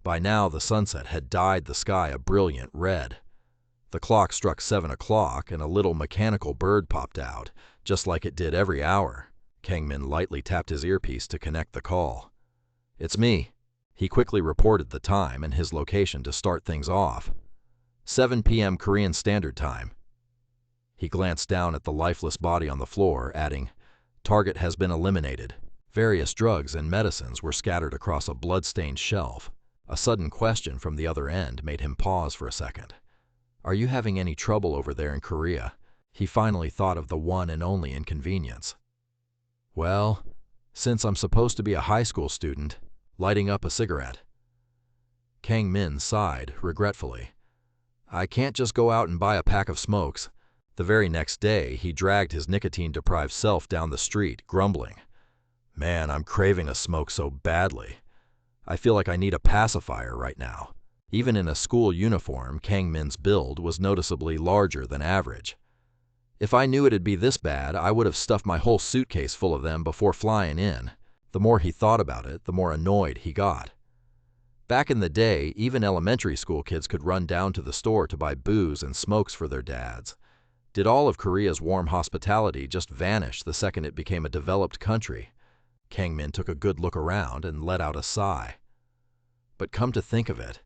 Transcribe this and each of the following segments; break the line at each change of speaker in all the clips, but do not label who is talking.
By now, the sunset had dyed the sky a brilliant red. The clock struck 7 o'clock, and a little mechanical bird popped out, just like it did every hour. Kangmin lightly tapped his earpiece to connect the call. "It's me." He quickly reported the time and his location to start things off. 7 p.m. Korean Standard Time. He glanced down at the lifeless body on the floor, adding, "Target has been eliminated." Various drugs and medicines were scattered across a blood-stained shelf. A sudden question from the other end made him pause for a second. "Are you having any trouble over there in Korea?" He finally thought of the one and only inconvenience. "Well, since I'm supposed to be a high school student, lighting up a cigarette." Kangmin sighed regretfully. "I can't just go out and buy a pack of smokes." The very next day, he dragged his nicotine-deprived self down the street, grumbling, "Man, I'm craving a smoke so badly. I feel like I need a pacifier right now." Even in a school uniform, Kangmin's build was noticeably larger than average. "If I knew it'd be this bad, I would have stuffed my whole suitcase full of them before flying in." The more he thought about it, the more annoyed he got. Back in the day, even elementary school kids could run down to the store to buy booze and smokes for their dads. Did all of Korea's warm hospitality just vanish the second it became a developed country? Kangmin took a good look around and let out a sigh. But come to think of it,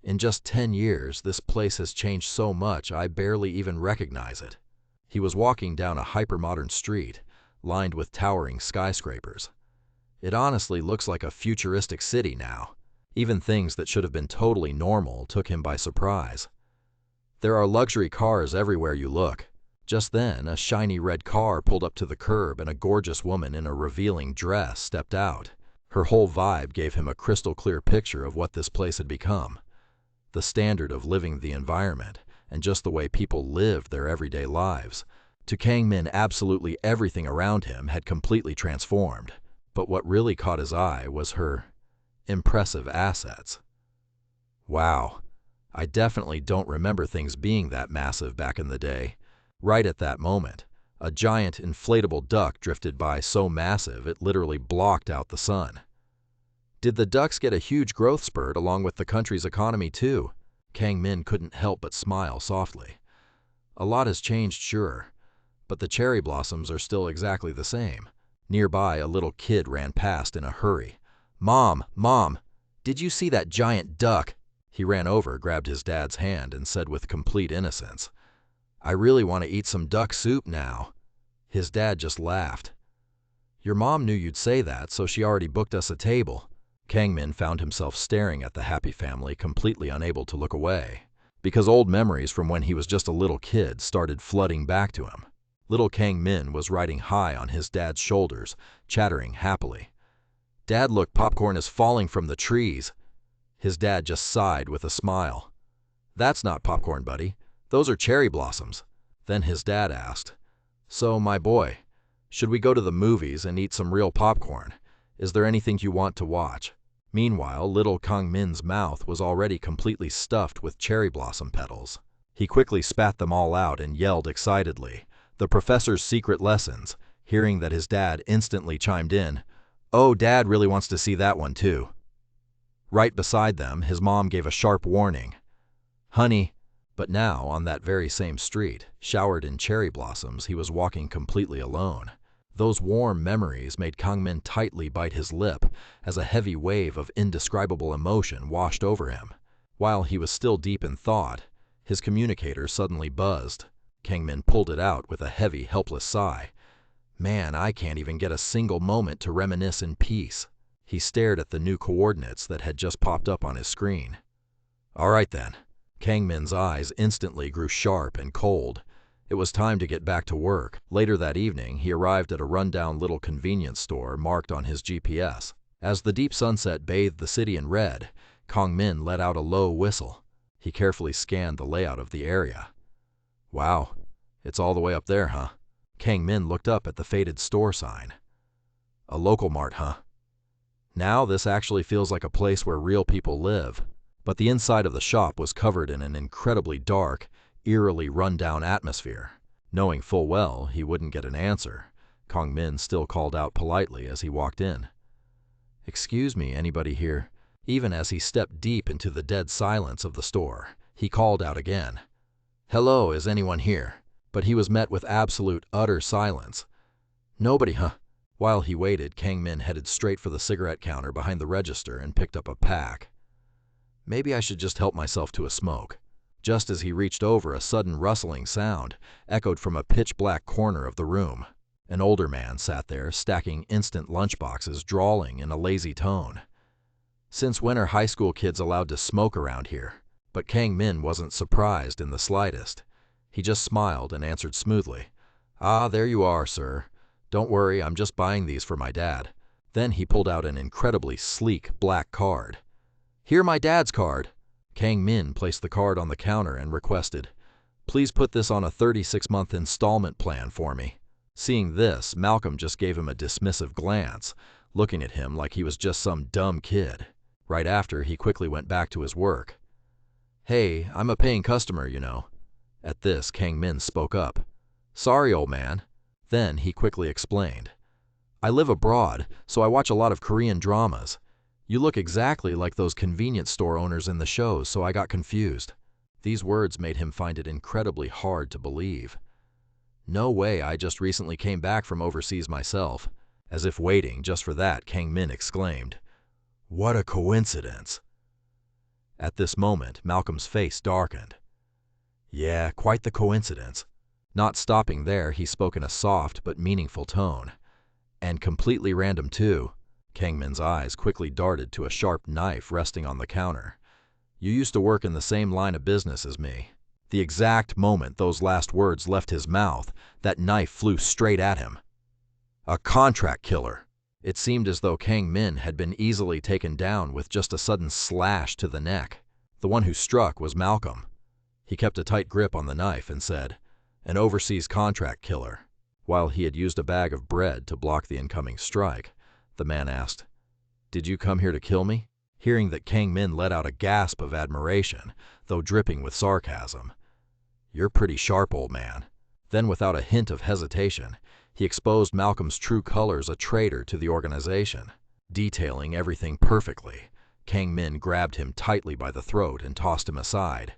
in just 10 years, this place has changed so much I barely even recognize it. He was walking down a hypermodern street, lined with towering skyscrapers. It honestly looks like a futuristic city now. Even things that should have been totally normal took him by surprise. There are luxury cars everywhere you look. Just then, a shiny red car pulled up to the curb and a gorgeous woman in a revealing dress stepped out. Her whole vibe gave him a crystal-clear picture of what this place had become. The standard of living, the environment, and just the way people lived their everyday lives. To Kangmin, absolutely everything around him had completely transformed. But what really caught his eye was her impressive assets. Wow, I definitely don't remember things being that massive back in the day. Right at that moment, a giant inflatable duck drifted by so massive it literally blocked out the sun. Did the ducks get a huge growth spurt along with the country's economy too? Kangmin couldn't help but smile softly. A lot has changed, sure, but the cherry blossoms are still exactly the same. Nearby, a little kid ran past in a hurry. Mom, did you see that giant duck?" He ran over, grabbed his dad's hand, and said with complete innocence, "I really want to eat some duck soup now." His dad just laughed. "Your mom knew you'd say that, so she already booked us a table." Kangmin found himself staring at the happy family, completely unable to look away, because old memories from when he was just a little kid started flooding back to him. Little Kangmin was riding high on his dad's shoulders, chattering happily. "Dad, look, popcorn is falling from the trees." His dad just sighed with a smile. "That's not popcorn, buddy. Those are cherry blossoms." Then his dad asked, "So, my boy, should we go to the movies and eat some real popcorn? Is there anything you want to watch?" Meanwhile, little Kangmin's mouth was already completely stuffed with cherry blossom petals. He quickly spat them all out and yelled excitedly, "The Professor's Secret Lessons!" Hearing that, his dad instantly chimed in, "Oh, Dad really wants to see that one too." Right beside them, his mom gave a sharp warning, "Honey." But now, on that very same street, showered in cherry blossoms, he was walking completely alone. Those warm memories made Kangmin tightly bite his lip as a heavy wave of indescribable emotion washed over him. While he was still deep in thought, his communicator suddenly buzzed. Kangmin pulled it out with a heavy, helpless sigh. "Man, I can't even get a single moment to reminisce in peace." He stared at the new coordinates that had just popped up on his screen. "All right then." Kangmin's eyes instantly grew sharp and cold. It was time to get back to work. Later that evening, he arrived at a rundown little convenience store marked on his GPS. As the deep sunset bathed the city in red, Kangmin let out a low whistle. He carefully scanned the layout of the area. "Wow, it's all the way up there, huh?" Kangmin looked up at the faded store sign. "A local mart, huh? Now this actually feels like a place where real people live." But the inside of the shop was covered in an incredibly dark, eerily run-down atmosphere. Knowing full well he wouldn't get an answer, Kangmin still called out politely as he walked in, "Excuse me, anybody here?" Even as he stepped deep into the dead silence of the store, he called out again, "Hello, is anyone here?" But he was met with absolute, utter silence. "Nobody, huh?" While he waited, Kang Min headed straight for the cigarette counter behind the register and picked up a pack. Maybe I should just help myself to a smoke. Just as he reached over, a sudden rustling sound echoed from a pitch-black corner of the room. An older man sat there, stacking instant lunchboxes, drawling in a lazy tone. "Since when are high school kids allowed to smoke around here?" But Kang Min wasn't surprised in the slightest. He just smiled and answered smoothly, "Ah, there you are, sir. Don't worry, I'm just buying these for my dad." Then he pulled out an incredibly sleek black card. "Here, my dad's card." Kang Min placed the card on the counter and requested, "Please put this on a 36-month installment plan for me." Seeing this, Malcolm just gave him a dismissive glance, looking at him like he was just some dumb kid. Right after, he quickly went back to his work. "Hey, I'm a paying customer, you know." At this, Kang Min spoke up. "Sorry, old man." Then he quickly explained, "I live abroad, so I watch a lot of Korean dramas. You look exactly like those convenience store owners in the shows, so I got confused." These words made him find it incredibly hard to believe. "No way, I just recently came back from overseas myself." As if waiting just for that, Kang Min exclaimed, "What a coincidence." At this moment, Malcolm's face darkened. "Yeah, quite the coincidence." Not stopping there, he spoke in a soft but meaningful tone. "And completely random too." Kang Min's eyes quickly darted to a sharp knife resting on the counter. "You used to work in the same line of business as me." The exact moment those last words left his mouth, that knife flew straight at him. A contract killer! It seemed as though Kang Min had been easily taken down with just a sudden slash to the neck. The one who struck was Malcolm. He kept a tight grip on the knife and said, "An overseas contract killer." While he had used a bag of bread to block the incoming strike, the man asked, "Did you come here to kill me?" Hearing that, Kang Min let out a gasp of admiration, though dripping with sarcasm. "You're pretty sharp, old man." Then, without a hint of hesitation, he exposed Malcolm's true colors, a traitor to the organization. Detailing everything perfectly, Kang Min grabbed him tightly by the throat and tossed him aside.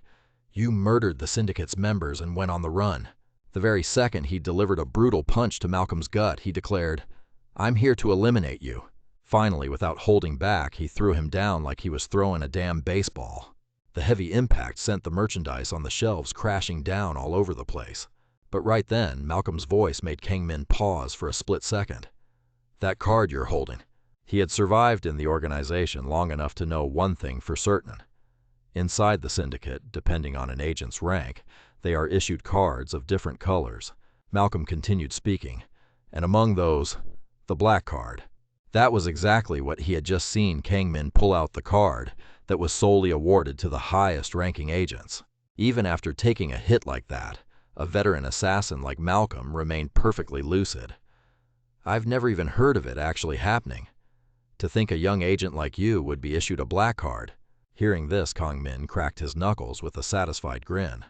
"You murdered the syndicate's members and went on the run." The very second he delivered a brutal punch to Malcolm's gut, he declared, "I'm here to eliminate you." Finally, without holding back, he threw him down like he was throwing a damn baseball. The heavy impact sent the merchandise on the shelves crashing down all over the place. But right then, Malcolm's voice made Kang Min pause for a split second. "That card you're holding." He had survived in the organization long enough to know one thing for certain. Inside the syndicate, depending on an agent's rank, they are issued cards of different colors. Malcolm continued speaking, "And among those, the black card." That was exactly what he had just seen Kang Min pull out, the card that was solely awarded to the highest-ranking agents. Even after taking a hit like that, a veteran assassin like Malcolm remained perfectly lucid. "I've never even heard of it actually happening. To think a young agent like you would be issued a black card." Hearing this, Kang Min cracked his knuckles with a satisfied grin.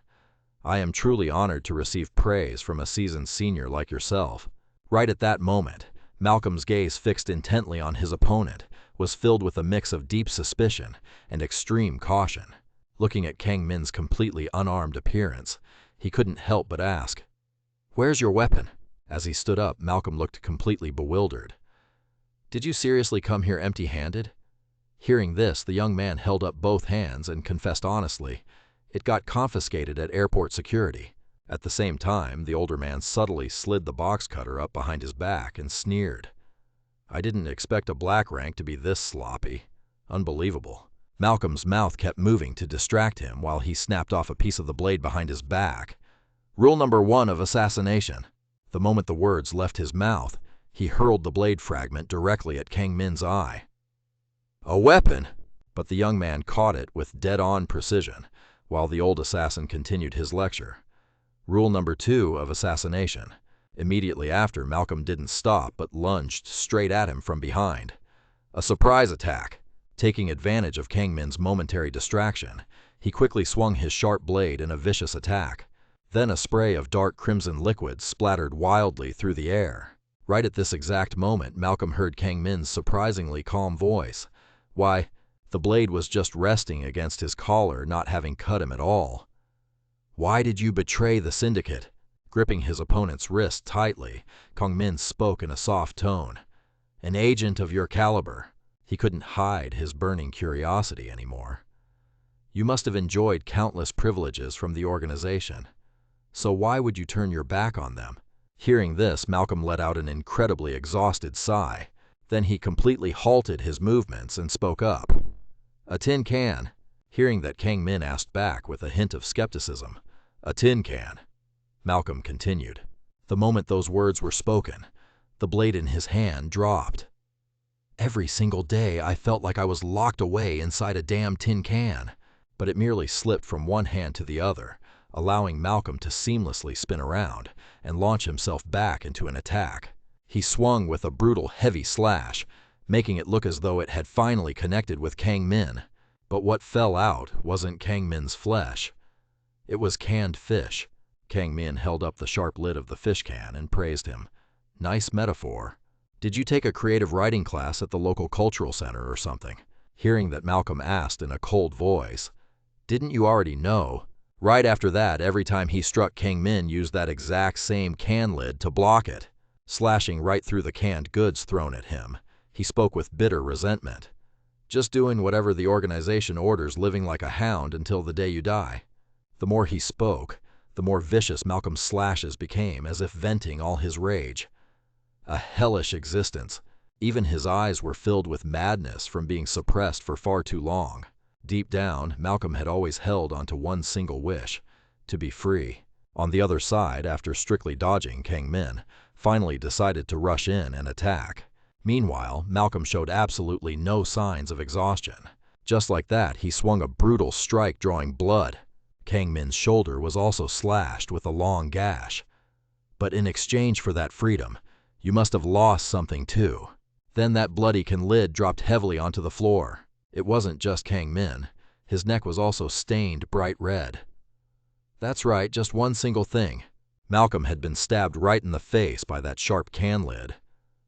"I am truly honored to receive praise from a seasoned senior like yourself." Right at that moment, Malcolm's gaze, fixed intently on his opponent, was filled with a mix of deep suspicion and extreme caution. Looking at Kang Min's completely unarmed appearance, he couldn't help but ask, "Where's your weapon?" As he stood up, Malcolm looked completely bewildered. "Did you seriously come here empty-handed?" Hearing this, the young man held up both hands and confessed honestly, "It got confiscated at airport security." At the same time, the older man subtly slid the box cutter up behind his back and sneered, "I didn't expect a black rank to be this sloppy. Unbelievable." Malcolm's mouth kept moving to distract him while he snapped off a piece of the blade behind his back. "Rule number 1 of assassination." The moment the words left his mouth, he hurled the blade fragment directly at Kang Min's eye. "A weapon!" But the young man caught it with dead-on precision, while the old assassin continued his lecture. Rule number 2 of assassination. Immediately after, Malcolm didn't stop but lunged straight at him from behind. A surprise attack. Taking advantage of Kang Min's momentary distraction, he quickly swung his sharp blade in a vicious attack. Then a spray of dark crimson liquid splattered wildly through the air. Right at this exact moment, Malcolm heard Kang Min's surprisingly calm voice. "Why, The blade was just resting against his collar, not having cut him at all. "Why did you betray the syndicate?" Gripping his opponent's wrist tightly, Kong Min spoke in a soft tone. "An agent of your caliber." He couldn't hide his burning curiosity anymore. "You must have enjoyed countless privileges from the organization. So why would you turn your back on them?" Hearing this, Malcolm let out an incredibly exhausted sigh. Then he completely halted his movements and spoke up. "A tin can." Hearing that, Kang Min asked back with a hint of skepticism. "A tin can?" Malcolm continued. The moment those words were spoken, the blade in his hand dropped. "Every single day I felt like I was locked away inside a damn tin can," but it merely slipped from one hand to the other, allowing Malcolm to seamlessly spin around and launch himself back into an attack. He swung with a brutal, heavy slash, making it look as though it had finally connected with Kang Min. But what fell out wasn't Kang Min's flesh. It was canned fish. Kang Min held up the sharp lid of the fish can and praised him. "Nice metaphor. Did you take a creative writing class at the local cultural center or something?" Hearing that, Malcolm asked in a cold voice. "Didn't you already know?" Right after that, every time he struck, Kang Min used that exact same can lid to block it, slashing right through the canned goods thrown at him. He spoke with bitter resentment. "Just doing whatever the organization orders, living like a hound until the day you die." The more he spoke, the more vicious Malcolm's slashes became, as if venting all his rage. A hellish existence. Even his eyes were filled with madness from being suppressed for far too long. Deep down, Malcolm had always held onto one single wish: to be free. On the other side, after strictly dodging, Kang Min finally decided to rush in and attack. Meanwhile, Malcolm showed absolutely no signs of exhaustion. Just like that, he swung a brutal strike, drawing blood. Kang Min's shoulder was also slashed with a long gash. "But in exchange for that freedom, you must have lost something too." Then that bloody can lid dropped heavily onto the floor. It wasn't just Kang Min. His neck was also stained bright red. That's right, just one single thing. Malcolm had been stabbed right in the face by that sharp can lid.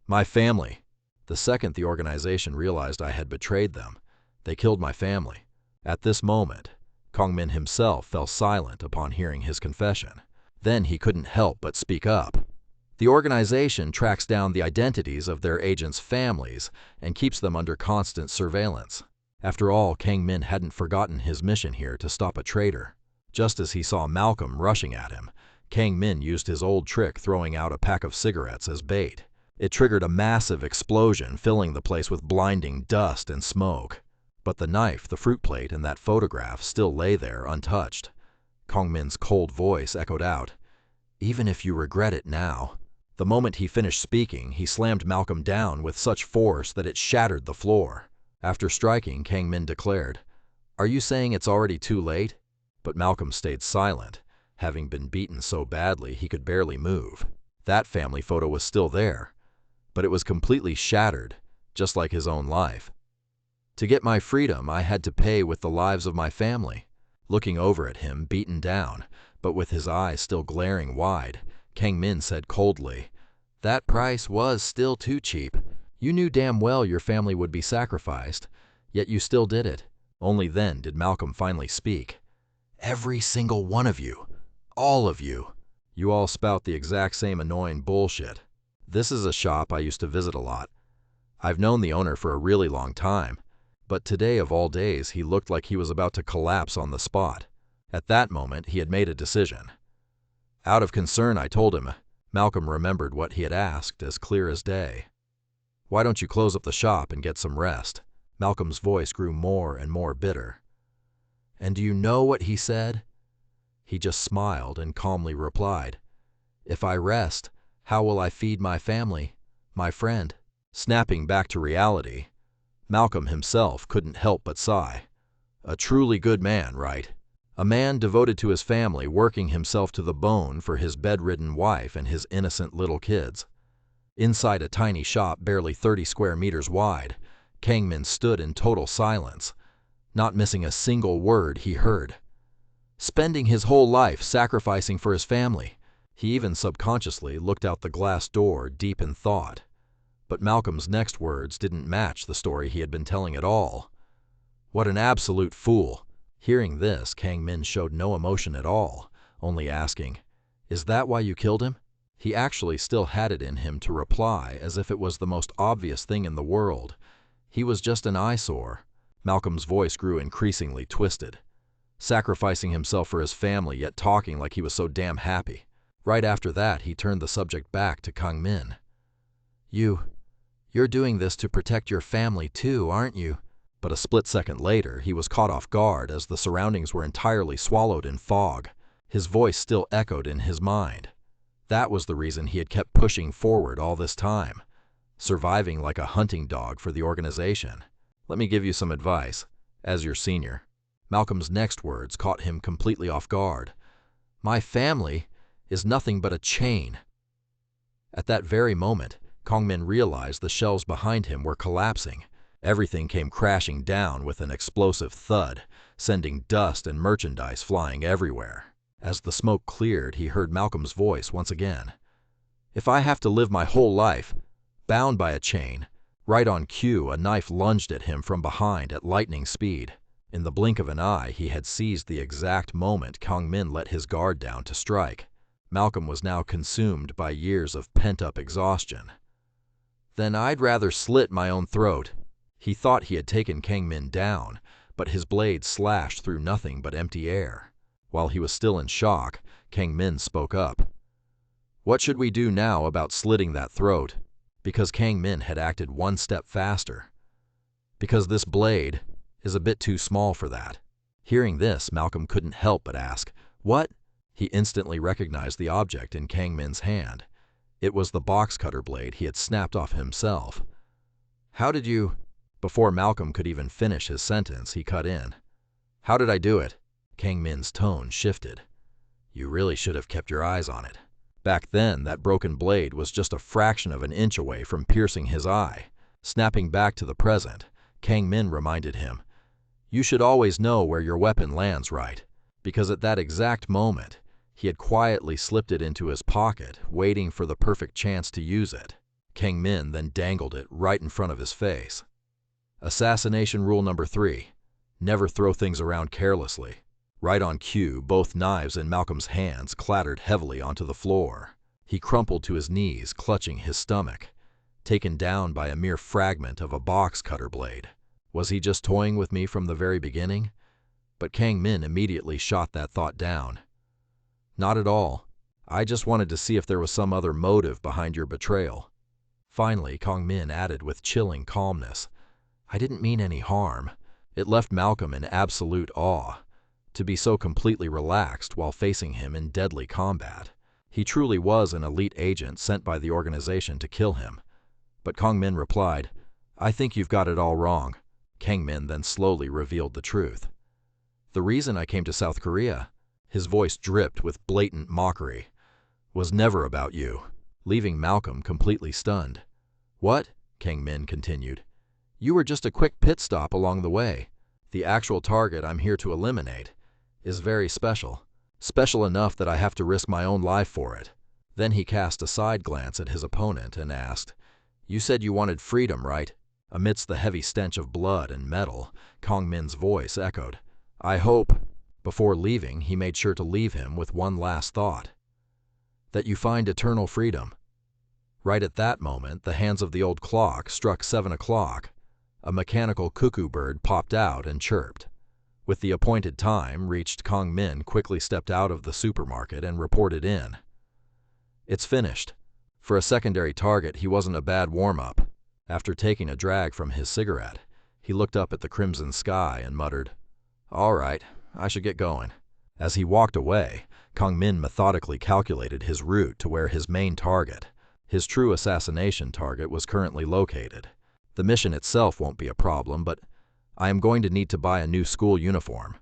"My family." The second the organization realized I had betrayed them, they killed my family. At this moment, Kang Min himself fell silent upon hearing his confession. Then he couldn't help but speak up. "The organization tracks down the identities of their agents' families and keeps them under constant surveillance." After all, Kang Min hadn't forgotten his mission here to stop a traitor. Just as he saw Malcolm rushing at him, Kang Min used his old trick, throwing out a pack of cigarettes as bait. It triggered a massive explosion, filling the place with blinding dust and smoke. But the knife, the fruit plate, and that photograph still lay there untouched. Kang Min's cold voice echoed out, "Even if you regret it now." The moment he finished speaking, he slammed Malcolm down with such force that it shattered the floor. After striking, Kang Min declared, "Are you saying it's already too late?" But Malcolm stayed silent, having been beaten so badly he could barely move. That family photo was still there, but it was completely shattered, just like his own life. "To get my freedom, I had to pay with the lives of my family." Looking over at him, beaten down, but with his eyes still glaring wide, Kang Min said coldly, "That price was still too cheap. You knew damn well your family would be sacrificed, yet you still did it." Only then did Malcolm finally speak. "Every single one of you. All of you. You all spout the exact same annoying bullshit. This is a shop I used to visit a lot. I've known the owner for a really long time, but today of all days he looked like he was about to collapse on the spot." At that moment, he had made a decision. Out of concern, I told him. Malcolm remembered what he had asked as clear as day. "Why don't you close up the shop and get some rest?" Malcolm's voice grew more and more bitter. "And do you know what he said?" He just smiled and calmly replied, "If I rest, how will I feed my family, my friend?" Snapping back to reality, Malcolm himself couldn't help but sigh. A truly good man, right? A man devoted to his family, working himself to the bone for his bedridden wife and his innocent little kids. Inside a tiny shop barely 30 square meters wide, Kang Min stood in total silence, not missing a single word he heard. Spending his whole life sacrificing for his family. He even subconsciously looked out the glass door, deep in thought. But Malcolm's next words didn't match the story he had been telling at all. What an absolute fool! Hearing this, Kang Min showed no emotion at all, only asking, "Is that why you killed him?" He actually still had it in him to reply as if it was the most obvious thing in the world. He was just an eyesore. Malcolm's voice grew increasingly twisted. Sacrificing himself for his family, yet talking like he was so damn happy. Right after that, he turned the subject back to Kang Min. You're doing this to protect your family too, aren't you?" But a split second later, he was caught off guard as the surroundings were entirely swallowed in fog. His voice still echoed in his mind. That was the reason he had kept pushing forward all this time, surviving like a hunting dog for the organization. "Let me give you some advice, as your senior." Malcolm's next words caught him completely off guard. "My family is nothing but a chain." At that very moment, Kang Min realized the shelves behind him were collapsing. Everything came crashing down with an explosive thud, sending dust and merchandise flying everywhere. As the smoke cleared, he heard Malcolm's voice once again. "If I have to live my whole life bound by a chain..." Right on cue, a knife lunged at him from behind at lightning speed. In the blink of an eye, he had seized the exact moment Kang Min let his guard down to strike. Malcolm was now consumed by years of pent-up exhaustion. "Then I'd rather slit my own throat." He thought he had taken Kang Min down, but his blade slashed through nothing but empty air. While he was still in shock, Kang Min spoke up. "What should we do now about slitting that throat?" Because Kang Min had acted one step faster. "Because this blade is a bit too small for that." Hearing this, Malcolm couldn't help but ask, "What?" He instantly recognized the object in Kang Min's hand. It was the box cutter blade he had snapped off himself. "How did you—" Before Malcolm could even finish his sentence, he cut in. "How did I do it?" Kang Min's tone shifted. "You really should have kept your eyes on it." Back then, that broken blade was just a fraction of an inch away from piercing his eye. Snapping back to the present, Kang Min reminded him, "You should always know where your weapon lands, right?" Because at that exact moment, he had quietly slipped it into his pocket, waiting for the perfect chance to use it. Kang Min then dangled it right in front of his face. Assassination rule number 3. Never throw things around carelessly. Right on cue, both knives in Malcolm's hands clattered heavily onto the floor. He crumpled to his knees, clutching his stomach, taken down by a mere fragment of a box cutter blade. Was he just toying with me from the very beginning? But Kang Min immediately shot that thought down. "Not at all. I just wanted to see if there was some other motive behind your betrayal." Finally, Kang Min added with chilling calmness, "I didn't mean any harm." It left Malcolm in absolute awe. To be so completely relaxed while facing him in deadly combat. He truly was an elite agent sent by the organization to kill him. But Kang Min replied, "I think you've got it all wrong." Kang Min then slowly revealed the truth. "The reason I came to South Korea," his voice dripped with blatant mockery, "was never about you," leaving Malcolm completely stunned. "What?" Kang Min continued. "You were just a quick pit stop along the way. The actual target I'm here to eliminate is very special. Special enough that I have to risk my own life for it." Then he cast a side glance at his opponent and asked, "You said you wanted freedom, right?" Amidst the heavy stench of blood and metal, Kang Min's voice echoed, "I hope." Before leaving, he made sure to leave him with one last thought. "That you find eternal freedom." Right at that moment, the hands of the old clock struck 7 o'clock. A mechanical cuckoo bird popped out and chirped. With the appointed time reached, Kang Min quickly stepped out of the supermarket and reported in. "It's finished." For a secondary target, he wasn't a bad warm-up. After taking a drag from his cigarette, he looked up at the crimson sky and muttered, "All right, I should get going." As he walked away, Kang Min methodically calculated his route to where his main target, his true assassination target, was currently located. The mission itself won't be a problem, but I am going to need to buy a new school uniform.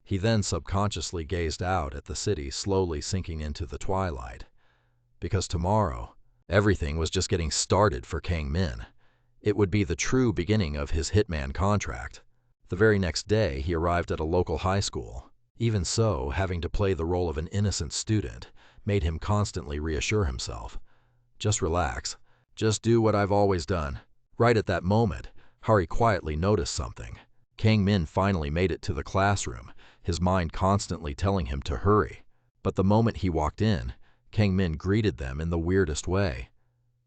He then subconsciously gazed out at the city slowly sinking into the twilight. Because tomorrow, everything was just getting started for Kang Min. It would be the true beginning of his hitman contract. The very next day, he arrived at a local high school. Even so, having to play the role of an innocent student made him constantly reassure himself. Just relax. Just do what I've always done. Right at that moment, Hari quietly noticed something. Kang Min finally made it to the classroom, his mind constantly telling him to hurry. But the moment he walked in, Kang Min greeted them in the weirdest way.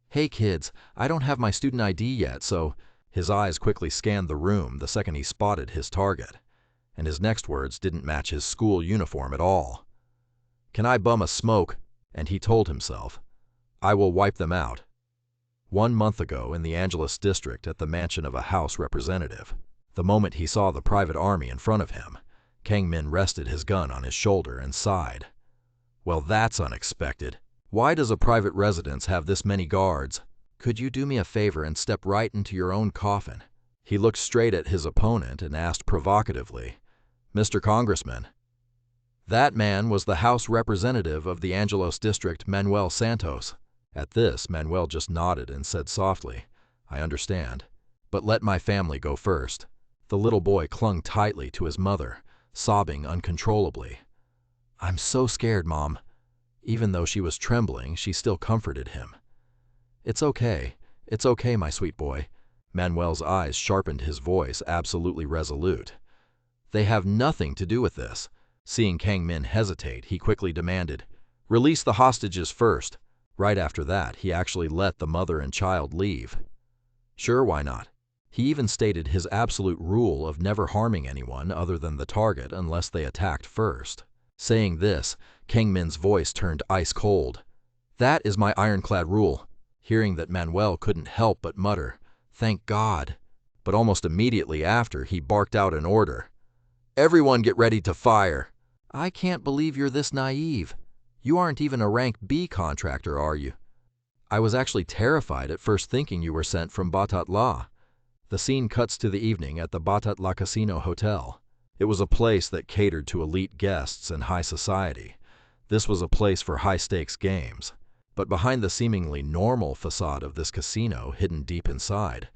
"Hey kids, I don't have my student ID yet, so—" His eyes quickly scanned the room the second he spotted his target, and his next words didn't match his school uniform at all. "Can I bum a smoke?" And he told himself, "I will wipe them out." 1 month ago in the Angeles district at the mansion of a House representative, the moment he saw the private army in front of him, Kang Min rested his gun on his shoulder and sighed. "Well, that's unexpected. Why does a private residence have this many guards? Could you do me a favor and step right into your own coffin?" He looked straight at his opponent and asked provocatively, "Mr. Congressman." That man was the House representative of the Angelos district, Manuel Santos. At this, Manuel just nodded and said softly, "I understand, but let my family go first." The little boy clung tightly to his mother, sobbing uncontrollably. "I'm so scared, Mom." Even though she was trembling, she still comforted him. It's okay, my sweet boy." Manuel's eyes sharpened, his voice absolutely resolute. "They have nothing to do with this." Seeing Kang Min hesitate, he quickly demanded, "Release the hostages first." Right after that, he actually let the mother and child leave. Sure, why not? He even stated his absolute rule of never harming anyone other than the target unless they attacked first. Saying this, Kang Min's voice turned ice cold. "That is my ironclad rule." Hearing that, Manuel couldn't help but mutter, "Thank God." But almost immediately after, he barked out an order. "Everyone get ready to fire." "I can't believe you're this naive. You aren't even a rank B contractor, are you?" "I was actually terrified at first, thinking you were sent from Batat La." The scene cuts to the evening at the Batat La Casino Hotel. It was a place that catered to elite guests and high society. This was a place for high-stakes games. But behind the seemingly normal facade of this casino, hidden deep inside,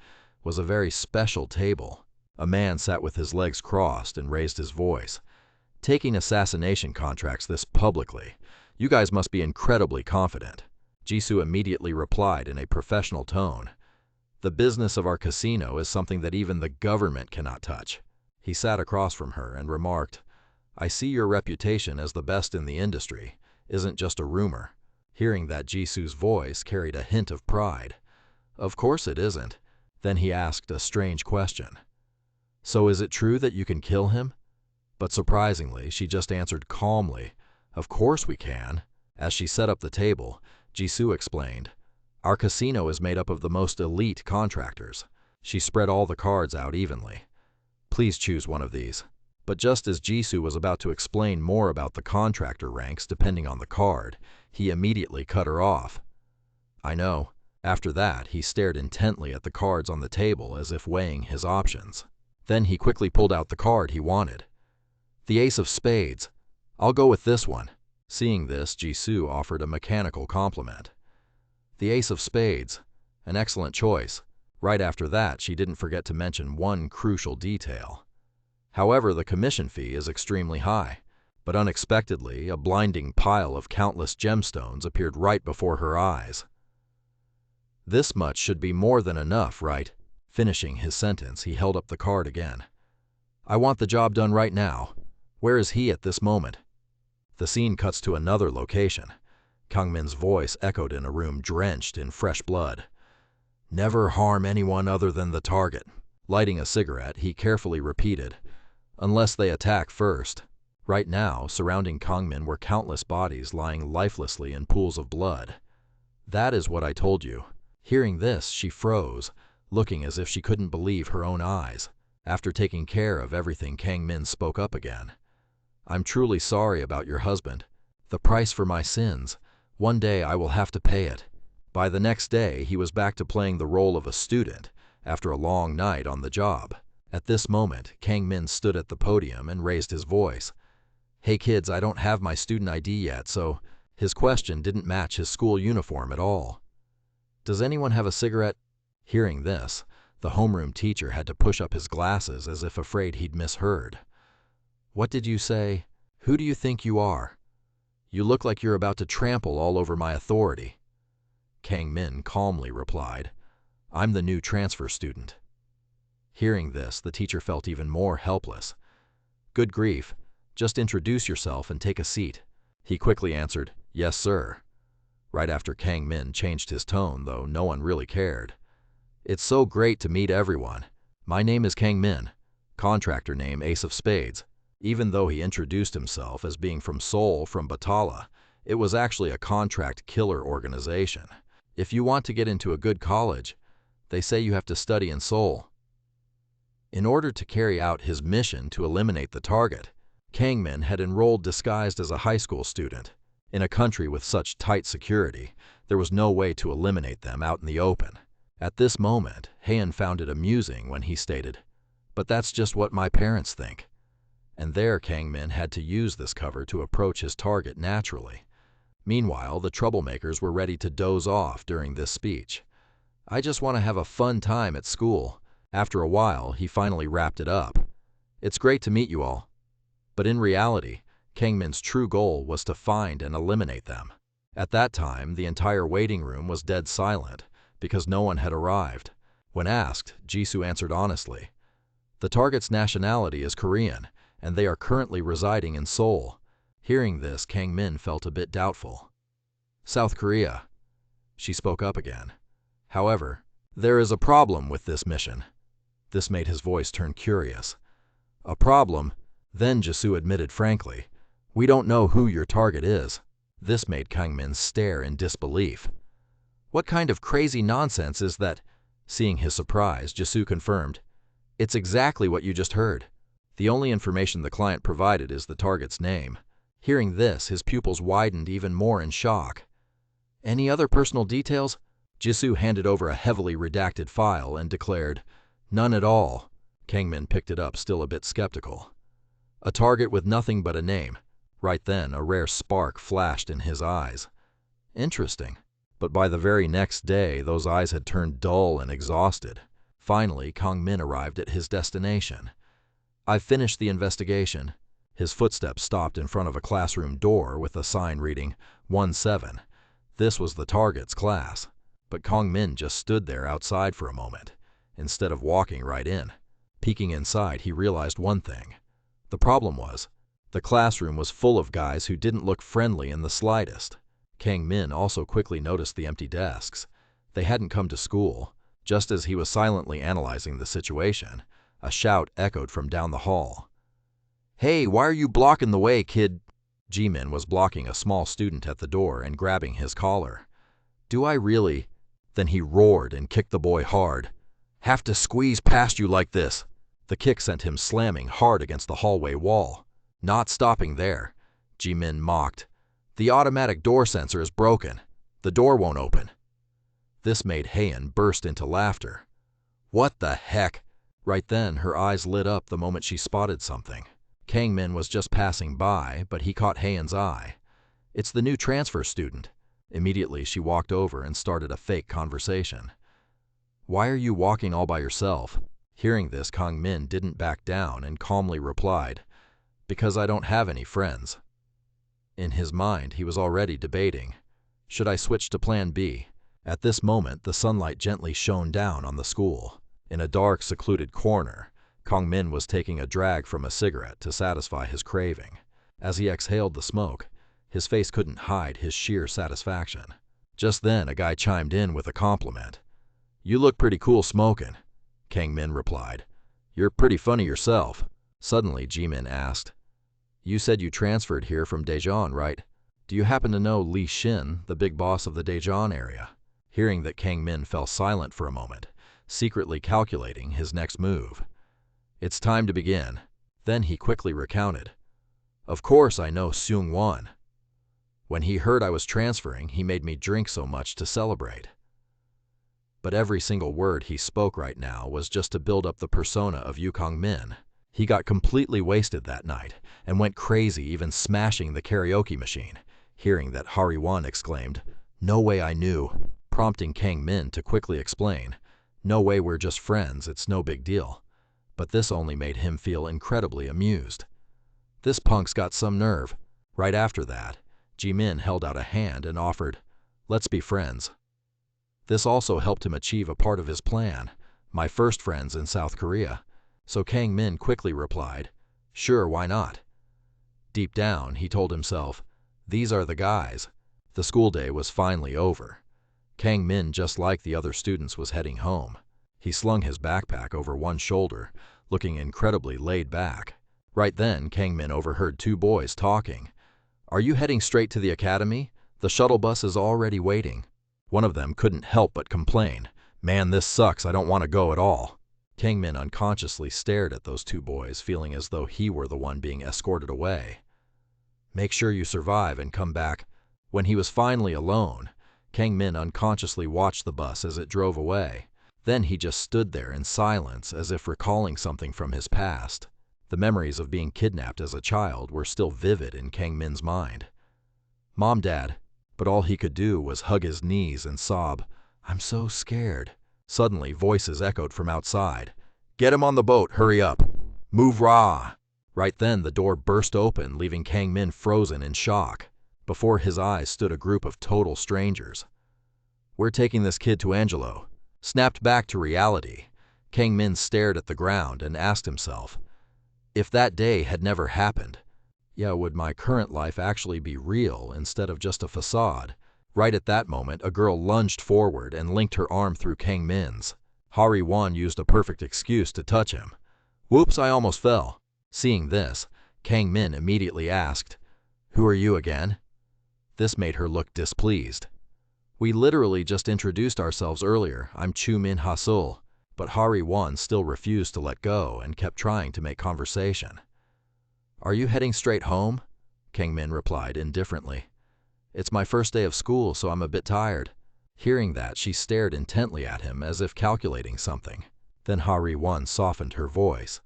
was a very special table. A man sat with his legs crossed and raised his voice. "Taking assassination contracts this publicly. You guys must be incredibly confident." Jisoo immediately replied in a professional tone, "The business of our casino is something that even the government cannot touch." He sat across from her and remarked, "I see your reputation as the best in the industry isn't just a rumor." Hearing that, Jisoo's voice carried a hint of pride. "Of course it isn't." Then he asked a strange question. "So is it true that you can kill him?" But surprisingly, she just answered calmly, "Of course we can." As she set up the table, Jisoo explained, "Our casino is made up of the most elite contractors." She spread all the cards out evenly. "Please choose one of these." But just as Jisoo was about to explain more about the contractor ranks depending on the card, he immediately cut her off. "I know." After that, he stared intently at the cards on the table as if weighing his options. Then he quickly pulled out the card he wanted. "The Ace of Spades. I'll go with this one." Seeing this, Jisoo offered a mechanical compliment. "The Ace of Spades. An excellent choice." Right after that, she didn't forget to mention one crucial detail. "However, the commission fee is extremely high." But unexpectedly, a blinding pile of countless gemstones appeared right before her eyes. "This much should be more than enough, right?" Finishing his sentence, he held up the card again. "I want the job done right now. Where is he at this moment?" The scene cuts to another location. Kang Min's voice echoed in a room drenched in fresh blood. "Never harm anyone other than the target." Lighting a cigarette, he carefully repeated, "Unless they attack first." Right now, surrounding Kang Min were countless bodies lying lifelessly in pools of blood. "That is what I told you." Hearing this, she froze, looking as if she couldn't believe her own eyes. After taking care of everything, Kang Min spoke up again. "I'm truly sorry about your husband. The price for my sins. One day I will have to pay it." By the next day, he was back to playing the role of a student after a long night on the job. At this moment, Kang Min stood at the podium and raised his voice. "Hey kids, I don't have my student ID yet, so—" His question didn't match his school uniform at all. "Does anyone have a cigarette?" Hearing this, the homeroom teacher had to push up his glasses as if afraid he'd misheard. "What did you say? Who do you think you are? You look like you're about to trample all over my authority." Kang Min calmly replied, "I'm the new transfer student." Hearing this, the teacher felt even more helpless. Good grief, just introduce yourself and take a seat. He quickly answered, yes, sir. Right after Kang Min changed his tone, though no one really cared. It's so great to meet everyone. My name is Kang Min, contractor name Ace of Spades. Even though he introduced himself as being from Seoul from Batala, it was actually a contract killer organization. If you want to get into a good college, they say you have to study in Seoul. In order to carry out his mission to eliminate the target, Kang Min had enrolled disguised as a high school student. In a country with such tight security, there was no way to eliminate them out in the open. At this moment, Hayan found it amusing when he stated, "But that's just what my parents think." And there Kang Min had to use this cover to approach his target naturally. Meanwhile, the troublemakers were ready to doze off during this speech. I just want to have a fun time at school. After a while, he finally wrapped it up. It's great to meet you all. But in reality, Kang Min's true goal was to find and eliminate them. At that time, the entire waiting room was dead silent because no one had arrived. When asked, Jisoo answered honestly, "The target's nationality is Korean, and they are currently residing in Seoul." Hearing this, Kang Min felt a bit doubtful. "South Korea." She spoke up again. "However, there is a problem with this mission." This made his voice turn curious. "A problem?" Then Jisoo admitted frankly, "We don't know who your target is." This made Kang Min stare in disbelief. "What kind of crazy nonsense is that?" Seeing his surprise, Jisoo confirmed, "It's exactly what you just heard. The only information the client provided is the target's name." Hearing this, his pupils widened even more in shock. "Any other personal details?" Jisoo handed over a heavily redacted file and declared, "None at all." Kang Min picked it up, still a bit skeptical. "A target with nothing but a name." Right then, a rare spark flashed in his eyes. Interesting. But by the very next day, those eyes had turned dull and exhausted. Finally, Kang Min arrived at his destination. "I've finished the investigation." His footsteps stopped in front of a classroom door with a sign reading 1-7. This was the target's class. But Kang Min just stood there outside for a moment, instead of walking right in. Peeking inside, he realized one thing. The problem was, the classroom was full of guys who didn't look friendly in the slightest. Kang Min also quickly noticed the empty desks. They hadn't come to school. Just as he was silently analyzing the situation, a shout echoed from down the hall. "Hey, why are you blocking the way, kid?" Jimin was blocking a small student at the door and grabbing his collar. "Do I really?" Then he roared and kicked the boy hard. "Have to squeeze past you like this." The kick sent him slamming hard against the hallway wall. Not stopping there, Jimin mocked, "The automatic door sensor is broken. The door won't open." This made Hayan burst into laughter. "What the heck?" Right then, her eyes lit up the moment she spotted something. Kang Min was just passing by, but he caught Hayan's eye. "It's the new transfer student." Immediately, she walked over and started a fake conversation. "Why are you walking all by yourself?" Hearing this, Kang Min didn't back down and calmly replied, "Because I don't have any friends." In his mind, he was already debating, should I switch to plan B? At this moment, the sunlight gently shone down on the school. In a dark, secluded corner, Kang Min was taking a drag from a cigarette to satisfy his craving. As he exhaled the smoke, his face couldn't hide his sheer satisfaction. Just then, a guy chimed in with a compliment. "You look pretty cool smoking." Kang Min replied, "You're pretty funny yourself." Suddenly, Jimin asked, "You said you transferred here from Daejeon, right? Do you happen to know Lee Shin, the big boss of the Daejeon area?" Hearing that, Kang Min fell silent for a moment, secretly calculating his next move. "It's time to begin." Then he quickly recounted, "Of course I know Seung-won. When he heard I was transferring, he made me drink so much to celebrate." But every single word he spoke right now was just to build up the persona of Yu Kang Min. He got completely wasted that night and went crazy, even smashing the karaoke machine. Hearing that, Hari-won exclaimed, "No way I knew," prompting Kang Min to quickly explain, "No way, we're just friends, it's no big deal." But this only made him feel incredibly amused. This punk's got some nerve. Right after that, Jimin held out a hand and offered, "Let's be friends." This also helped him achieve a part of his plan. My first friends in South Korea. So Kang Min quickly replied, "Sure, why not?" Deep down, he told himself, "These are the guys." The school day was finally over. Kang Min, just like the other students, was heading home. He slung his backpack over one shoulder, looking incredibly laid back. Right then, Kang Min overheard two boys talking. "Are you heading straight to the academy? The shuttle bus is already waiting." One of them couldn't help but complain, "Man, this sucks, I don't want to go at all." Kang Min unconsciously stared at those two boys, feeling as though he were the one being escorted away. "Make sure you survive and come back." When he was finally alone, Kang Min unconsciously watched the bus as it drove away. Then he just stood there in silence, as if recalling something from his past. The memories of being kidnapped as a child were still vivid in Kang Min's mind. "Mom, Dad," but all he could do was hug his knees and sob, "I'm so scared." Suddenly, voices echoed from outside. "Get him on the boat, hurry up! Move rah!" Right then, the door burst open, leaving Kang Min frozen in shock. Before his eyes stood a group of total strangers. "We're taking this kid to Angelo." Snapped back to reality, Kang Min stared at the ground and asked himself, if that day had never happened, would my current life actually be real instead of just a facade? Right at that moment, a girl lunged forward and linked her arm through Kang Min's. Hari Won used a perfect excuse to touch him. "Whoops, I almost fell." Seeing this, Kang Min immediately asked, "Who are you again?" This made her look displeased. "We literally just introduced ourselves earlier. I'm Chu Min Hasul." But Hari Won still refused to let go and kept trying to make conversation. "Are you heading straight home?" Kang Min replied indifferently. "It's my first day of school, so I'm a bit tired." Hearing that, she stared intently at him as if calculating something. Then Hari Won softened her voice.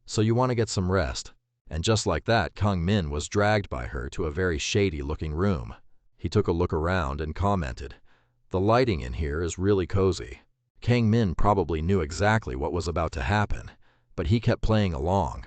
"So you want to get some rest?" And just like that, Kang Min was dragged by her to a very shady-looking room. He took a look around and commented, "The lighting in here is really cozy." Kang Min probably knew exactly what was about to happen, but he kept playing along.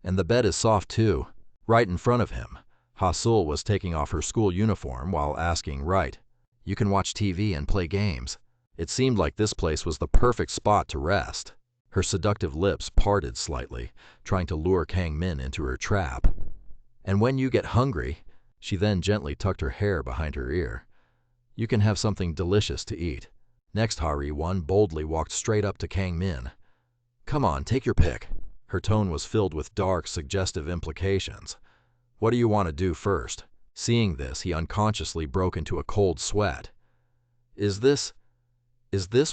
"And the bed is soft too." Right in front of him, Hasul was taking off her school uniform while asking, "Right, you can watch TV and play games." It seemed like this place was the perfect spot to rest. Her seductive lips parted slightly, trying to lure Kang Min into her trap. "And when you get hungry," she then gently tucked her hair behind her ear, "you can have something delicious to eat." Next, Hari Won boldly walked straight up to Kang Min. "Come on, take your pick." Her tone was filled with dark, suggestive implications. "What do you want to do first?" Seeing this, he unconsciously broke into a cold sweat. Is this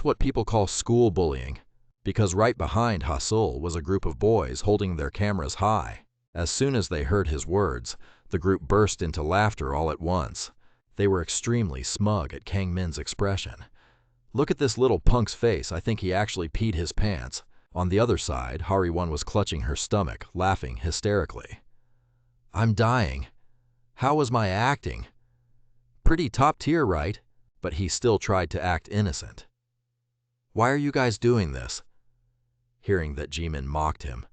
what people call school bullying?" Because right behind Hasul was a group of boys holding their cameras high. As soon as they heard his words, the group burst into laughter all at once. They were extremely smug at Kang Min's expression. "Look at this little punk's face, I think he actually peed his pants." On the other side, Hari Won was clutching her stomach, laughing hysterically. "I'm dying. How was my acting? Pretty top tier, right?" But he still tried to act innocent. "Why are you guys doing this?" Hearing that Jimin mocked him.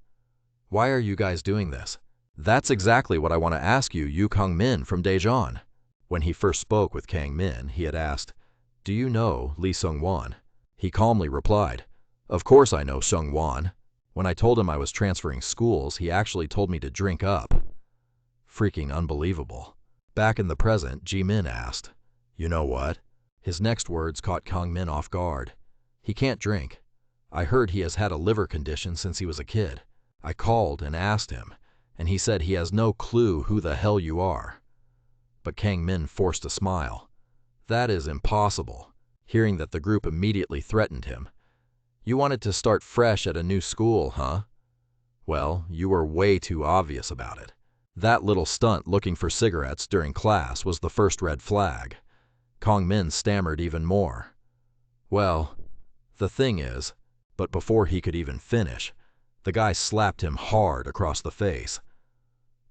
"Why are you guys doing this?" "That's exactly what I want to ask you, Yu Kang Min from Daejeon." When he first spoke with Kang Min, he had asked, "Do you know Lee Sung-won?" He calmly replied, "Of course I know Sung-won. When I told him I was transferring schools, he actually told me to drink up." Freaking unbelievable. Back in the present, Jimin asked, "You know what?" His next words caught Kang Min off guard. "He can't drink. I heard he has had a liver condition since he was a kid. I called and asked him, and he said he has no clue who the hell you are." But Kang Min forced a smile. "That is impossible." Hearing that, the group immediately threatened him. "You wanted to start fresh at a new school, huh? Well, you were way too obvious about it." That little stunt looking for cigarettes during class was the first red flag. Kang Min stammered even more. "Well, the thing is," but before he could even finish, the guy slapped him hard across the face.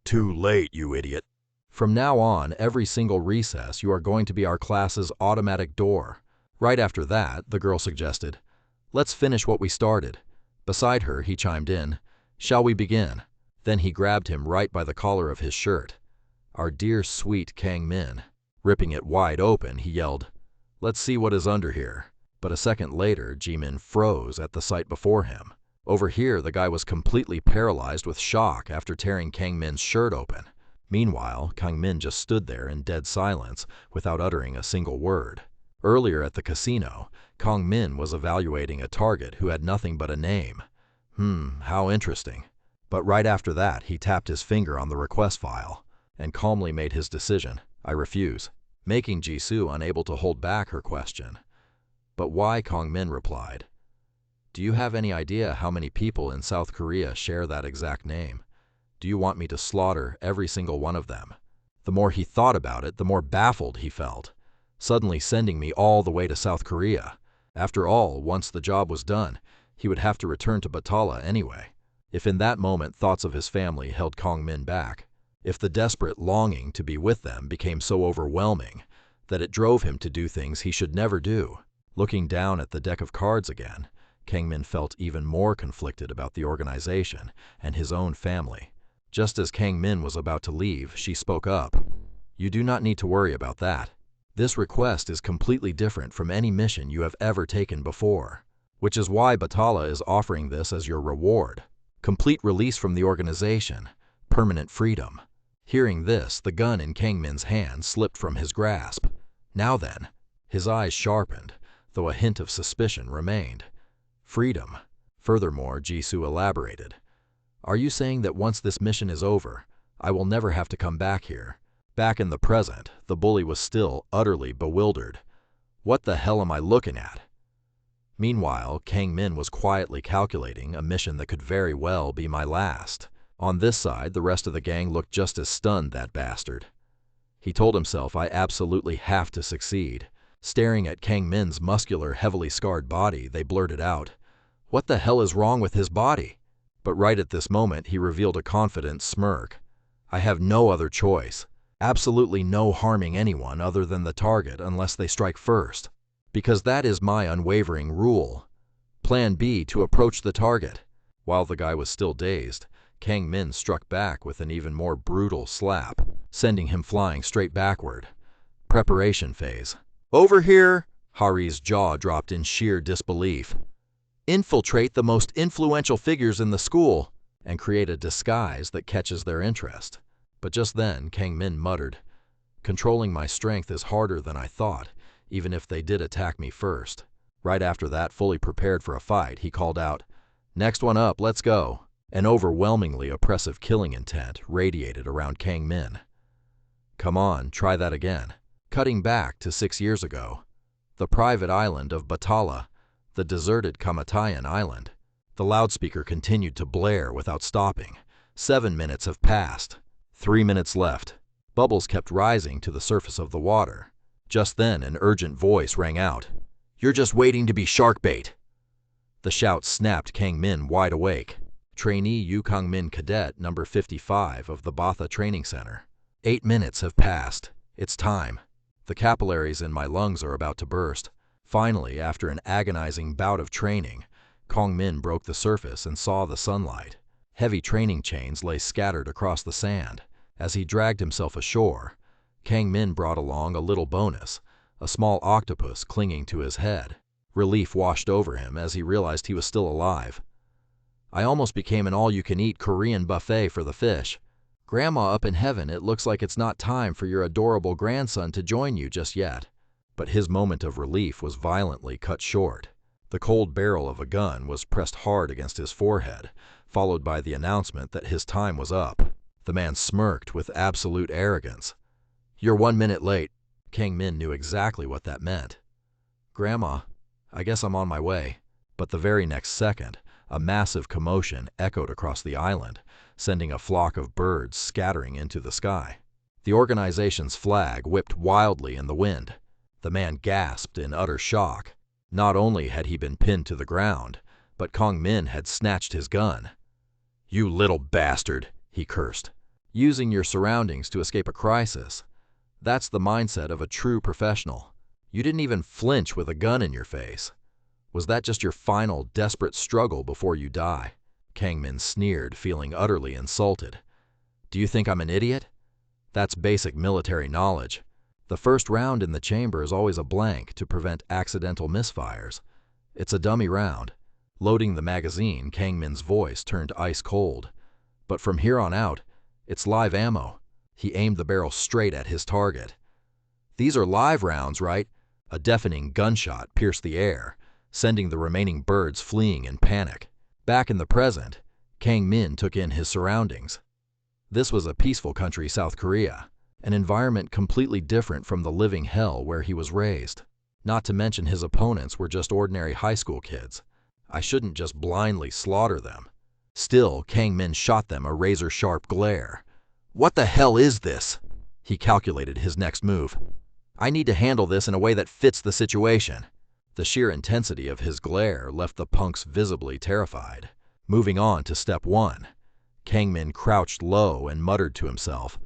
"Too late, you idiot. From now on, every single recess, you are going to be our class's automatic door." Right after that, the girl suggested, "Let's finish what we started." Beside her, he chimed in, "Shall we begin?" Then he grabbed him right by the collar of his shirt. Our dear sweet Kang Min. Ripping it wide open, he yelled, "Let's see what is under here." But a second later, Jimin froze at the sight before him. Over here, the guy was completely paralyzed with shock after tearing Kang Min's shirt open. Meanwhile, Kang Min just stood there in dead silence without uttering a single word. Earlier at the casino, Kang Min was evaluating a target who had nothing but a name. How interesting. But right after that, he tapped his finger on the request file and calmly made his decision. I refuse, making Jisoo unable to hold back her question. But why? Kang Min replied. Do you have any idea how many people in South Korea share that exact name? Do you want me to slaughter every single one of them? The more he thought about it, the more baffled he felt. Suddenly sending me all the way to South Korea. After all, once the job was done, he would have to return to Batala anyway. If in that moment thoughts of his family held Kang Min back, if the desperate longing to be with them became so overwhelming that it drove him to do things he should never do. Looking down at the deck of cards again, Kang Min felt even more conflicted about the organization and his own family. Just as Kang Min was about to leave, she spoke up. You do not need to worry about that. This request is completely different from any mission you have ever taken before, which is why Batala is offering this as your reward. Complete release from the organization, permanent freedom. Hearing this, the gun in Kang Min's hand slipped from his grasp. Now then, his eyes sharpened, though a hint of suspicion remained. Freedom. Furthermore, Jisoo elaborated. Are you saying that once this mission is over, I will never have to come back here? Back in the present, the bully was still utterly bewildered. What the hell am I looking at? Meanwhile, Kang Min was quietly calculating a mission that could very well be my last. On this side, the rest of the gang looked just as stunned, that bastard. He told himself I absolutely have to succeed. Staring at Kang Min's muscular, heavily scarred body, they blurted out, What the hell is wrong with his body? But right at this moment, he revealed a confident smirk. I have no other choice. Absolutely no harming anyone other than the target unless they strike first. Because that is my unwavering rule. Plan B, to approach the target. While the guy was still dazed, Kang Min struck back with an even more brutal slap, sending him flying straight backward. Preparation phase. Over here! Hari's jaw dropped in sheer disbelief. Infiltrate the most influential figures in the school and create a disguise that catches their interest. But just then, Kang Min muttered, Controlling my strength is harder than I thought, even if they did attack me first. Right after that, fully prepared for a fight, he called out, Next one up, let's go. An overwhelmingly oppressive killing intent radiated around Kang Min. Come on, try that again. Cutting back to 6 years ago. The private island of Batala, the deserted Kamatayan island. The loudspeaker continued to blare without stopping. 7 minutes have passed. 3 minutes left. Bubbles kept rising to the surface of the water. Just then, an urgent voice rang out. You're just waiting to be shark bait. The shout snapped Kang Min wide awake. Trainee Yu Kang Min Cadet number 55 of the Botha Training Center. 8 minutes have passed. It's time. The capillaries in my lungs are about to burst. Finally, after an agonizing bout of training, Kang Min broke the surface and saw the sunlight. Heavy training chains lay scattered across the sand. As he dragged himself ashore, Kang Min brought along a little bonus, a small octopus clinging to his head. Relief washed over him as he realized he was still alive. I almost became an all-you-can-eat Korean buffet for the fish. Grandma up in heaven, it looks like it's not time for your adorable grandson to join you just yet. But his moment of relief was violently cut short. The cold barrel of a gun was pressed hard against his forehead, followed by the announcement that his time was up. The man smirked with absolute arrogance. You're 1 minute late. Kang Min knew exactly what that meant. Grandma, I guess I'm on my way. But the very next second, a massive commotion echoed across the island, sending a flock of birds scattering into the sky. The organization's flag whipped wildly in the wind. The man gasped in utter shock. Not only had he been pinned to the ground, but Kang Min had snatched his gun. You little bastard, he cursed. Using your surroundings to escape a crisis. That's the mindset of a true professional. You didn't even flinch with a gun in your face. Was that just your final, desperate struggle before you die? Kang Min sneered, feeling utterly insulted. Do you think I'm an idiot? That's basic military knowledge. The first round in the chamber is always a blank to prevent accidental misfires. It's a dummy round. Loading the magazine, Kang Min's voice turned ice cold. But from here on out, it's live ammo. He aimed the barrel straight at his target. These are live rounds, right? A deafening gunshot pierced the air, sending the remaining birds fleeing in panic. Back in the present, Kang Min took in his surroundings. This was a peaceful country, South Korea, an environment completely different from the living hell where he was raised. Not to mention his opponents were just ordinary high school kids. I shouldn't just blindly slaughter them. Still, Kang Min shot them a razor-sharp glare. What the hell is this? He calculated his next move. I need to handle this in a way that fits the situation. The sheer intensity of his glare left the punks visibly terrified. Moving on to step 1. Kang Min crouched low and muttered to himself.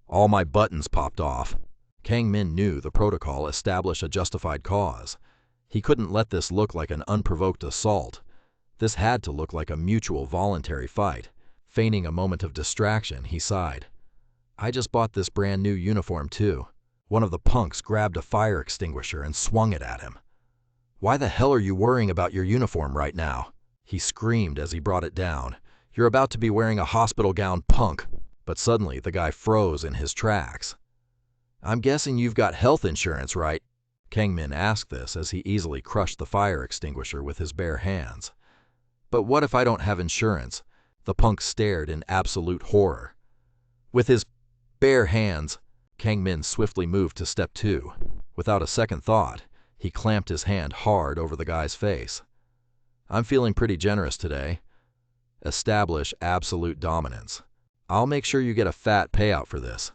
All my buttons popped off. Kang Min knew the protocol established a justified cause. He couldn't let this look like an unprovoked assault. This had to look like a mutual voluntary fight. Feigning a moment of distraction, he sighed. I just bought this brand new uniform too. One of the punks grabbed a fire extinguisher and swung it at him. Why the hell are you worrying about your uniform right now? He screamed as he brought it down. You're about to be wearing a hospital gown, punk. But suddenly the guy froze in his tracks. I'm guessing you've got health insurance, right? Kang Min asked this as he easily crushed the fire extinguisher with his bare hands. But what if I don't have insurance? The punk stared in absolute horror. With his bare hands, Kang Min swiftly moved to step 2. Without a second thought, he clamped his hand hard over the guy's face. I'm feeling pretty generous today. Establish absolute dominance. I'll make sure you get a fat payout for this.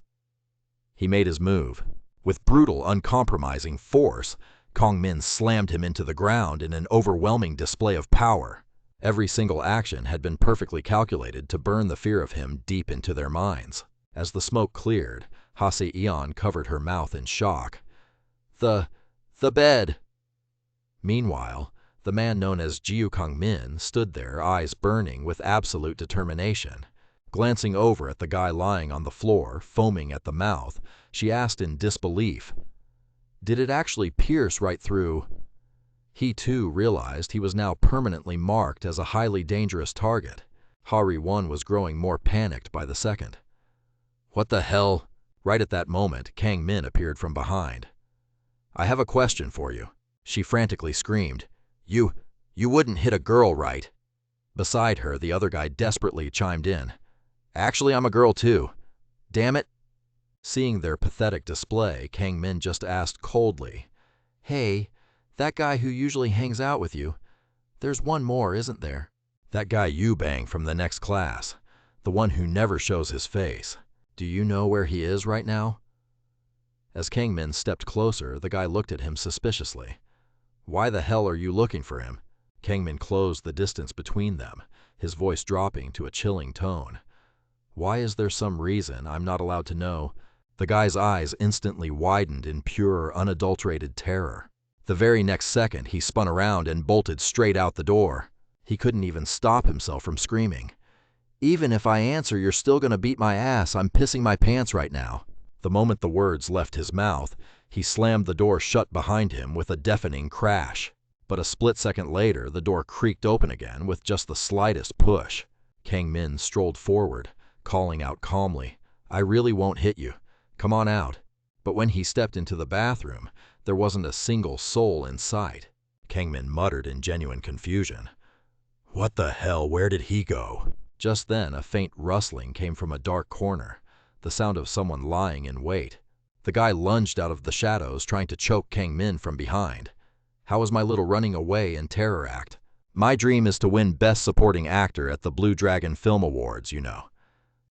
He made his move. With brutal, uncompromising force, Kang Min slammed him into the ground in an overwhelming display of power. Every single action had been perfectly calculated to burn the fear of him deep into their minds. As the smoke cleared, Hase-eon covered her mouth in shock. The bed! Meanwhile, the man known as Jiu Kang Min stood there, eyes burning with absolute determination. Glancing over at the guy lying on the floor, foaming at the mouth, she asked in disbelief, "Did it actually pierce right through?" He too realized he was now permanently marked as a highly dangerous target. Hari-1 was growing more panicked by the second. What the hell? Right at that moment, Kang Min appeared from behind. I have a question for you. She frantically screamed. You wouldn't hit a girl, right? Beside her, the other guy desperately chimed in. Actually, I'm a girl too. Damn it. Seeing their pathetic display, Kang Min just asked coldly, Hey, that guy who usually hangs out with you, there's one more, isn't there? That guy you bang from the next class, the one who never shows his face. Do you know where he is right now? As Kang Min stepped closer, the guy looked at him suspiciously. Why the hell are you looking for him? Kang Min closed the distance between them, his voice dropping to a chilling tone. Why is there some reason I'm not allowed to know? The guy's eyes instantly widened in pure, unadulterated terror. The very next second, he spun around and bolted straight out the door. He couldn't even stop himself from screaming. Even if I answer, you're still gonna beat my ass. I'm pissing my pants right now. The moment the words left his mouth, he slammed the door shut behind him with a deafening crash. But a split second later, the door creaked open again with just the slightest push. Kang Min strolled forward, calling out calmly, I really won't hit you. Come on out. But when he stepped into the bathroom, there wasn't a single soul in sight. Kang Min muttered in genuine confusion. What the hell, where did he go? Just then, a faint rustling came from a dark corner, the sound of someone lying in wait. The guy lunged out of the shadows, trying to choke Kang Min from behind. How was my little running away and terror act? My dream is to win Best Supporting Actor at the Blue Dragon Film Awards, you know.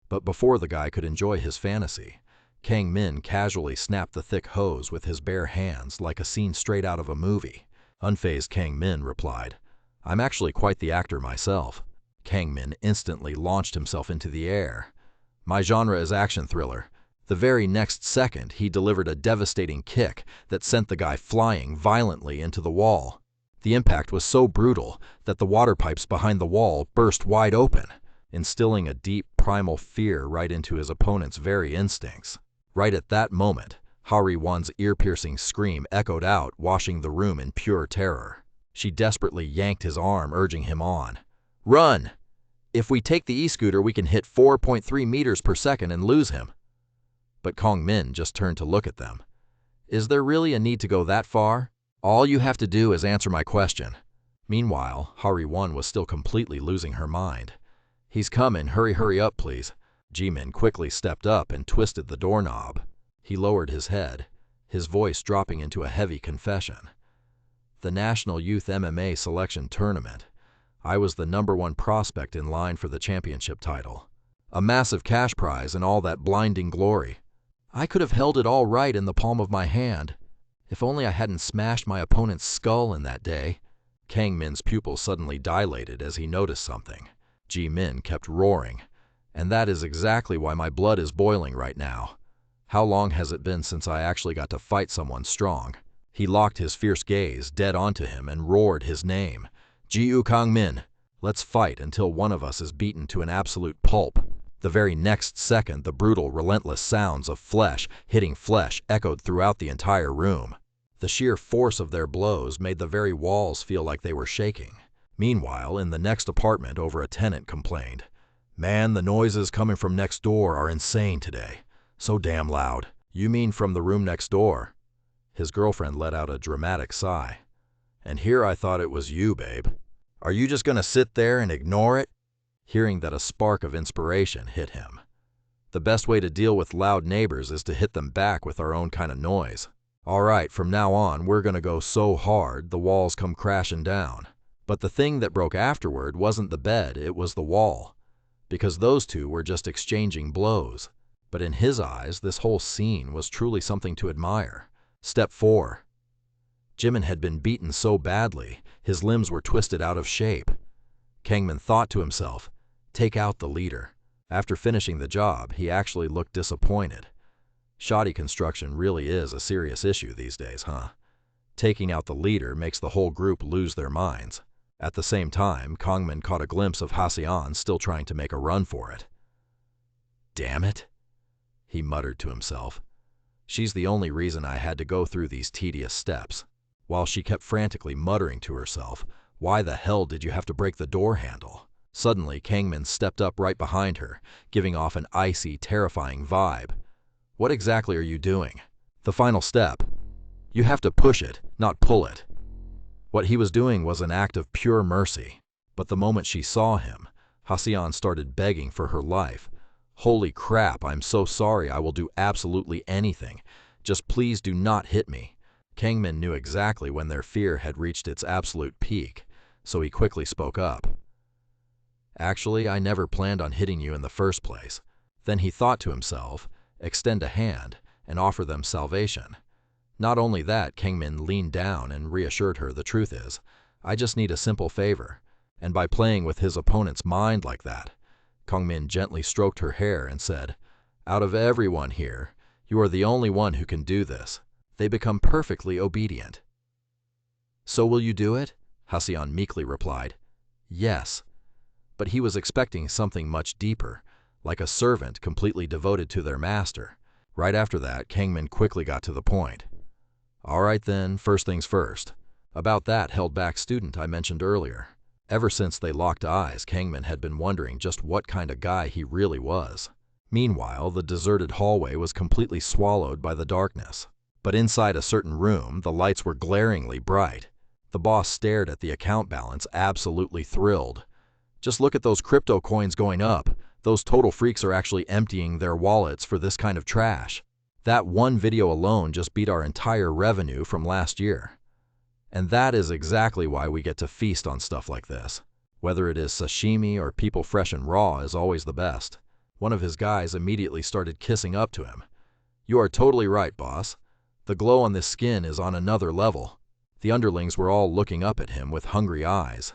But before the guy could enjoy his fantasy, Kang Min casually snapped the thick hose with his bare hands like a scene straight out of a movie. Unfazed Kang Min replied, I'm actually quite the actor myself. Kang Min instantly launched himself into the air. My genre is action thriller. The very next second, he delivered a devastating kick that sent the guy flying violently into the wall. The impact was so brutal that the water pipes behind the wall burst wide open, instilling a deep primal fear right into his opponent's very instincts. Right at that moment, Hari-wan's ear-piercing scream echoed out, washing the room in pure terror. She desperately yanked his arm, urging him on. "Run! If we take the e-scooter, we can hit 4.3 meters per second and lose him." But Kong Min just turned to look at them. "Is there really a need to go that far? All you have to do is answer my question." Meanwhile, Hari-wan was still completely losing her mind. "He's coming. Hurry up, please." Jimin quickly stepped up and twisted the doorknob. He lowered his head, his voice dropping into a heavy confession. "The National Youth MMA Selection Tournament. I was the #1 prospect in line for the championship title. A massive cash prize and all that blinding glory. I could have held it all right in the palm of my hand. If only I hadn't smashed my opponent's skull in that day." Kang Min's pupils suddenly dilated as he noticed something. Ji Min kept roaring. "And that is exactly why my blood is boiling right now. How long has it been since I actually got to fight someone strong?" He locked his fierce gaze dead onto him and roared his name. "Ji Kang Min, let's fight until one of us is beaten to an absolute pulp." The very next second, the brutal, relentless sounds of flesh hitting flesh echoed throughout the entire room. The sheer force of their blows made the very walls feel like they were shaking. Meanwhile, in the next apartment over, a tenant complained. "Man, the noises coming from next door are insane today. So damn loud." "You mean from the room next door?" His girlfriend let out a dramatic sigh. "And here I thought it was you, babe. Are you just gonna sit there and ignore it?" Hearing that, a spark of inspiration hit him. "The best way to deal with loud neighbors is to hit them back with our own kind of noise. All right, from now on, we're gonna go so hard the walls come crashing down." But the thing that broke afterward wasn't the bed, it was the wall. Because those two were just exchanging blows. But in his eyes, this whole scene was truly something to admire. Step 4. Jimin had been beaten so badly, his limbs were twisted out of shape. Kang Min thought to himself, take out the leader. After finishing the job, he actually looked disappointed. Shoddy construction really is a serious issue these days, huh? Taking out the leader makes the whole group lose their minds. At the same time, Kang Min caught a glimpse of Ha-seon still trying to make a run for it. "Damn it," he muttered to himself. "She's the only reason I had to go through these tedious steps." While she kept frantically muttering to herself, "Why the hell did you have to break the door handle?" Suddenly, Kang Min stepped up right behind her, giving off an icy, terrifying vibe. "What exactly are you doing?" "The final step. You have to push it, not pull it." What he was doing was an act of pure mercy. But the moment she saw him, Ha-seon started begging for her life. "Holy crap, I'm so sorry, I will do absolutely anything. Just please do not hit me." Kang Min knew exactly when their fear had reached its absolute peak, so he quickly spoke up. "Actually, I never planned on hitting you in the first place." Then he thought to himself, extend a hand and offer them salvation. Not only that, Kang Min leaned down and reassured her, "The truth is, I just need a simple favor." And by playing with his opponent's mind like that, Kang Min gently stroked her hair and said, "Out of everyone here, you are the only one who can do this." They become perfectly obedient. "So will you do it?" Ha-seon meekly replied, "Yes." But he was expecting something much deeper, like a servant completely devoted to their master. Right after that, Kang Min quickly got to the point. "All right then, first things first. About that held-back student I mentioned earlier." Ever since they locked eyes, Kang Min had been wondering just what kind of guy he really was. Meanwhile, the deserted hallway was completely swallowed by the darkness. But inside a certain room, the lights were glaringly bright. The boss stared at the account balance, absolutely thrilled. "Just look at those crypto coins going up. Those total freaks are actually emptying their wallets for this kind of trash. That one video alone just beat our entire revenue from last year. And that is exactly why we get to feast on stuff like this. Whether it is sashimi or people fresh and raw is always the best." One of his guys immediately started kissing up to him. "You are totally right, boss. The glow on this skin is on another level." The underlings were all looking up at him with hungry eyes.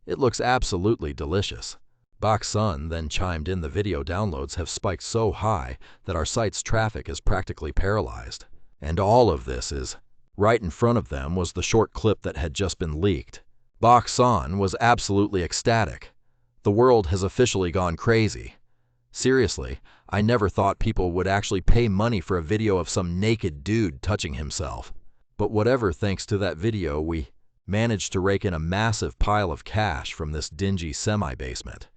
"It looks absolutely delicious." Bak Sun then chimed in, "The video downloads have spiked so high that our site's traffic is practically paralyzed." And all of this is... Right in front of them was the short clip that had just been leaked. Bak Sun was absolutely ecstatic. The world has officially gone crazy. Seriously, I never thought people would actually pay money for a video of some naked dude touching himself. But whatever, thanks to that video, we managed to rake in a massive pile of cash from this dingy semi-basement.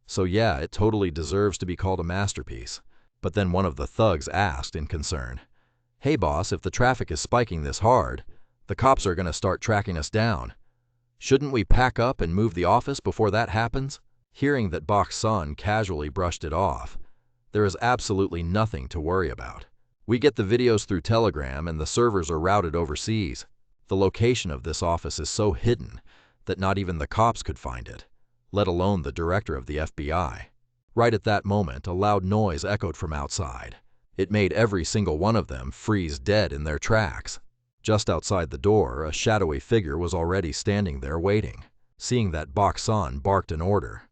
So yeah, it totally deserves to be called a masterpiece. But then one of the thugs asked in concern, "Hey boss, if the traffic is spiking this hard, the cops are gonna start tracking us down. Shouldn't we pack up and move the office before that happens?" Hearing that Bok's son casually brushed it off, there is absolutely nothing to worry about. We get the videos through Telegram and the servers are routed overseas. The location of this office is so hidden that not even the cops could find it, let alone the director of the FBI. Right at that moment, a loud noise echoed from outside. It made every single one of them freeze dead in their tracks. Just outside the door, a shadowy figure was already standing there waiting. Seeing that, Bok's son barked an order.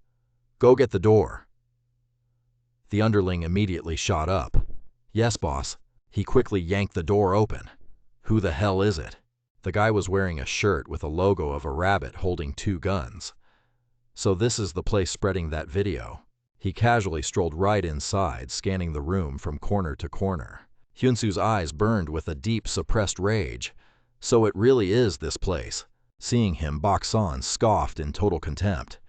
"Go get the door." The underling immediately shot up. "Yes, boss." He quickly yanked the door open. "Who the hell is it?" The guy was wearing a shirt with a logo of a rabbit holding 2 guns. So this is the place spreading that video. He casually strolled right inside, scanning the room from corner to corner. Hyunsu's eyes burned with a deep, suppressed rage. So it really is this place. Seeing him, Bok's son scoffed in total contempt.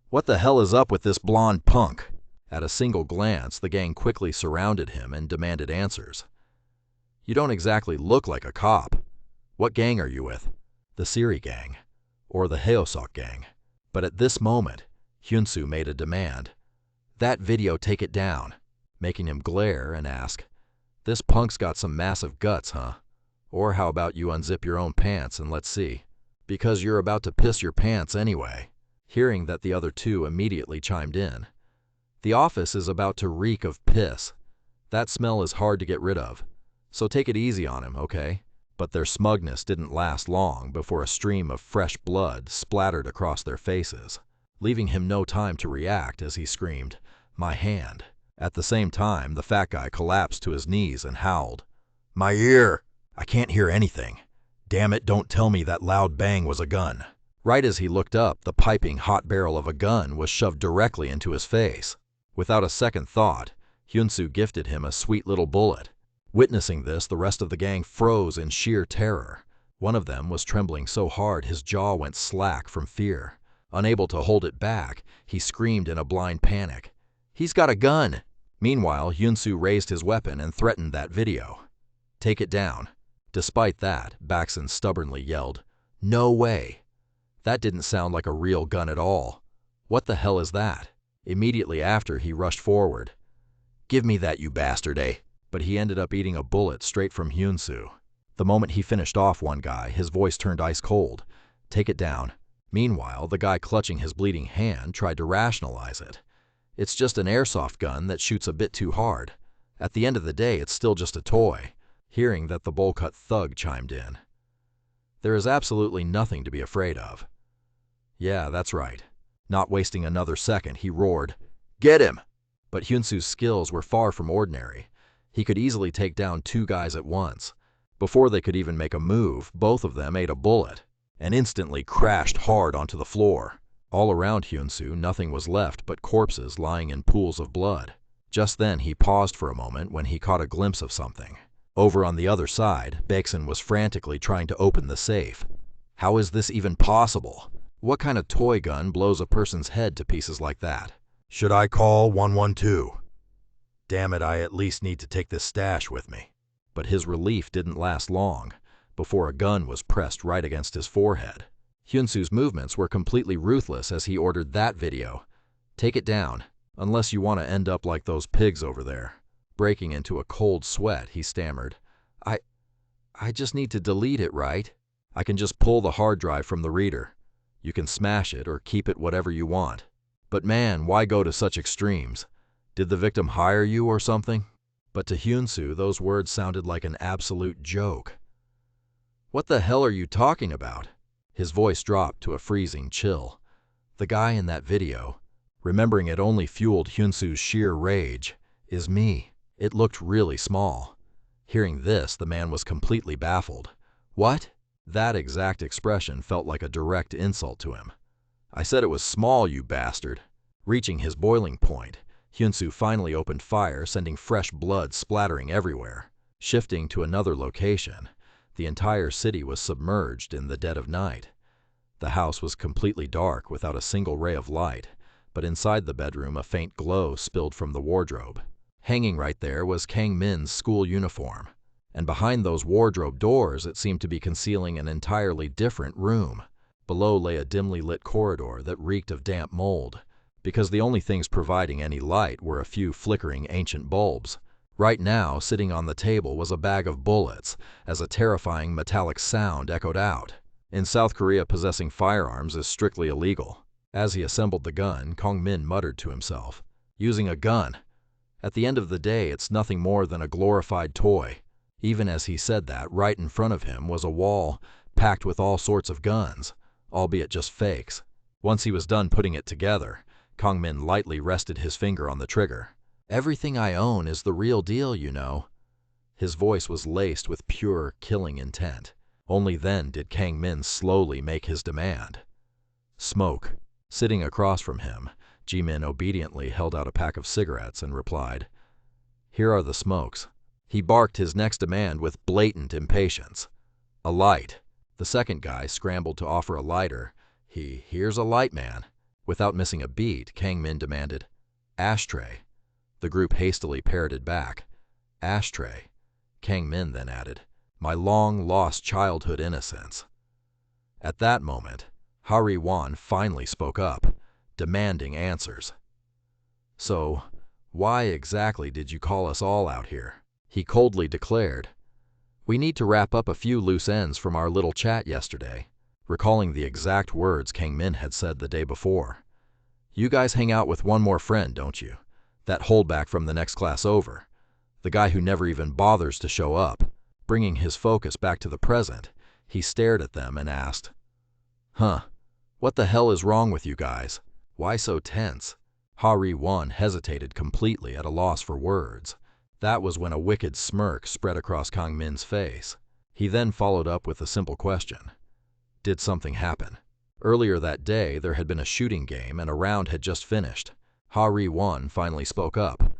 "What the hell is up with this blonde punk?" At a single glance, the gang quickly surrounded him and demanded answers. "You don't exactly look like a cop. What gang are you with?" "The Siri gang, or the Haosok gang." But at this moment, Hyunsu made a demand. "That video, take it down," making him glare and ask, "This punk's got some massive guts, huh? Or how about you unzip your own pants and let's see? Because you're about to piss your pants anyway." Hearing that, the other 2 immediately chimed in. "The office is about to reek of piss. That smell is hard to get rid of. So take it easy on him, okay?" But their smugness didn't last long before a stream of fresh blood splattered across their faces, leaving him no time to react as he screamed, "My hand." At the same time, the fat guy collapsed to his knees and howled, "My ear! I can't hear anything. Damn it, don't tell me that loud bang was a gun." Right as he looked up, the piping hot barrel of a gun was shoved directly into his face. Without a second thought, Hyunsu gifted him a sweet little bullet. Witnessing this, the rest of the gang froze in sheer terror. One of them was trembling so hard his jaw went slack from fear. Unable to hold it back, he screamed in a blind panic, "He's got a gun!" Meanwhile, Hyunsu raised his weapon and threatened that video. "Take it down." Despite that, Bakson stubbornly yelled, "No way! That didn't sound like a real gun at all. What the hell is that?" Immediately after, he rushed forward. "Give me that, you bastard, eh?" But he ended up eating a bullet straight from Hyunsu. The moment he finished off one guy, his voice turned ice cold. "Take it down." Meanwhile, the guy clutching his bleeding hand tried to rationalize it. "It's just an airsoft gun that shoots a bit too hard. At the end of the day, it's still just a toy." Hearing that, the bowl-cut thug chimed in. "There is absolutely nothing to be afraid of." "Yeah, that's right." Not wasting another second, he roared, "Get him!" But Hyunsu's skills were far from ordinary. He could easily take down 2 guys at once. Before they could even make a move, both of them ate a bullet and instantly crashed hard onto the floor. All around Hyunsu, nothing was left but corpses lying in pools of blood. Just then, he paused for a moment when he caught a glimpse of something. Over on the other side, Bakson was frantically trying to open the safe. How is this even possible? What kind of toy gun blows a person's head to pieces like that? "Should I call 112? Damn it, I at least need to take this stash with me." But his relief didn't last long before a gun was pressed right against his forehead. Hyunsu's movements were completely ruthless as he ordered that video. "Take it down, unless you want to end up like those pigs over there." Breaking into a cold sweat, he stammered, I just need to delete it, right? I can just pull the hard drive from the reader. You can smash it or keep it, whatever you want. But man, why go to such extremes? Did the victim hire you or something?" But to Hyunsu, those words sounded like an absolute joke. "What the hell are you talking about?" His voice dropped to a freezing chill. The guy in that video, remembering it only fueled Hyunsu's sheer rage, is me. It looked really small. Hearing this, the man was completely baffled. "What?" That exact expression felt like a direct insult to him. "I said it was small, you bastard." Reaching his boiling point, Hyunsu finally opened fire, sending fresh blood splattering everywhere. Shifting to another location, the entire city was submerged in the dead of night. The house was completely dark without a single ray of light, but inside the bedroom a faint glow spilled from the wardrobe. Hanging right there was Kang Min's school uniform, and behind those wardrobe doors it seemed to be concealing an entirely different room. Below lay a dimly lit corridor that reeked of damp mold, because the only things providing any light were a few flickering ancient bulbs. Right now, sitting on the table was a bag of bullets, as a terrifying metallic sound echoed out. In South Korea, possessing firearms is strictly illegal. As he assembled the gun, Kang Min muttered to himself, "Using a gun. At the end of the day, it's nothing more than a glorified toy." Even as he said that, right in front of him was a wall packed with all sorts of guns, albeit just fakes. Once he was done putting it together, Kang Min lightly rested his finger on the trigger. "Everything I own is the real deal, you know." His voice was laced with pure, killing intent. Only then did Kang Min slowly make his demand. "Smoke." Sitting across from him, Jimin obediently held out a pack of cigarettes and replied, "Here are the smokes." He barked his next demand with blatant impatience. "A light." The second guy scrambled to offer a lighter. Here's a light, man." Without missing a beat, Kang Min demanded, "Ashtray." The group hastily parroted back, "Ashtray." Kang Min then added, "My long-lost childhood innocence." At that moment, Hari Wan finally spoke up, demanding answers. "So, why exactly did you call us all out here?" He coldly declared, "We need to wrap up a few loose ends from our little chat yesterday," recalling the exact words Kang Min had said the day before. "You guys hang out with one more friend, don't you? That holdback from the next class over. The guy who never even bothers to show up." Bringing his focus back to the present, he stared at them and asked, "Huh, what the hell is wrong with you guys? Why so tense?" Hari Wan hesitated completely at a loss for words. That was when a wicked smirk spread across Kang Min's face. He then followed up with a simple question. Did something happen? Earlier that day, there had been a shooting game and a round had just finished. Hari Wan finally spoke up.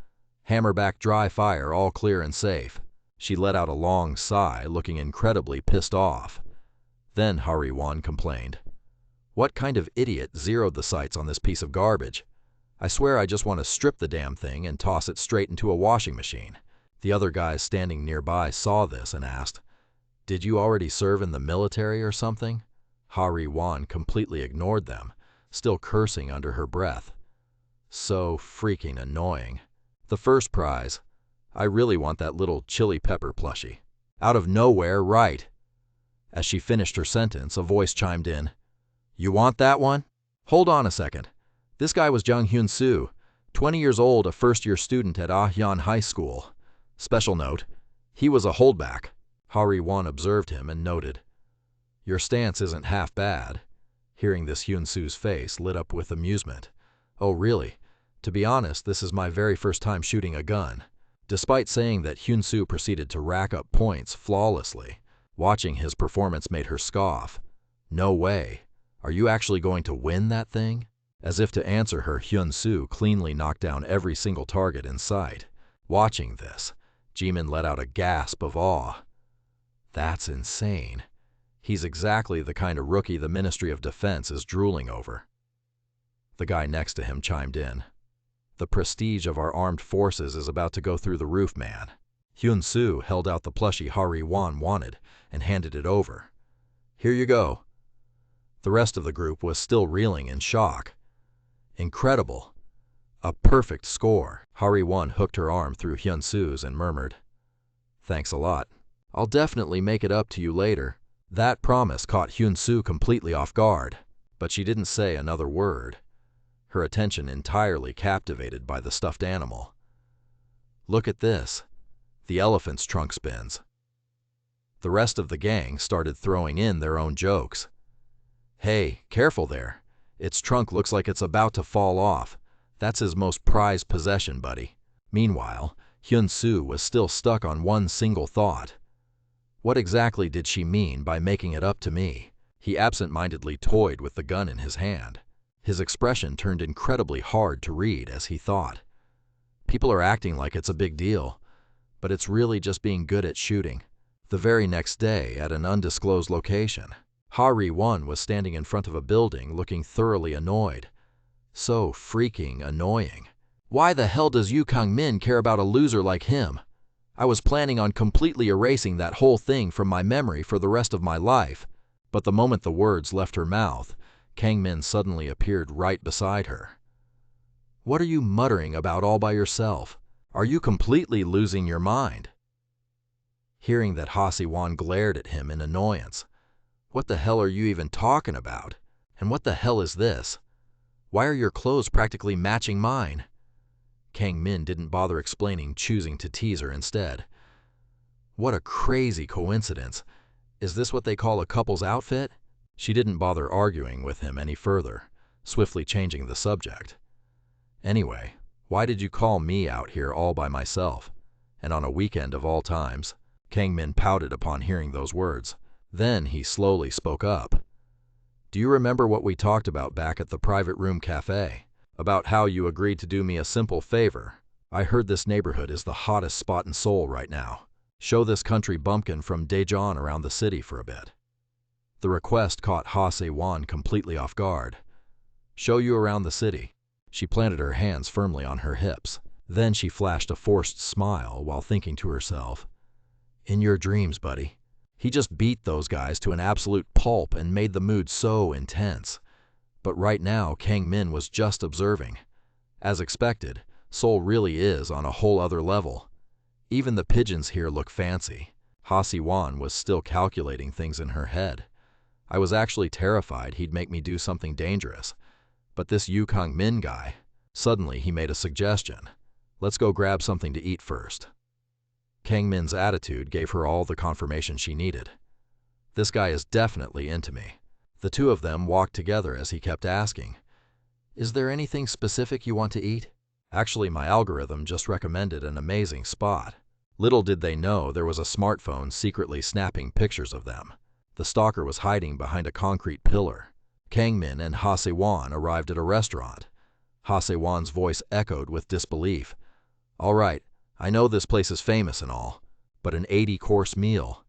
"Hammerback dry fire, all clear and safe." She let out a long sigh, looking incredibly pissed off. Then Hari Wan complained, "What kind of idiot zeroed the sights on this piece of garbage? I swear I just want to strip the damn thing and toss it straight into a washing machine." The other guys standing nearby saw this and asked, "Did you already serve in the military or something?" Hari Wan completely ignored them, still cursing under her breath. So freaking annoying. The first prize. I really want that little chili pepper plushie. Out of nowhere, right. As she finished her sentence, a voice chimed in. "You want that one? Hold on a second. This guy was Jung Hyun-soo, 20 years old, a first-year student at Ah-hyun High School. Special note, he was a holdback." Hari Wan observed him and noted, "Your stance isn't half bad." Hearing this, Hyun-soo's face lit up with amusement. "Oh, really? To be honest, this is my very first time shooting a gun." Despite saying that, Hyun-soo proceeded to rack up points flawlessly. Watching his performance made her scoff. "No way. Are you actually going to win that thing?" As if to answer her, Hyun-soo cleanly knocked down every single target in sight. Watching this, Jimin let out a gasp of awe. That's insane. He's exactly the kind of rookie the Ministry of Defense is drooling over. The guy next to him chimed in. "The prestige of our armed forces is about to go through the roof, man." Hyun-soo held out the plushie Hari Wan wanted and handed it over. "Here you go." The rest of the group was still reeling in shock. Incredible. A perfect score. Hari Wan hooked her arm through Hyun-soo's and murmured, "Thanks a lot. I'll definitely make it up to you later." That promise caught Hyun-soo completely off guard, but she didn't say another word, her attention entirely captivated by the stuffed animal. "Look at this. The elephant's trunk spins." The rest of the gang started throwing in their own jokes. "Hey, careful there. Its trunk looks like it's about to fall off. That's his most prized possession, buddy." Meanwhile, Hyun-soo was still stuck on one single thought. What exactly did she mean by making it up to me? He absent-mindedly toyed with the gun in his hand. His expression turned incredibly hard to read as he thought. People are acting like it's a big deal, but it's really just being good at shooting. The very next day, at an undisclosed location, Ha-ri-won was standing in front of a building looking thoroughly annoyed. So freaking annoying. Why the hell does Yu Kang-min care about a loser like him? I was planning on completely erasing that whole thing from my memory for the rest of my life, but the moment the words left her mouth, Kang-min suddenly appeared right beside her. What are you muttering about all by yourself? Are you completely losing your mind? Hearing that, Ha-si-won glared at him in annoyance. What the hell are you even talking about? And what the hell is this? Why are your clothes practically matching mine? Kang-min didn't bother explaining, choosing to tease her instead. What a crazy coincidence. Is this what they call a couple's outfit? She didn't bother arguing with him any further, swiftly changing the subject. Anyway, why did you call me out here all by myself? And on a weekend of all times? Kang-min pouted upon hearing those words. Then he slowly spoke up. Do you remember what we talked about back at the private room cafe? About how you agreed to do me a simple favor. I heard this neighborhood is the hottest spot in Seoul right now. Show this country bumpkin from Daejeon around the city for a bit. The request caught Ha-se-won completely off guard. Show you around the city. She planted her hands firmly on her hips. Then she flashed a forced smile while thinking to herself, in your dreams, buddy. He just beat those guys to an absolute pulp and made the mood so intense. But right now, Kang-min was just observing. As expected, Seoul really is on a whole other level. Even the pigeons here look fancy. Ha-si-won was still calculating things in her head. I was actually terrified he'd make me do something dangerous. But this Yu Kang-min guy, suddenly he made a suggestion. Let's go grab something to eat first. Kang-min's attitude gave her all the confirmation she needed. This guy is definitely into me. The two of them walked together as he kept asking, is there anything specific you want to eat? Actually, my algorithm just recommended an amazing spot. Little did they know there was a smartphone secretly snapping pictures of them. The stalker was hiding behind a concrete pillar. Kang-min and Ha-se-won arrived at a restaurant. Ha-se-won's voice echoed with disbelief. All right, I know this place is famous and all, but an 80-course meal.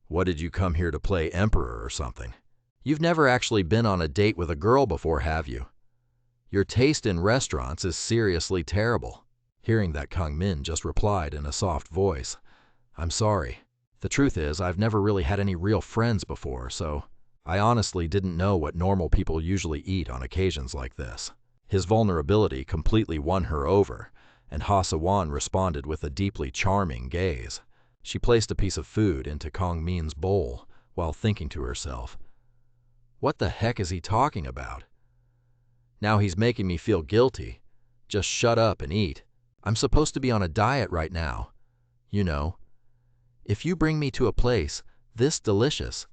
What, did you come here to play emperor or something? You've never actually been on a date with a girl before, have you? Your taste in restaurants is seriously terrible. Hearing that, Kang-min just replied in a soft voice, I'm sorry. The truth is, I've never really had any real friends before, so I honestly didn't know what normal people usually eat on occasions like this. His vulnerability completely won her over, and Ha-se-won responded with a deeply charming gaze. She placed a piece of food into Kang-min's bowl while thinking to herself, what the heck is he talking about? Now he's making me feel guilty. Just shut up and eat. I'm supposed to be on a diet right now. You know. If you bring me to a place this delicious,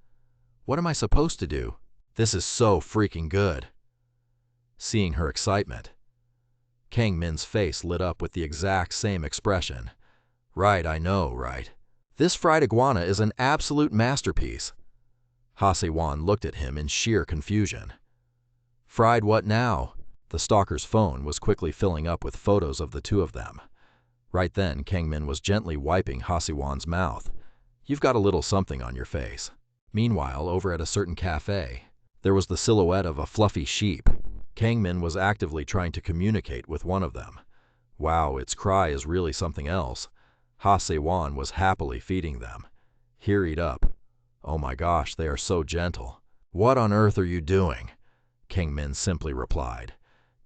what am I supposed to do? This is so freaking good. Seeing her excitement, Kang-min's face lit up with the exact same expression. Right, I know, right? This fried iguana is an absolute masterpiece. Ha-se-won looked at him in sheer confusion. Fried what now? The stalker's phone was quickly filling up with photos of the two of them. Right then, Kang-min was gently wiping Ha-se-won's mouth. You've got a little something on your face. Meanwhile, over at a certain cafe, there was the silhouette of a fluffy sheep. Kang-min was actively trying to communicate with one of them. Wow, its cry is really something else. Ha-se-won was happily feeding them. Here, eat up. Oh my gosh, they are so gentle. What on earth are you doing? Kang-min simply replied.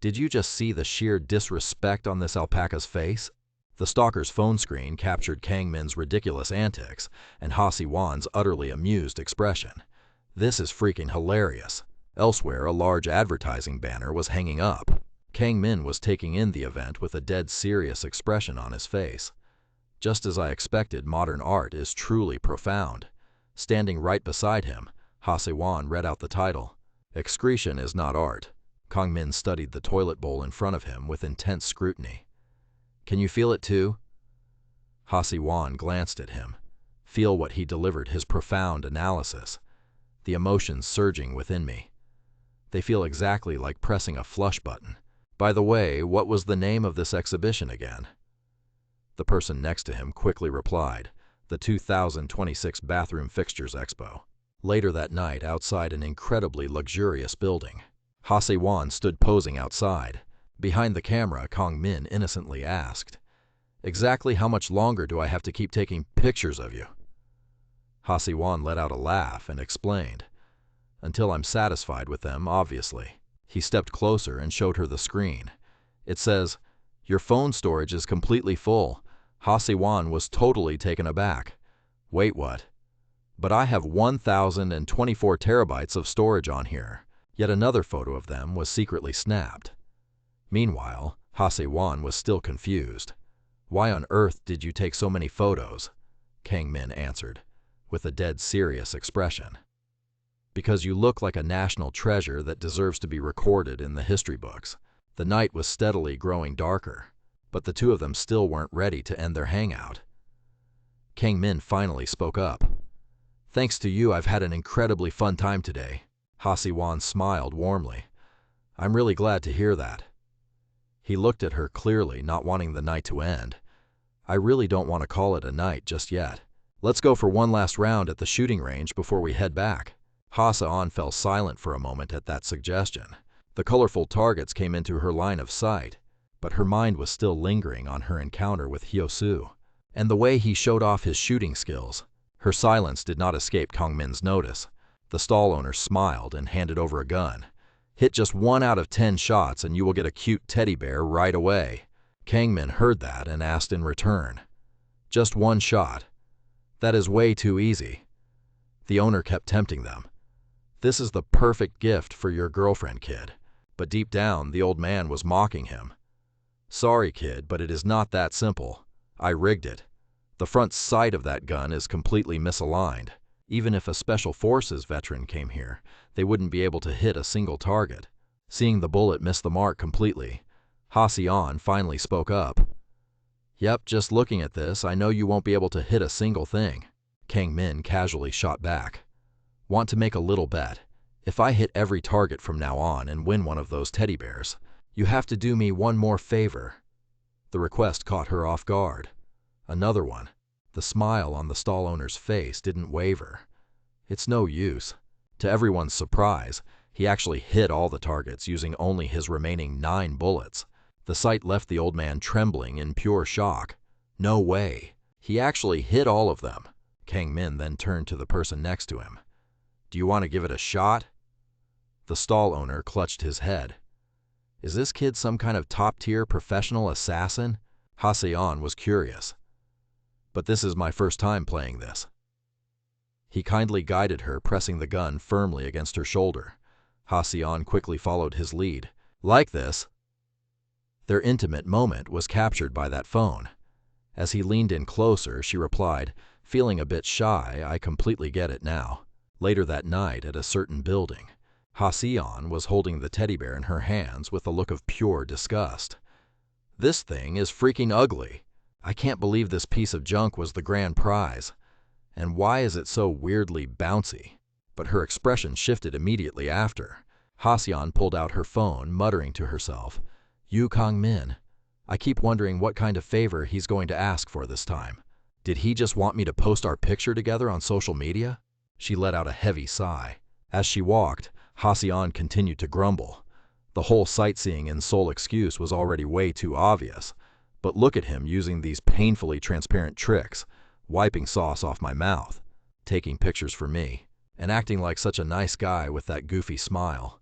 Did you just see the sheer disrespect on this alpaca's face? The stalker's phone screen captured Kang-min's ridiculous antics and Ha-se-won's utterly amused expression. This is freaking hilarious. Elsewhere, a large advertising banner was hanging up. Kang-min was taking in the event with a dead serious expression on his face. Just as I expected, modern art is truly profound. Standing right beside him, Ha-se-won read out the title. Excretion is not art. Kang-min studied the toilet bowl in front of him with intense scrutiny. Can you feel it too? Ha-se-won glanced at him. Feel what he delivered, his profound analysis. The emotions surging within me. They feel exactly like pressing a flush button. By the way, what was the name of this exhibition again? The person next to him quickly replied, the 2026 Bathroom Fixtures Expo. Later that night, outside an incredibly luxurious building, Ha-Se-won stood posing outside. Behind the camera, Kang-min innocently asked, "Exactly how much longer do I have to keep taking pictures of you?" Ha-Se-won let out a laugh and explained, "Until I'm satisfied with them, obviously." He stepped closer and showed her the screen. It says, "Your phone storage is completely full." Ha-Se-won was totally taken aback. "Wait, what? But I have 1,024 terabytes of storage on here." Yet another photo of them was secretly snapped. Meanwhile, Ha-Se-won was still confused. "Why on earth did you take so many photos?" Kang-min answered, with a dead serious expression. "Because you look like a national treasure that deserves to be recorded in the history books." The night was steadily growing darker, but the two of them still weren't ready to end their hangout. Kang-min finally spoke up. "Thanks to you, I've had an incredibly fun time today." Ha-Se-won smiled warmly. "I'm really glad to hear that." He looked at her clearly, not wanting the night to end. "I really don't want to call it a night just yet. Let's go for one last round at the shooting range before we head back." Ha-Se-won fell silent for a moment at that suggestion. The colorful targets came into her line of sight, but her mind was still lingering on her encounter with Hyo-soo and the way he showed off his shooting skills. Her silence did not escape Kang-min's notice. The stall owner smiled and handed over a gun. "Hit just 1 out of 10 shots and you will get a cute teddy bear right away." Kang-min heard that and asked in return, "Just 1 shot? That is way too easy." The owner kept tempting them. "This is the perfect gift for your girlfriend, kid." But deep down, the old man was mocking him. "Sorry, kid, but it is not that simple. I rigged it. The front sight of that gun is completely misaligned. Even if a Special Forces veteran came here, they wouldn't be able to hit a single target." Seeing the bullet miss the mark completely, Ha-Se-won finally spoke up. "Yep, just looking at this, I know you won't be able to hit a single thing." Kang-min casually shot back. "Want to make a little bet? If I hit every target from now on and win one of those teddy bears, you have to do me one more favor." The request caught her off guard. "Another one?" The smile on the stall owner's face didn't waver. "It's no use." To everyone's surprise, he actually hit all the targets using only his remaining 9 bullets. The sight left the old man trembling in pure shock. "No way. He actually hit all of them." Kang-min then turned to the person next to him. "Do you want to give it a shot?" The stall owner clutched his head. "Is this kid some kind of top-tier professional assassin?" Ha-Se-won was curious. "But this is my first time playing this." He kindly guided her, pressing the gun firmly against her shoulder. Ha-Se-won quickly followed his lead. "Like this?" Their intimate moment was captured by that phone. As he leaned in closer, she replied, "Feeling a bit shy, I completely get it now." Later that night at a certain building, Ha-Se-won was holding the teddy bear in her hands with a look of pure disgust. "This thing is freaking ugly. I can't believe this piece of junk was the grand prize. And why is it so weirdly bouncy?" But her expression shifted immediately after. Ha-Se-won pulled out her phone, muttering to herself, "You Kang-min. I keep wondering what kind of favor he's going to ask for this time. Did he just want me to post our picture together on social media?" She let out a heavy sigh. As she walked, Ha-Se-won continued to grumble. The whole sightseeing in Seoul excuse was already way too obvious. But look at him using these painfully transparent tricks, wiping sauce off my mouth, taking pictures for me, and acting like such a nice guy with that goofy smile.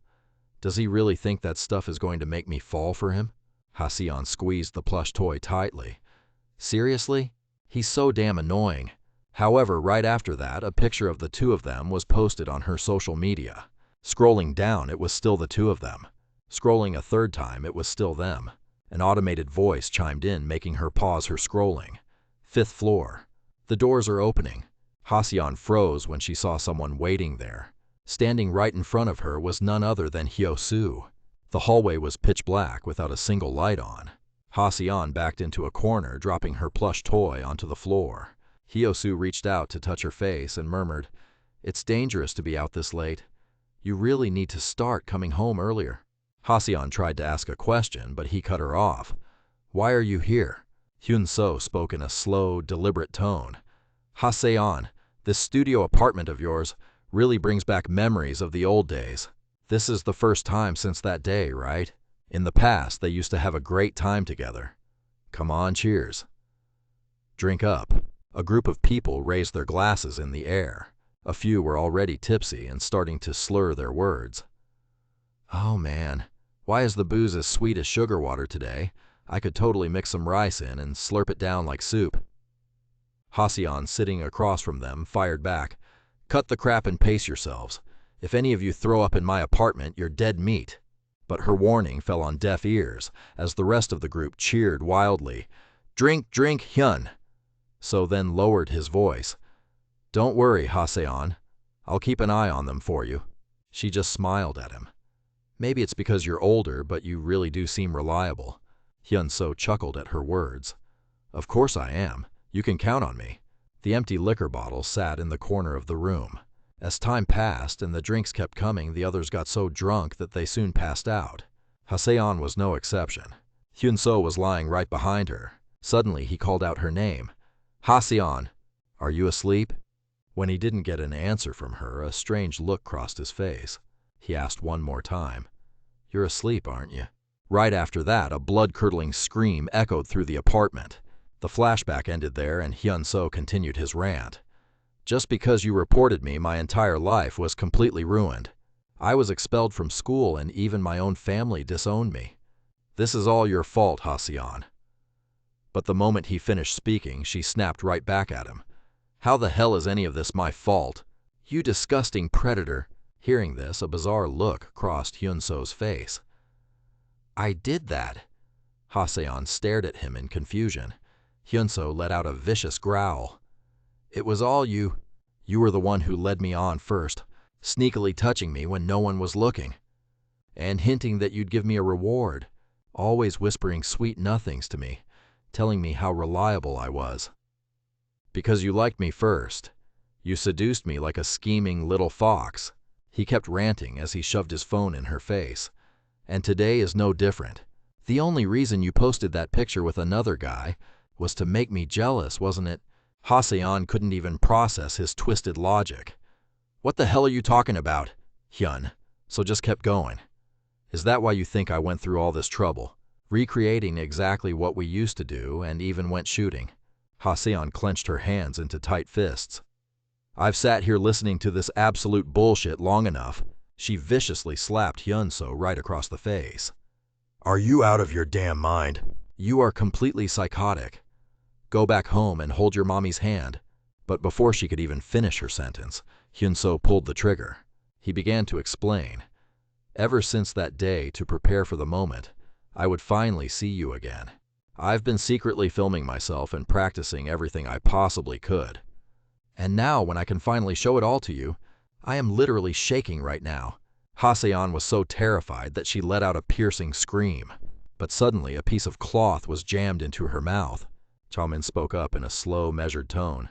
Does he really think that stuff is going to make me fall for him? Ha-Se-won squeezed the plush toy tightly. Seriously? He's so damn annoying. However, right after that, a picture of the two of them was posted on her social media. Scrolling down, it was still the two of them. Scrolling a third time, it was still them. An automated voice chimed in, making her pause her scrolling. "5th floor. The doors are opening." Ha-Se-won froze when she saw someone waiting there. Standing right in front of her was none other than Hyo-soo. The hallway was pitch black without a single light on. Ha-Se-won backed into a corner, dropping her plush toy onto the floor. Hyo-soo reached out to touch her face and murmured, "It's dangerous to be out this late. You really need to start coming home earlier." Haseon tried to ask a question, but he cut her off. Why are you here? Hyun-soo spoke in a slow, deliberate tone. Haseon, this studio apartment of yours really brings back memories of the old days. This is the first time since that day, right? In the past, they used to have a great time together. Come on, cheers. Drink up. A group of people raised their glasses in the air. A few were already tipsy and starting to slur their words. Oh man, why is the booze as sweet as sugar water today? I could totally mix some rice in and slurp it down like soup. Haseon, sitting across from them, fired back. Cut the crap and pace yourselves. If any of you throw up in my apartment, you're dead meat. But her warning fell on deaf ears, as the rest of the group cheered wildly. Drink, drink, Hyun! So then lowered his voice. Don't worry, Haseon. I'll keep an eye on them for you. She just smiled at him. Maybe it's because you're older, but you really do seem reliable. Hyun-soo chuckled at her words. Of course I am. You can count on me. The empty liquor bottle sat in the corner of the room. As time passed and the drinks kept coming, the others got so drunk that they soon passed out. Haseon was no exception. Hyun-soo was lying right behind her. Suddenly he called out her name. Haseon, are you asleep? When he didn't get an answer from her, a strange look crossed his face. He asked one more time. You're asleep, aren't you? Right after that, a blood-curdling scream echoed through the apartment. The flashback ended there, and Hyun-soo continued his rant. Just because you reported me, my entire life was completely ruined. I was expelled from school, and even my own family disowned me. This is all your fault, Haseon. But the moment he finished speaking, she snapped right back at him. How the hell is any of this my fault? You disgusting predator. Hearing this, a bizarre look crossed Hyun-soo's face. I did that. Haseon stared at him in confusion. Hyun-soo let out a vicious growl. It was all you. You were the one who led me on first, sneakily touching me when no one was looking, and hinting that you'd give me a reward, always whispering sweet nothings to me, telling me how reliable I was. Because you liked me first. You seduced me like a scheming little fox. He kept ranting as he shoved his phone in her face. And today is no different. The only reason you posted that picture with another guy was to make me jealous, wasn't it? Haseon couldn't even process his twisted logic. What the hell are you talking about, Hyun? So just kept going. Is that why you think I went through all this trouble? Recreating exactly what we used to do and even went shooting. Haseon clenched her hands into tight fists. I've sat here listening to this absolute bullshit long enough. She viciously slapped Hyun-soo right across the face. Are you out of your damn mind? You are completely psychotic. Go back home and hold your mommy's hand. But before she could even finish her sentence, Hyun-soo pulled the trigger. He began to explain. Ever since that day, to prepare for the moment, I would finally see you again. I've been secretly filming myself and practicing everything I possibly could. And now, when I can finally show it all to you, I am literally shaking right now. Haseon was so terrified that she let out a piercing scream. But suddenly, a piece of cloth was jammed into her mouth. Chaomin spoke up in a slow, measured tone.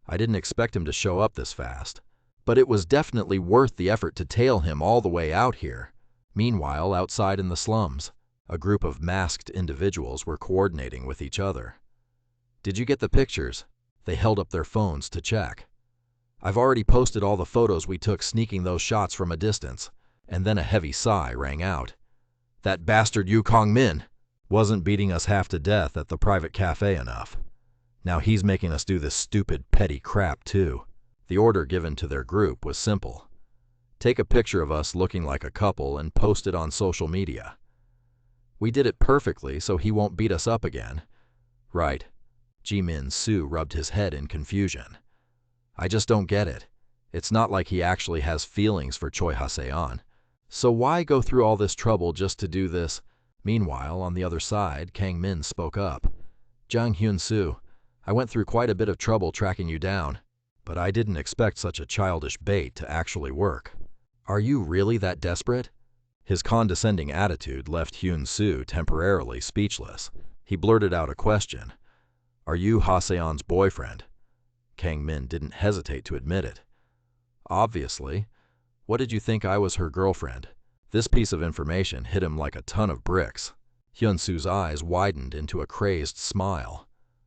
I didn't expect him to show up this fast, but it was definitely worth the effort to tail him all the way out here. Meanwhile, outside in the slums, a group of masked individuals were coordinating with each other. Did you get the pictures? They held up their phones to check. I've already posted all the photos we took sneaking those shots from a distance. And then a heavy sigh rang out. That bastard Yu Kong-min wasn't beating us half to death at the private cafe enough. Now he's making us do this stupid, petty crap too. The order given to their group was simple. Take a picture of us looking like a couple and post it on social media. We did it perfectly, so he won't beat us up again. Right. Ji-min-soo rubbed his head in confusion. I just don't get it. It's not like he actually has feelings for Choi Haseon. So why go through all this trouble just to do this? Meanwhile, on the other side, Kang-min spoke up. Jang Hyun-soo, I went through quite a bit of trouble tracking you down, but I didn't expect such a childish bait to actually work. Are you really that desperate? His condescending attitude left Hyun-soo temporarily speechless. He blurted out a question. Are you Haseon's boyfriend? Kang-min didn't hesitate to admit it. Obviously. What did you think I was her girlfriend? This piece of information hit him like a ton of bricks. Hyun-soo's eyes widened into a crazed smile.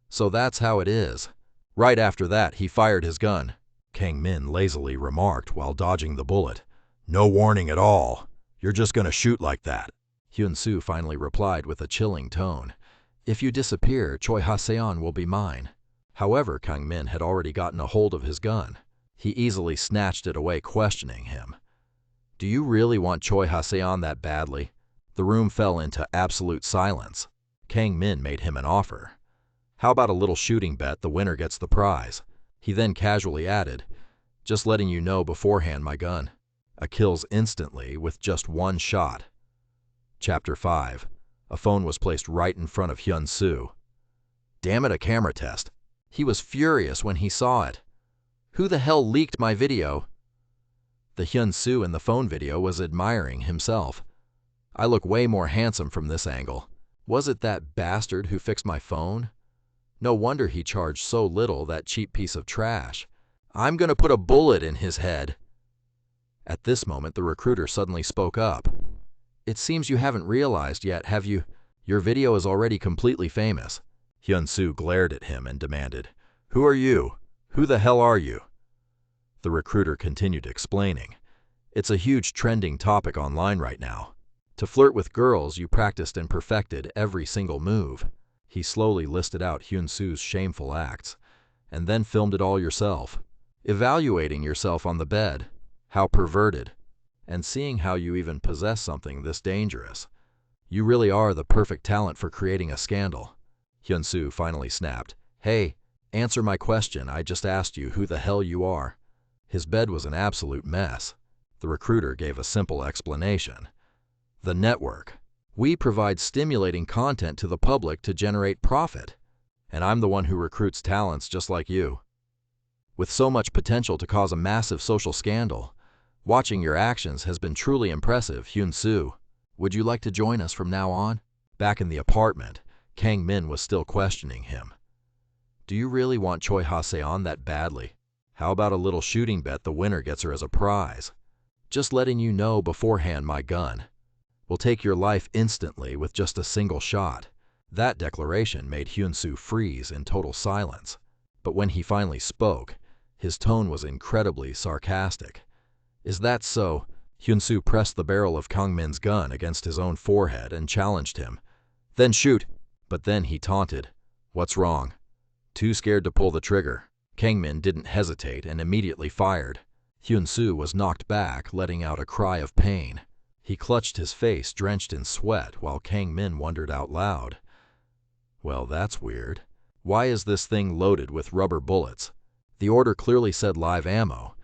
So that's how it is. Right after that, he fired his gun, Kang-min lazily remarked while dodging the bullet. No warning at all. You're just gonna shoot like that. Hyun-soo finally replied with a chilling tone. If you disappear, Choi Ha-seon will be mine. However, Kang-min had already gotten a hold of his gun. He easily snatched it away, questioning him. Do you really want Choi Ha-seon that badly? The room fell into absolute silence. Kang-min made him an offer. How about a little shooting bet, the winner gets the prize? He then casually added, just letting you know beforehand my gun. Kills instantly with just one shot. Chapter 5. A phone was placed right in front of Hyun-soo. Damn it, a camera test. He was furious when he saw it. Who the hell leaked my video? The Hyun-soo in the phone video was admiring himself. I look way more handsome from this angle. Was it that bastard who fixed my phone? No wonder he charged so little, that cheap piece of trash. I'm gonna put a bullet in his head. At this moment, the recruiter suddenly spoke up. It seems you haven't realized yet, have you? Your video is already completely famous. Hyun-soo glared at him and demanded, Who are you? Who the hell are you? The recruiter continued explaining. It's a huge trending topic online right now. To flirt with girls, you practiced and perfected every single move. He slowly listed out Hyun-soo's shameful acts, and then filmed it all yourself. Evaluating yourself on the bed. How perverted. And seeing how you even possess something this dangerous. You really are the perfect talent for creating a scandal. Hyun-soo finally snapped. Hey, answer my question. I just asked you who the hell you are. His bed was an absolute mess. The recruiter gave a simple explanation. The network. We provide stimulating content to the public to generate profit. And I'm the one who recruits talents just like you. With so much potential to cause a massive social scandal. Watching your actions has been truly impressive, Hyun-soo. Would you like to join us from now on? Back in the apartment, Kang-min was still questioning him. Do you really want Choi Ha-seon that badly? How about a little shooting bet, the winner gets her as a prize? Just letting you know beforehand my gun will take your life instantly with just a single shot. That declaration made Hyun-soo freeze in total silence. But when he finally spoke, his tone was incredibly sarcastic. Is that so? Hyun-soo pressed the barrel of Kang-min's gun against his own forehead and challenged him. Then shoot. But then he taunted. What's wrong? Too scared to pull the trigger. Kang-min didn't hesitate and immediately fired. Hyun-soo was knocked back, letting out a cry of pain. He clutched his face drenched in sweat while Kang-min wondered out loud. Well, that's weird. Why is this thing loaded with rubber bullets? The order clearly said live ammo.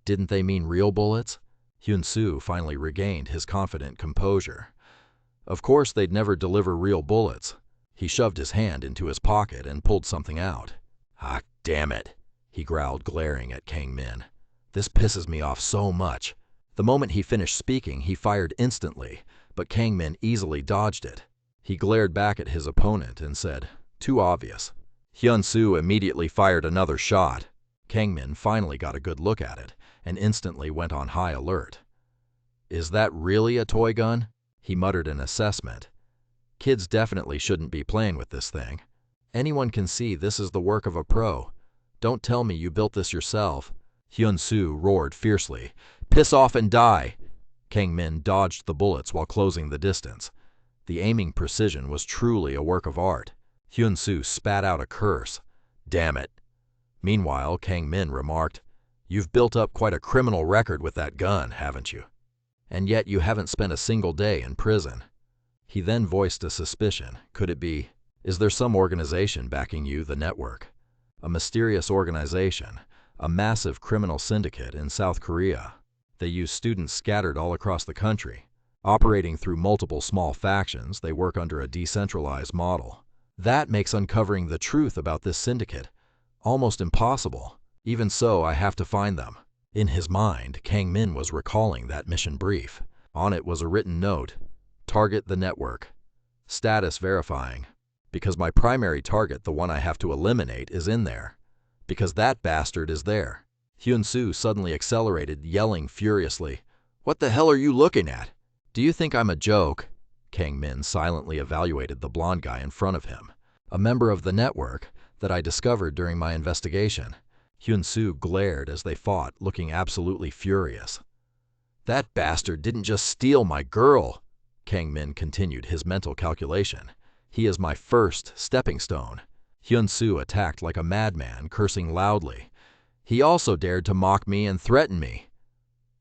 Didn't they mean real bullets? Hyun-soo finally regained his confident composure. Of course they'd never deliver real bullets. He shoved his hand into his pocket and pulled something out. Ah, damn it, he growled, glaring at Kang-min. This pisses me off so much. The moment he finished speaking, he fired instantly, but Kang-min easily dodged it. He glared back at his opponent and said, Too obvious. Hyun-soo immediately fired another shot. Kang-min finally got a good look at it and instantly went on high alert. Is that really a toy gun? He muttered an assessment. Kids definitely shouldn't be playing with this thing. Anyone can see this is the work of a pro. Don't tell me you built this yourself. Hyun-soo roared fiercely. Piss off and die! Kang-min dodged the bullets while closing the distance. The aiming precision was truly a work of art. Hyun-soo spat out a curse. Damn it. Meanwhile, Kang-min remarked, You've built up quite a criminal record with that gun, haven't you? And yet you haven't spent a single day in prison. He then voiced a suspicion. Could it be? Is there some organization backing you, the network? A mysterious organization, a massive criminal syndicate in South Korea. They use students scattered all across the country. Operating through multiple small factions, they work under a decentralized model. That makes uncovering the truth about this syndicate almost impossible. Even so, I have to find them. In his mind, Kang-min was recalling that mission brief. On it was a written note. Target the network. Status verifying. Because my primary target, the one I have to eliminate, is in there. Because that bastard is there. Hyun-soo suddenly accelerated, yelling furiously, What the hell are you looking at? Do you think I'm a joke? Kang Min silently evaluated the blond guy in front of him, a member of the network that I discovered during my investigation. Hyun-soo glared as they fought, looking absolutely furious. That bastard didn't just steal my girl, Kang Min continued his mental calculation. He is my first stepping stone. Hyun-soo attacked like a madman, cursing loudly. He also dared to mock me and threaten me.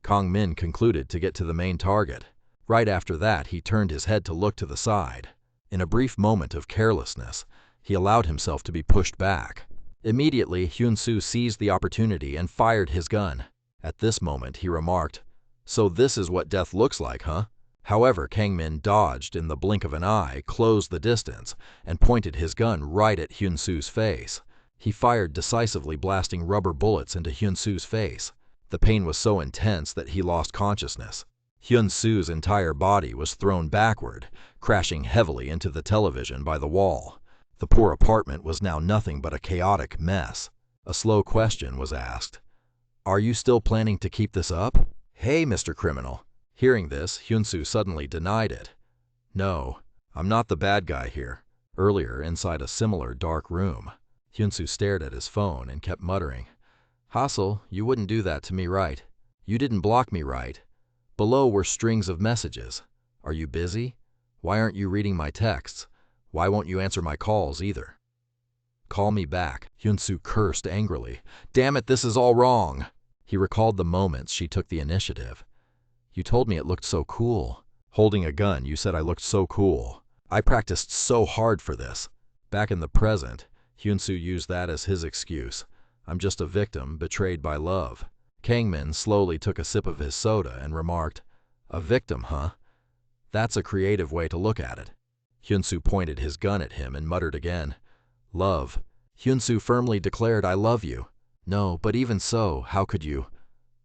Kang Min concluded to get to the main target. Right after that, he turned his head to look to the side. In a brief moment of carelessness, he allowed himself to be pushed back. Immediately, Hyun-soo seized the opportunity and fired his gun. At this moment, he remarked, "So this is what death looks like, huh?" However, Kang Min dodged in the blink of an eye, closed the distance, and pointed his gun right at Hyun-soo's face. He fired decisively, blasting rubber bullets into Hyun-soo's face. The pain was so intense that he lost consciousness. Hyun-soo's entire body was thrown backward, crashing heavily into the television by the wall. The poor apartment was now nothing but a chaotic mess. A slow question was asked. "Are you still planning to keep this up?" "Hey, Mr. Criminal." Hearing this, Hyun-soo suddenly denied it. "No, I'm not the bad guy here." Earlier, inside a similar dark room, Hyun-soo stared at his phone and kept muttering, "Hassel, you wouldn't do that to me, right? You didn't block me, right? Below were strings of messages. Are you busy? Why aren't you reading my texts? Why won't you answer my calls either?" "Call me back," Hyun-soo cursed angrily. "Damn it, this is all wrong." He recalled the moments she took the initiative. "You told me it looked so cool. Holding a gun, you said I looked so cool. I practiced so hard for this." Back in the present, Hyun-soo used that as his excuse. "I'm just a victim, betrayed by love." Kang Min slowly took a sip of his soda and remarked, "A victim, huh? That's a creative way to look at it." Hyun-soo pointed his gun at him and muttered again, "Love." Hyun-soo firmly declared, "I love you." "No, but even so, how could you?"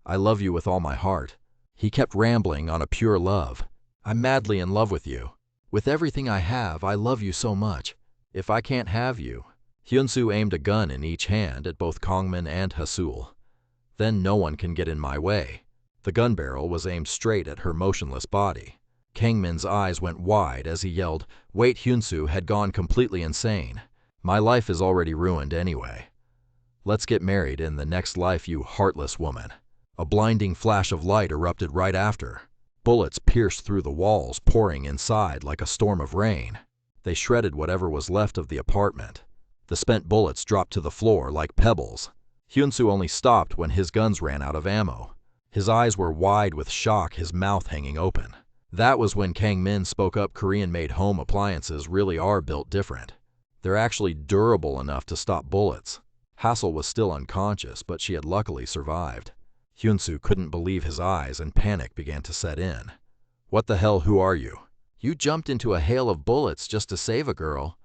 "I love you with all my heart." He kept rambling on a pure love. "I'm madly in love with you. With everything I have, I love you so much. If I can't have you..." Hyun-soo aimed a gun in each hand at both Kang Min and Hasul. "Then no one can get in my way." The gun barrel was aimed straight at her motionless body. Kang Min's eyes went wide as he yelled, "Wait, Hyun-soo had gone completely insane. My life is already ruined anyway. Let's get married in the next life, you heartless woman." A blinding flash of light erupted right after. Bullets pierced through the walls, pouring inside like a storm of rain. They shredded whatever was left of the apartment. The spent bullets dropped to the floor like pebbles. Hyun-soo only stopped when his guns ran out of ammo. His eyes were wide with shock, his mouth hanging open. That was when Kang Min spoke up. Korean-made home appliances really are built different. They're actually durable enough to stop bullets. Hassel was still unconscious, but she had luckily survived. Hyun-soo couldn't believe his eyes and panic began to set in. "What the hell, who are you?" "You jumped into a hail of bullets just to save a girl.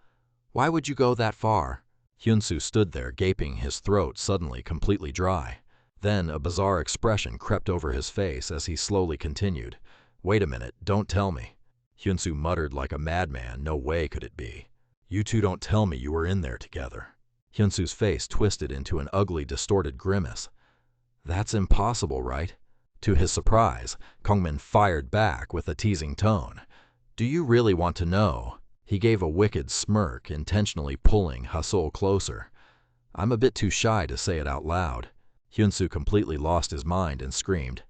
Why would you go that far?" Hyun-soo stood there gaping, his throat suddenly completely dry. Then a bizarre expression crept over his face as he slowly continued, "Wait a minute, don't tell me." Hyun-soo muttered like a madman, "No way could it be. You two don't tell me you were in there together." Hyun-soo's face twisted into an ugly, distorted grimace. "That's impossible, right?" To his surprise, Kang Min fired back with a teasing tone. "Do you really want to know?" He gave a wicked smirk, intentionally pulling Hasul closer. "I'm a bit too shy to say it out loud." Hyun-soo completely lost his mind and screamed,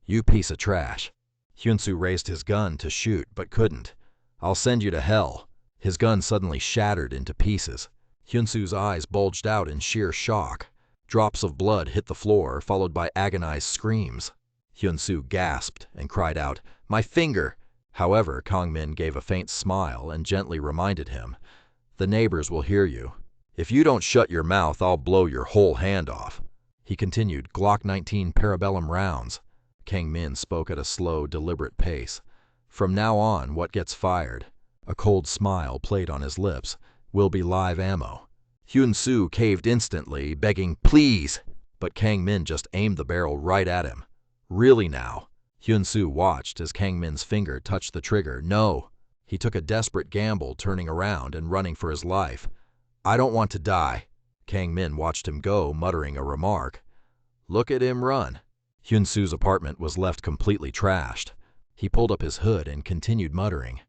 "You piece of trash." Hyun-soo raised his gun to shoot, but couldn't. "I'll send you to hell." His gun suddenly shattered into pieces. Hyun-soo's eyes bulged out in sheer shock. Drops of blood hit the floor, followed by agonized screams. Hyun-soo gasped and cried out, "My finger!" However, Kang Min gave a faint smile and gently reminded him, "The neighbors will hear you. If you don't shut your mouth, I'll blow your whole hand off." He continued, "Glock 19 parabellum rounds." Kang Min spoke at a slow, deliberate pace. "From now on, what gets fired," a cold smile played on his lips, "will be live ammo." Hyun-soo caved instantly, begging, "Please!" But Kang Min just aimed the barrel right at him. "Really now?" Hyun-soo watched as Kang Min's finger touched the trigger. "No." He took a desperate gamble, turning around and running for his life. "I don't want to die." Kang Min watched him go, muttering a remark. "Look at him run." Hyun-soo's apartment was left completely trashed. He pulled up his hood and continued muttering,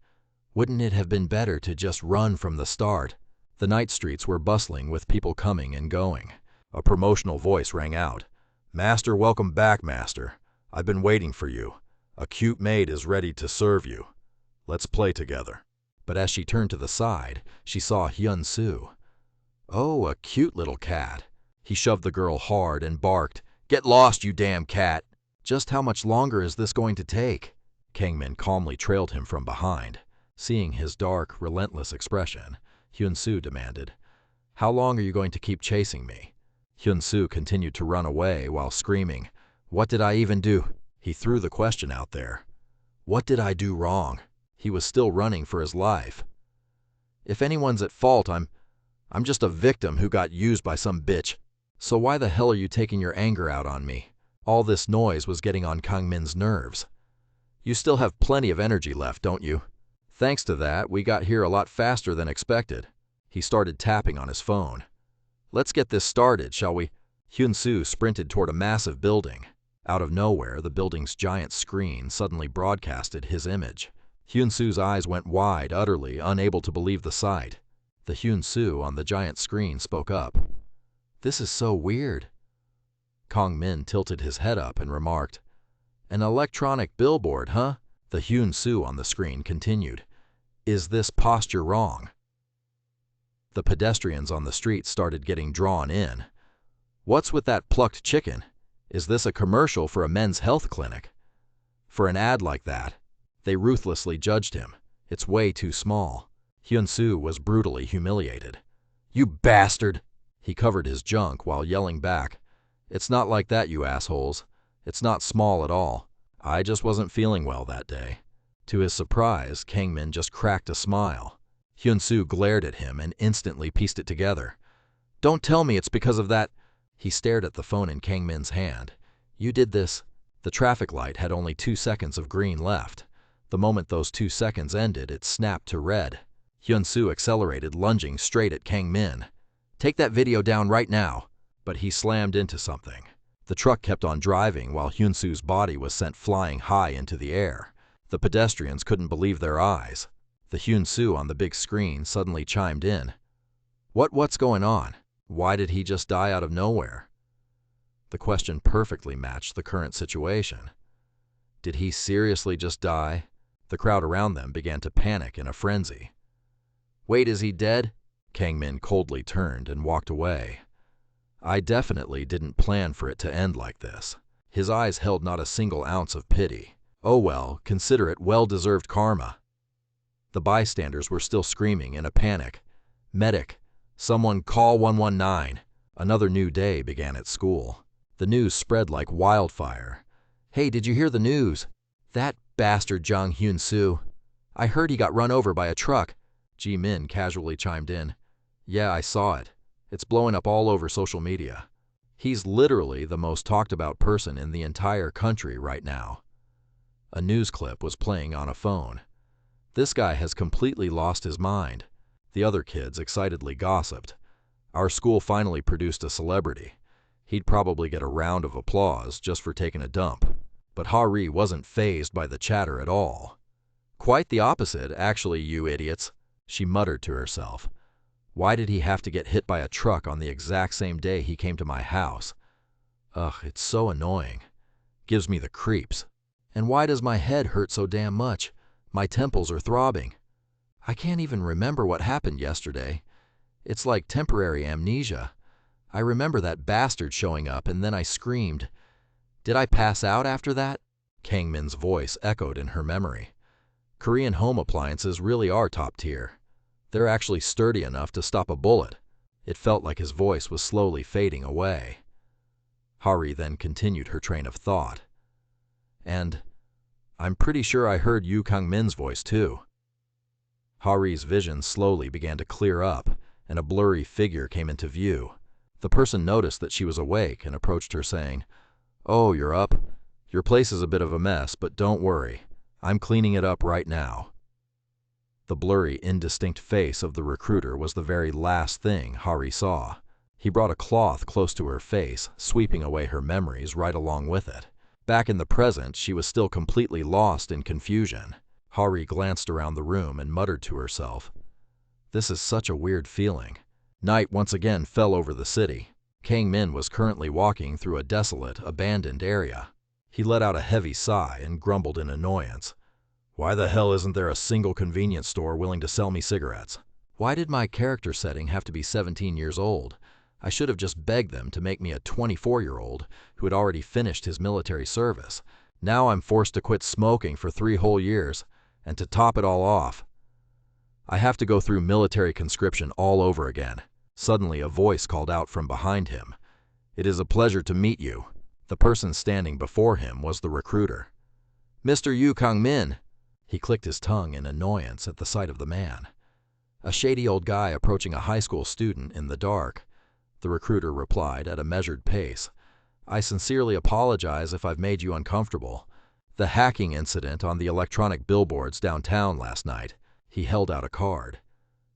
"Wouldn't it have been better to just run from the start?" The night streets were bustling with people coming and going. A promotional voice rang out, "Master, welcome back, Master. I've been waiting for you. A cute maid is ready to serve you. Let's play together." But as she turned to the side, she saw Hyun-soo. "Oh, a cute little cat." He shoved the girl hard and barked, "Get lost, you damn cat!" "Just how much longer is this going to take?" Kangmin calmly trailed him from behind. Seeing his dark, relentless expression, Hyun-soo demanded, "How long are you going to keep chasing me?" Hyun-soo continued to run away while screaming, "What did I even do?" He threw the question out there. What did I do wrong? He was still running for his life. "If anyone's at fault, I'm just a victim who got used by some bitch. So why the hell are you taking your anger out on me?" All this noise was getting on Kangmin's nerves. "You still have plenty of energy left, don't you? Thanks to that, we got here a lot faster than expected." He started tapping on his phone. "Let's get this started, shall we?" Hyun-soo sprinted toward a massive building. Out of nowhere, the building's giant screen suddenly broadcasted his image. Hyun-soo's eyes went wide, utterly unable to believe the sight. The Hyun-soo on the giant screen spoke up. "This is so weird." Kang-min tilted his head up and remarked, "An electronic billboard, huh?" The Hyun-soo on the screen continued, "Is this posture wrong?" The pedestrians on the street started getting drawn in. "What's with that plucked chicken? Is this a commercial for a men's health clinic?" For an ad like that, they ruthlessly judged him. It's way too small. Hyun-soo was brutally humiliated. "You bastard!" He covered his junk while yelling back, "It's not like that, you assholes. It's not small at all. I just wasn't feeling well that day." To his surprise, Kangmin just cracked a smile. Hyun-soo glared at him and instantly pieced it together. "Don't tell me it's because of that." He stared at the phone in Kangmin's hand. "You did this." The traffic light had only 2 seconds of green left. The moment those 2 seconds ended, it snapped to red. Hyun-soo accelerated, lunging straight at Kangmin. "Take that video down right now." But he slammed into something. The truck kept on driving while Hyun-soo's body was sent flying high into the air. The pedestrians couldn't believe their eyes. The Hyun-soo on the big screen suddenly chimed in. What's going on? Why did he just die out of nowhere?" The question perfectly matched the current situation. Did he seriously just die? The crowd around them began to panic in a frenzy. "Wait, is he dead?" Kangmin coldly turned and walked away. "I definitely didn't plan for it to end like this." His eyes held not a single ounce of pity. "Oh well, consider it well-deserved karma." The bystanders were still screaming in a panic. "Medic! Someone call 119!" Another new day began at school. The news spread like wildfire. "Hey, did you hear the news? That bastard Jang Hyun-soo. I heard he got run over by a truck." Ji-min casually chimed in. "Yeah, I saw it. It's blowing up all over social media. He's literally the most talked about person in the entire country right now." A news clip was playing on a phone. "This guy has completely lost his mind." The other kids excitedly gossiped. "Our school finally produced a celebrity. He'd probably get a round of applause just for taking a dump." But Hari wasn't fazed by the chatter at all. "Quite the opposite, actually, you idiots," she muttered to herself. "Why did he have to get hit by a truck on the exact same day he came to my house? Ugh, it's so annoying. Gives me the creeps. And why does my head hurt so damn much? My temples are throbbing. I can't even remember what happened yesterday. It's like temporary amnesia. I remember that bastard showing up and then I screamed. Did I pass out after that?" Kangmin's voice echoed in her memory. "Korean home appliances really are top tier. They're actually sturdy enough to stop a bullet." It felt like his voice was slowly fading away. Hari then continued her train of thought. "And I'm pretty sure I heard Yu Kang-min's voice too." Hari's vision slowly began to clear up, and a blurry figure came into view. The person noticed that she was awake and approached her saying, "Oh, you're up? Your place is a bit of a mess, but don't worry. I'm cleaning it up right now." The blurry, indistinct face of the recruiter was the very last thing Hari saw. He brought a cloth close to her face, sweeping away her memories right along with it. Back in the present, she was still completely lost in confusion. Hari glanced around the room and muttered to herself, "This is such a weird feeling." Night once again fell over the city. Kang Min was currently walking through a desolate, abandoned area. He let out a heavy sigh and grumbled in annoyance. Why the hell isn't there a single convenience store willing to sell me cigarettes? Why did my character setting have to be 17 years old? I should have just begged them to make me a 24-year-old who had already finished his military service. Now I'm forced to quit smoking for 3 whole years, and to top it all off, I have to go through military conscription all over again. Suddenly a voice called out from behind him. "It is a pleasure to meet you." The person standing before him was the recruiter. "Mr. Yu Kang-min." He clicked his tongue in annoyance at the sight of the man. A shady old guy approaching a high school student in the dark. The recruiter replied at a measured pace. "I sincerely apologize if I've made you uncomfortable. The hacking incident on the electronic billboards downtown last night." He held out a card.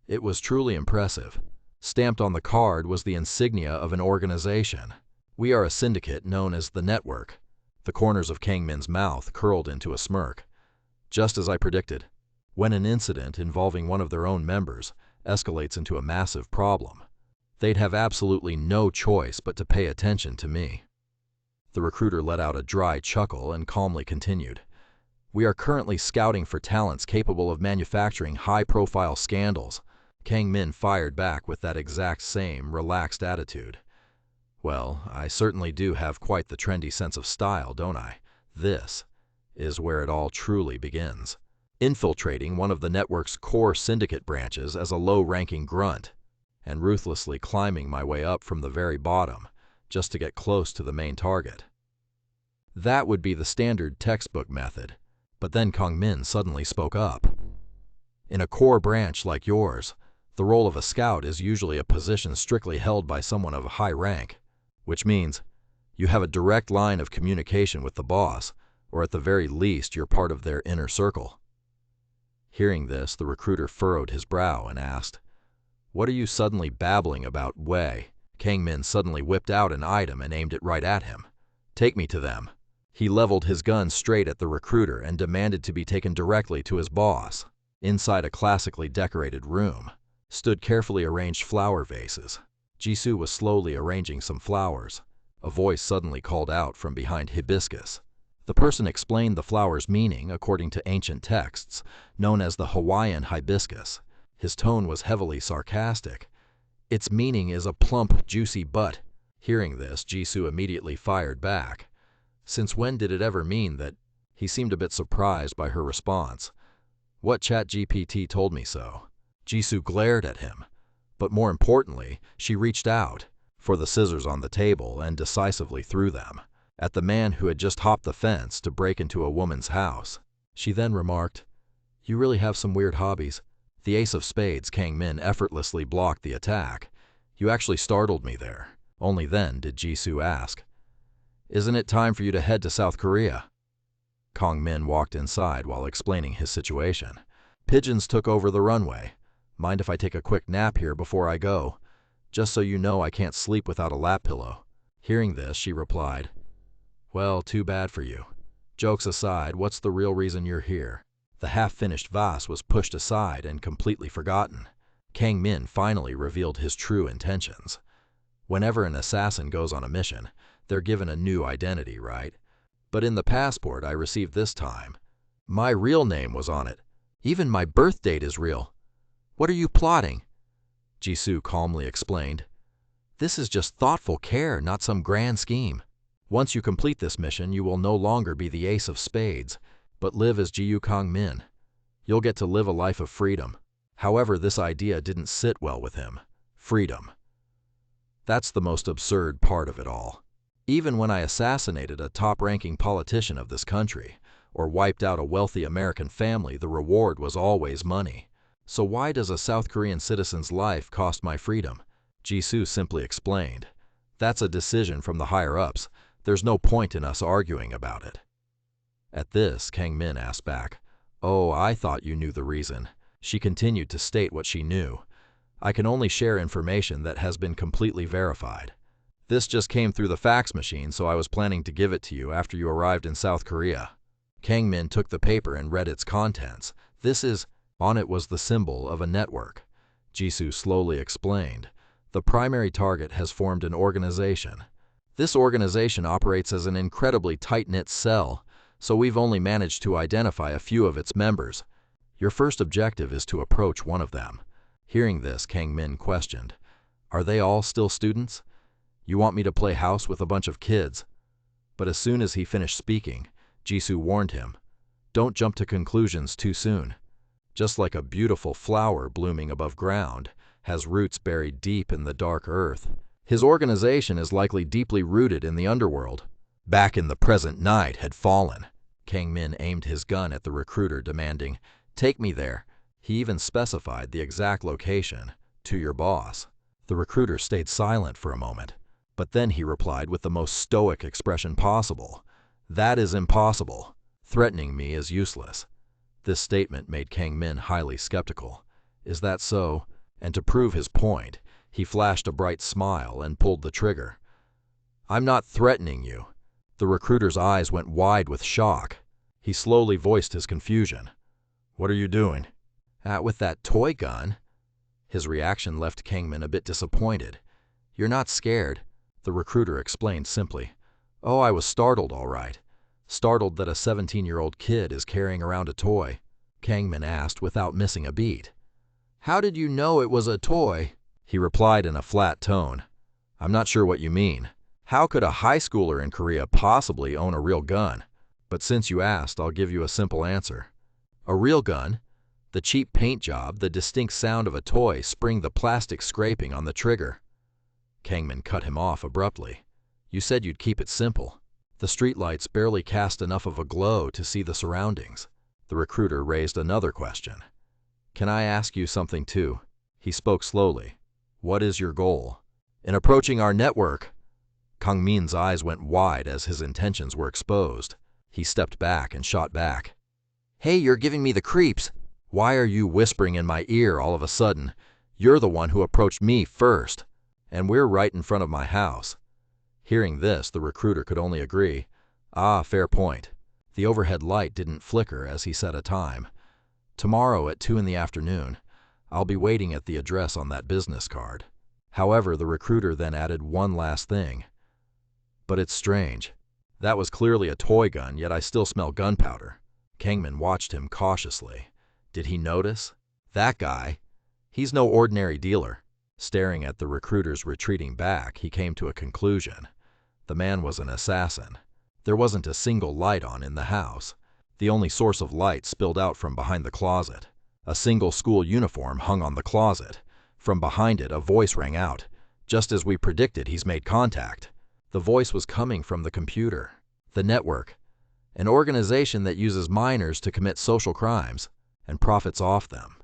It was truly impressive. Stamped on the card was the insignia of an organization. "We are a syndicate known as the Network." The corners of Kang Min's mouth curled into a smirk. Just as I predicted. When an incident involving one of their own members escalates into a massive problem, they'd have absolutely no choice but to pay attention to me. The recruiter let out a dry chuckle and calmly continued. "We are currently scouting for talents capable of manufacturing high-profile scandals." Kang Min fired back with that exact same relaxed attitude. "Well, I certainly do have quite the trendy sense of style, don't I? This is where it all truly begins. Infiltrating one of the network's core syndicate branches as a low-ranking grunt, and ruthlessly climbing my way up from the very bottom, just to get close to the main target. That would be the standard textbook method." But then Kang Min suddenly spoke up. "In a core branch like yours, the role of a scout is usually a position strictly held by someone of high rank, which means you have a direct line of communication with the boss, or at the very least you're part of their inner circle." Hearing this, the recruiter furrowed his brow and asked, "What are you suddenly babbling about, Wei?" Kang Min suddenly whipped out an item and aimed it right at him. "Take me to them." He leveled his gun straight at the recruiter and demanded to be taken directly to his boss. Inside a classically decorated room stood carefully arranged flower vases. Jisoo was slowly arranging some flowers. A voice suddenly called out from behind hibiscus. The person explained the flower's meaning according to ancient texts, known as the Hawaiian hibiscus. His tone was heavily sarcastic. "Its meaning is a plump, juicy butt." Hearing this, Jisoo immediately fired back. Since when did it ever mean that? He seemed a bit surprised by her response. "What ChatGPT told me so." Jisoo glared at him, but more importantly, she reached out for the scissors on the table and decisively threw them at the man who had just hopped the fence to break into a woman's house. She then remarked, "You really have some weird hobbies." The ace of spades, Kang Min, effortlessly blocked the attack. "You actually startled me there." Only then did Jisoo ask, "Isn't it time for you to head to South Korea?" Kang Min walked inside while explaining his situation. "Pigeons took over the runway. Mind if I take a quick nap here before I go? Just so you know, I can't sleep without a lap pillow." Hearing this, she replied, "Well, too bad for you. Jokes aside, what's the real reason you're here?" The half-finished vase was pushed aside and completely forgotten. Kang Min finally revealed his true intentions. Whenever an assassin goes on a mission, they're given a new identity, right? But in the passport I received this time, my real name was on it. Even my birth date is real. What are you plotting?" Jisoo calmly explained, "This is just thoughtful care, not some grand scheme. Once you complete this mission, you will no longer be the ace of spades, but live as Jiyu Kang Min. You'll get to live a life of freedom." However, this idea didn't sit well with him. Freedom. That's the most absurd part of it all. Even when I assassinated a top-ranking politician of this country, or wiped out a wealthy American family, the reward was always money. So why does a South Korean citizen's life cost my freedom? Jisoo simply explained, "That's a decision from the higher-ups. There's no point in us arguing about it." At this, Kang Min asked back, "Oh, I thought you knew the reason." She continued to state what she knew. "I can only share information that has been completely verified." This just came through the fax machine, so I was planning to give it to you after you arrived in South Korea. Kang-min took the paper and read its contents. On it was the symbol of a network. Jisoo slowly explained. The primary target has formed an organization. This organization operates as an incredibly tight-knit cell, so we've only managed to identify a few of its members. Your first objective is to approach one of them. Hearing this, Kang-min questioned, "Are they all still students? You want me to play house with a bunch of kids?" But as soon as he finished speaking, Jisoo warned him, "Don't jump to conclusions too soon. Just like a beautiful flower blooming above ground has roots buried deep in the dark earth, his organization is likely deeply rooted in the underworld." Back in the present, night had fallen. Kang-min aimed his gun at the recruiter, demanding, "Take me there." He even specified the exact location, "To your boss." The recruiter stayed silent for a moment, but then he replied with the most stoic expression possible, "That is impossible. Threatening me is useless." This statement made Kang-min highly skeptical. "Is that so?" And to prove his point, he flashed a bright smile and pulled the trigger. "I'm not threatening you." The recruiter's eyes went wide with shock. He slowly voiced his confusion. "What are you doing?" With that toy gun." His reaction left Kang-min a bit disappointed. "You're not scared?" The recruiter explained simply. "Oh, I was startled, all right. Startled that a 17-year-old kid is carrying around a toy." Kang-min asked without missing a beat. "How did you know it was a toy?" He replied in a flat tone. "I'm not sure what you mean. How could a high schooler in Korea possibly own a real gun? But since you asked, I'll give you a simple answer. A real gun? The cheap paint job, the distinct sound of a toy spring the plastic scraping on the trigger." Kang-min cut him off abruptly. "You said you'd keep it simple." The streetlights barely cast enough of a glow to see the surroundings. The recruiter raised another question. "Can I ask you something too?" He spoke slowly. "What is your goal?" "In approaching our network." Kang-min's eyes went wide as his intentions were exposed. He stepped back and shot back. "Hey, you're giving me the creeps. Why are you whispering in my ear all of a sudden? You're the one who approached me first, and we're right in front of my house." Hearing this, the recruiter could only agree. "Ah, fair point." The overhead light didn't flicker as he set a time. "Tomorrow at 2 in the afternoon. I'll be waiting at the address on that business card." However, the recruiter then added one last thing. "But it's strange. That was clearly a toy gun, yet I still smell gunpowder." Kang-min watched him cautiously. Did he notice? That guy? He's no ordinary dealer. Staring at the recruiter's retreating back, he came to a conclusion. The man was an assassin. There wasn't a single light on in the house. The only source of light spilled out from behind the closet. A single school uniform hung on the closet. From behind it, a voice rang out. "Just as we predicted, he's made contact." The voice was coming from the computer. The network. An organization that uses minors to commit social crimes and profits off them.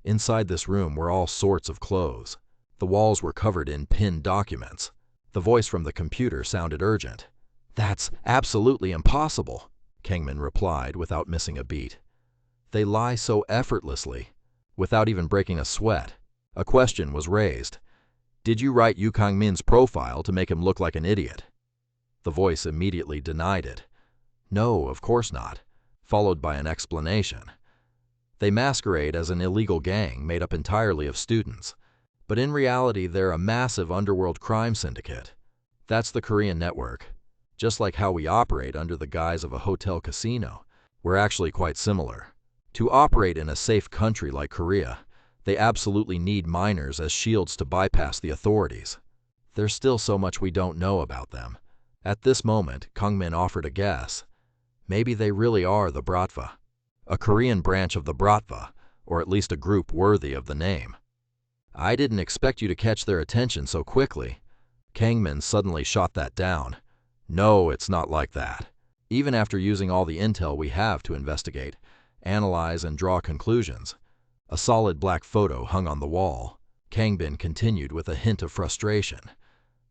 Inside this room were all sorts of clothes. The walls were covered in pinned documents. The voice from the computer sounded urgent. "That's absolutely impossible," Kang-min replied without missing a beat. "They lie so effortlessly, without even breaking a sweat." A question was raised. "Did you write Yu Kang-min's profile to make him look like an idiot?" The voice immediately denied it. "No, of course not," followed by an explanation. "They masquerade as an illegal gang made up entirely of students, but in reality they're a massive underworld crime syndicate. That's the Korean network. Just like how we operate under the guise of a hotel casino, we're actually quite similar. To operate in a safe country like Korea, they absolutely need minors as shields to bypass the authorities. There's still so much we don't know about them." At this moment, Kang-min offered a guess. Maybe they really are the Bratva. A Korean branch of the Bratva, or at least a group worthy of the name. "I didn't expect you to catch their attention so quickly." Kang-min suddenly shot that down. "No, it's not like that. Even after using all the intel we have to investigate, analyze, and draw conclusions." A solid black photo hung on the wall. Kang-min continued with a hint of frustration.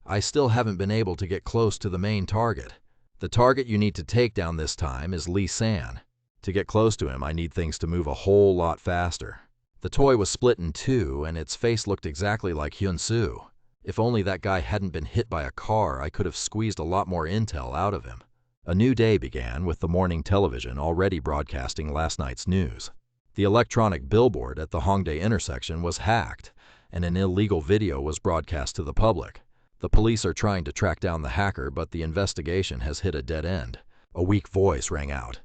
"I still haven't been able to get close to the main target. The target you need to take down this time is Lee San. To get close to him, I need things to move a whole lot faster." The toy was split in two, and its face looked exactly like Hyun-soo. If only that guy hadn't been hit by a car, I could have squeezed a lot more intel out of him. A new day began with the morning television already broadcasting last night's news. The electronic billboard at the Hongdae intersection was hacked, and an illegal video was broadcast to the public. The police are trying to track down the hacker, but the investigation has hit a dead end. A weak voice rang out.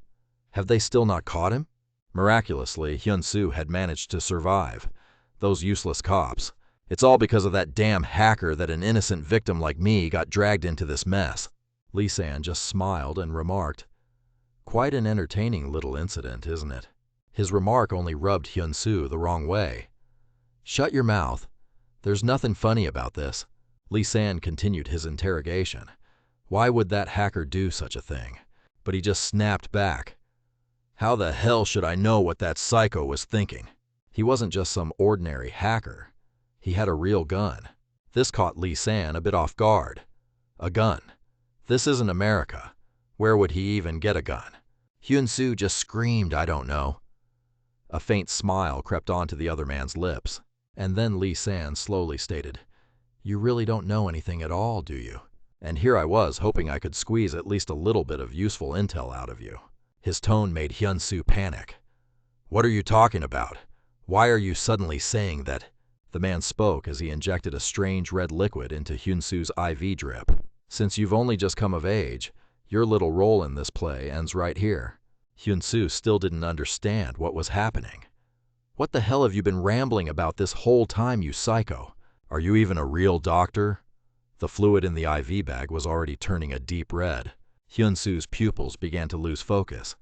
Have they still not caught him? Miraculously, Hyun-soo had managed to survive. Those useless cops. It's all because of that damn hacker that an innocent victim like me got dragged into this mess. Lee-san just smiled and remarked, "Quite an entertaining little incident, isn't it?" His remark only rubbed Hyun-soo the wrong way. "Shut your mouth. There's nothing funny about this." Lee-san continued his interrogation. Why would that hacker do such a thing? But he just snapped back. How the hell should I know what that psycho was thinking? He wasn't just some ordinary hacker. He had a real gun. This caught Lee-san a bit off guard. A gun. This isn't America. Where would he even get a gun? Hyun-soo just screamed, "I don't know." A faint smile crept onto the other man's lips, and then Lee-san slowly stated, "You really don't know anything at all, do you?" And here I was hoping I could squeeze at least a little bit of useful intel out of you. His tone made Hyun-soo panic. "What are you talking about? Why are you suddenly saying that?" The man spoke as he injected a strange red liquid into Hyun-soo's IV drip. "Since you've only just come of age, your little role in this play ends right here." Hyun-soo still didn't understand what was happening. "What the hell have you been rambling about this whole time, you psycho? Are you even a real doctor?" The fluid in the IV bag was already turning a deep red. Hyun-soo's pupils began to lose focus.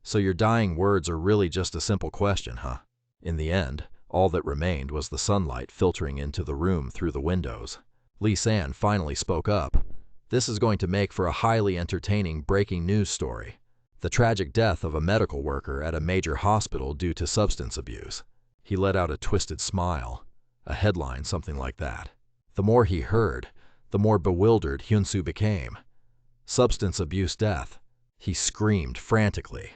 "So your dying words are really just a simple question, huh?" In the end, all that remained was the sunlight filtering into the room through the windows. Lee-san finally spoke up. "This is going to make for a highly entertaining breaking news story. The tragic death of a medical worker at a major hospital due to substance abuse." He let out a twisted smile. A headline, something like that. The more he heard, the more bewildered Hyun-soo became. Substance abuse death. He screamed frantically.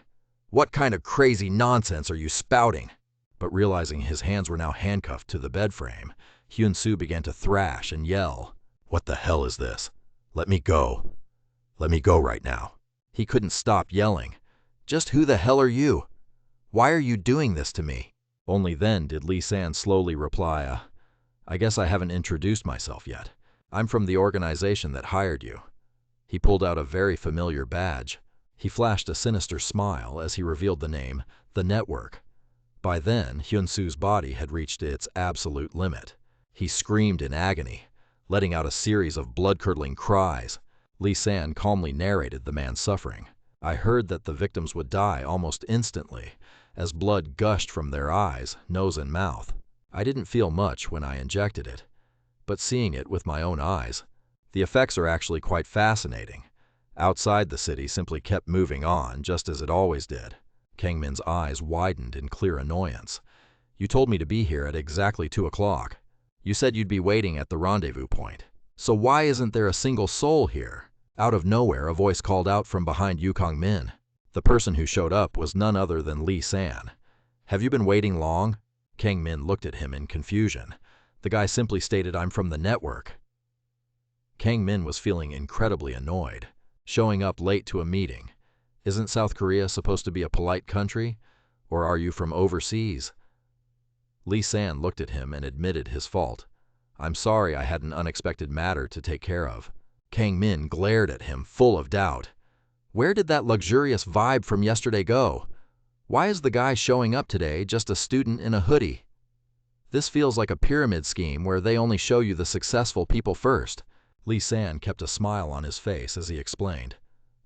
"What kind of crazy nonsense are you spouting?" But realizing his hands were now handcuffed to the bed frame, Hyun-soo began to thrash and yell. "What the hell is this? Let me go. Let me go right now." He couldn't stop yelling. "Just who the hell are you? Why are you doing this to me?" Only then did Lee-san slowly reply, "I guess I haven't introduced myself yet. I'm from the organization that hired you." He pulled out a very familiar badge. He flashed a sinister smile as he revealed the name, The Network. By then, Hyun-soo's body had reached its absolute limit. He screamed in agony, letting out a series of blood-curdling cries. Lee-san calmly narrated the man's suffering. "I heard that the victims would die almost instantly, as blood gushed from their eyes, nose, and mouth. I didn't feel much when I injected it, but seeing it with my own eyes, the effects are actually quite fascinating. Outside the city simply kept moving on, just as it always did." Kang-min's eyes widened in clear annoyance. "You told me to be here at exactly 2 o'clock. You said you'd be waiting at the rendezvous point. So why isn't there a single soul here?" Out of nowhere, a voice called out from behind Yu Kang-min. The person who showed up was none other than Lee-san. "Have you been waiting long?" Kang-min looked at him in confusion. The guy simply stated, "I'm from the network." Kang-min was feeling incredibly annoyed. Showing up late to a meeting. Isn't South Korea supposed to be a polite country? Or are you from overseas? Lee-san looked at him and admitted his fault. "I'm sorry, I had an unexpected matter to take care of." Kang-min glared at him, full of doubt. Where did that luxurious vibe from yesterday go? Why is the guy showing up today just a student in a hoodie? This feels like a pyramid scheme where they only show you the successful people first. Lee-san kept a smile on his face as he explained.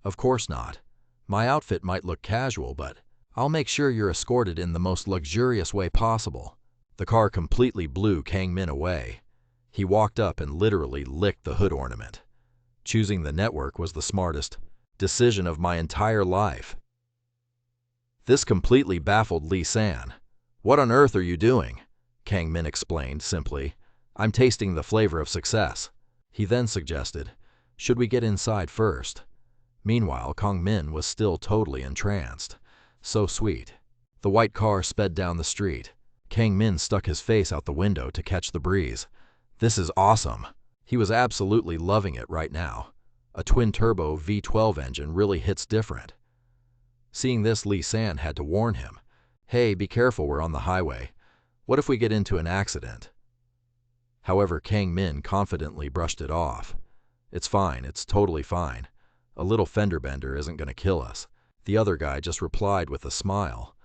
"Of course not. My outfit might look casual, but I'll make sure you're escorted in the most luxurious way possible." The car completely blew Kang-min away. He walked up and literally licked the hood ornament. Choosing the network was the smartest decision of my entire life. This completely baffled Lee-san. "What on earth are you doing?" Kang-min explained simply. "I'm tasting the flavor of success." He then suggested, "Should we get inside first?" Meanwhile, Kang-min was still totally entranced. So sweet. The white car sped down the street. Kang-min stuck his face out the window to catch the breeze. This is awesome. He was absolutely loving it right now. A twin-turbo V12 engine really hits different. Seeing this, Lee San had to warn him. Hey, be careful, we're on the highway. What if we get into an accident? However, Kang Min confidently brushed it off. It's fine, it's totally fine. A little fender bender isn't going to kill us. The other guy just replied with a smile.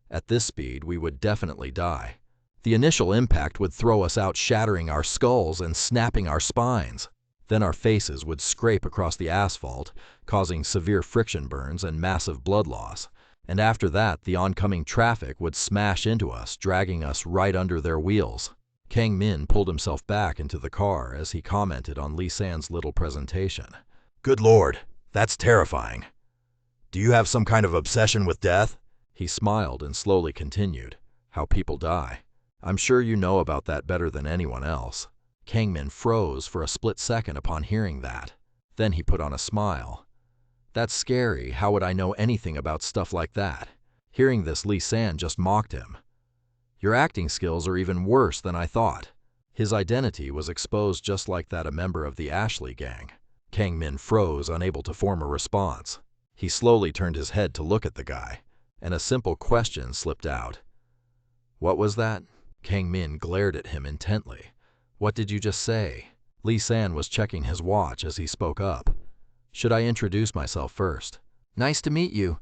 At this speed, we would definitely die. The initial impact would throw us out, shattering our skulls and snapping our spines. Then our faces would scrape across the asphalt, causing severe friction burns and massive blood loss. And after that, the oncoming traffic would smash into us, dragging us right under their wheels. Kang Min pulled himself back into the car as he commented on Lee San's little presentation. Good Lord, that's terrifying. Do you have some kind of obsession with death? He smiled and slowly continued. How people die. I'm sure you know about that better than anyone else. Kang Min froze for a split second upon hearing that. Then he put on a smile. That's scary. How would I know anything about stuff like that? Hearing this, Lee San just mocked him. Your acting skills are even worse than I thought. His identity was exposed just like that a member of the Ashley gang. Kang Min froze, unable to form a response. He slowly turned his head to look at the guy, and a simple question slipped out. What was that? Kang Min glared at him intently. What did you just say? Lee San was checking his watch as he spoke up. Should I introduce myself first? Nice to meet you.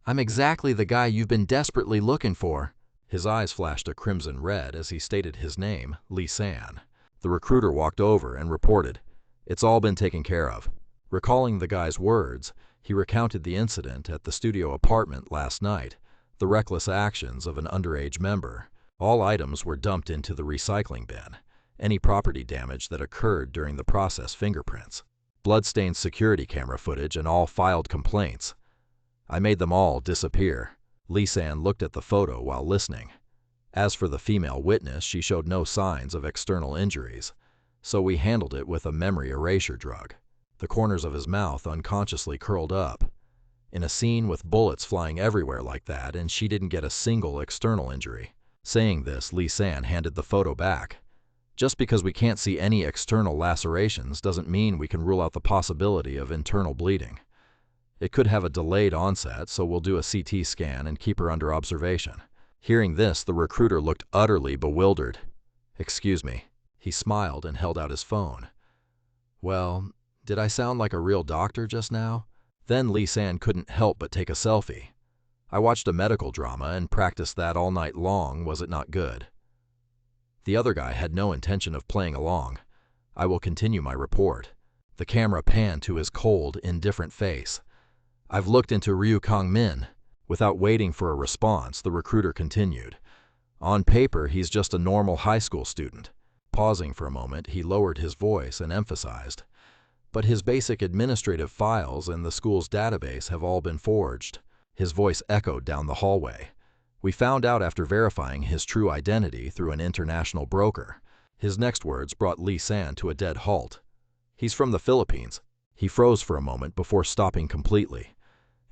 I'm exactly the guy you've been desperately looking for. His eyes flashed a crimson red as he stated his name, Lee San. The recruiter walked over and reported, It's all been taken care of. Recalling the guy's words, he recounted the incident at the studio apartment last night, the reckless actions of an underage member. All items were dumped into the recycling bin. Any property damage that occurred during the process, fingerprints, bloodstained security camera footage, and all filed complaints. I made them all disappear. Lee San looked at the photo while listening. As for the female witness, she showed no signs of external injuries, so we handled it with a memory erasure drug. The corners of his mouth unconsciously curled up. In a scene with bullets flying everywhere like that, and she didn't get a single external injury. Saying this, Lee San handed the photo back. Just because we can't see any external lacerations doesn't mean we can rule out the possibility of internal bleeding. It could have a delayed onset, so we'll do a CT scan and keep her under observation. Hearing this, the recruiter looked utterly bewildered. Excuse me. He smiled and held out his phone. Well, did I sound like a real doctor just now? Then Lee San couldn't help but take a selfie. I watched a medical drama and practiced that all night long, was it not good? The other guy had no intention of playing along. I will continue my report. The camera panned to his cold, indifferent face. I've looked into Ryu Kang Min. Without waiting for a response, the recruiter continued. On paper, he's just a normal high school student. Pausing for a moment, he lowered his voice and emphasized. But his basic administrative files in the school's database have all been forged. His voice echoed down the hallway. We found out after verifying his true identity through an international broker. His next words brought Lee San to a dead halt. He's from the Philippines. He froze for a moment before stopping completely.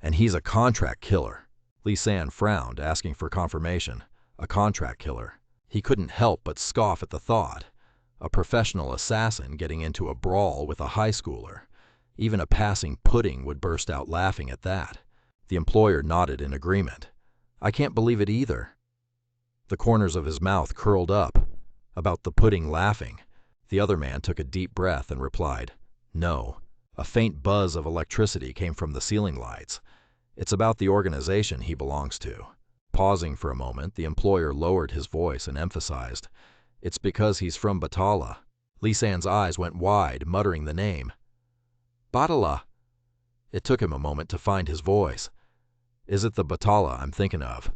And he's a contract killer. Lee San frowned, asking for confirmation. A contract killer. He couldn't help but scoff at the thought. A professional assassin getting into a brawl with a high schooler. Even a passing pudding would burst out laughing at that. The employer nodded in agreement. I can't believe it either. The corners of his mouth curled up. About the pudding laughing. The other man took a deep breath and replied, No. A faint buzz of electricity came from the ceiling lights. It's about the organization he belongs to. Pausing for a moment, the employer lowered his voice and emphasized, It's because he's from Batala. Lee San's eyes went wide, muttering the name. Batala. It took him a moment to find his voice. Is it the Batala I'm thinking of?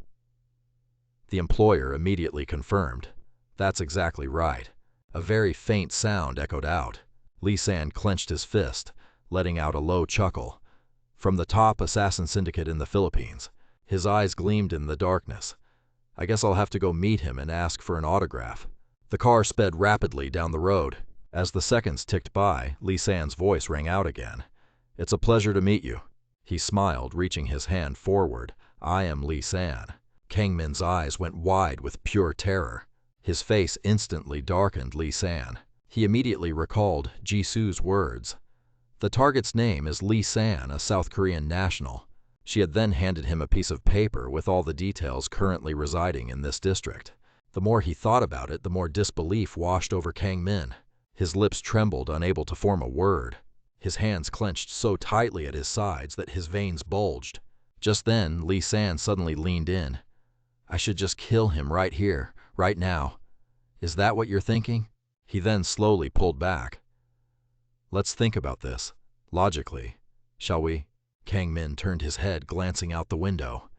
The employer immediately confirmed. That's exactly right. A very faint sound echoed out. Lee San clenched his fist, letting out a low chuckle. From the top assassin syndicate in the Philippines. His eyes gleamed in the darkness. I guess I'll have to go meet him and ask for an autograph. The car sped rapidly down the road. As the seconds ticked by, Lee San's voice rang out again. It's a pleasure to meet you. He smiled, reaching his hand forward. I am Lee San. Kang Min's eyes went wide with pure terror. His face instantly darkened Lee San. He immediately recalled Jisoo's words. The target's name is Lee San, a South Korean national. She had then handed him a piece of paper with all the details currently residing in this district. The more he thought about it, the more disbelief washed over Kang Min. His lips trembled, unable to form a word. His hands clenched so tightly at his sides that his veins bulged. Just then, Lee San suddenly leaned in. I should just kill him right here, right now. Is that what you're thinking? He then slowly pulled back. Let's think about this, logically, shall we? Kang Min turned his head, glancing out the window.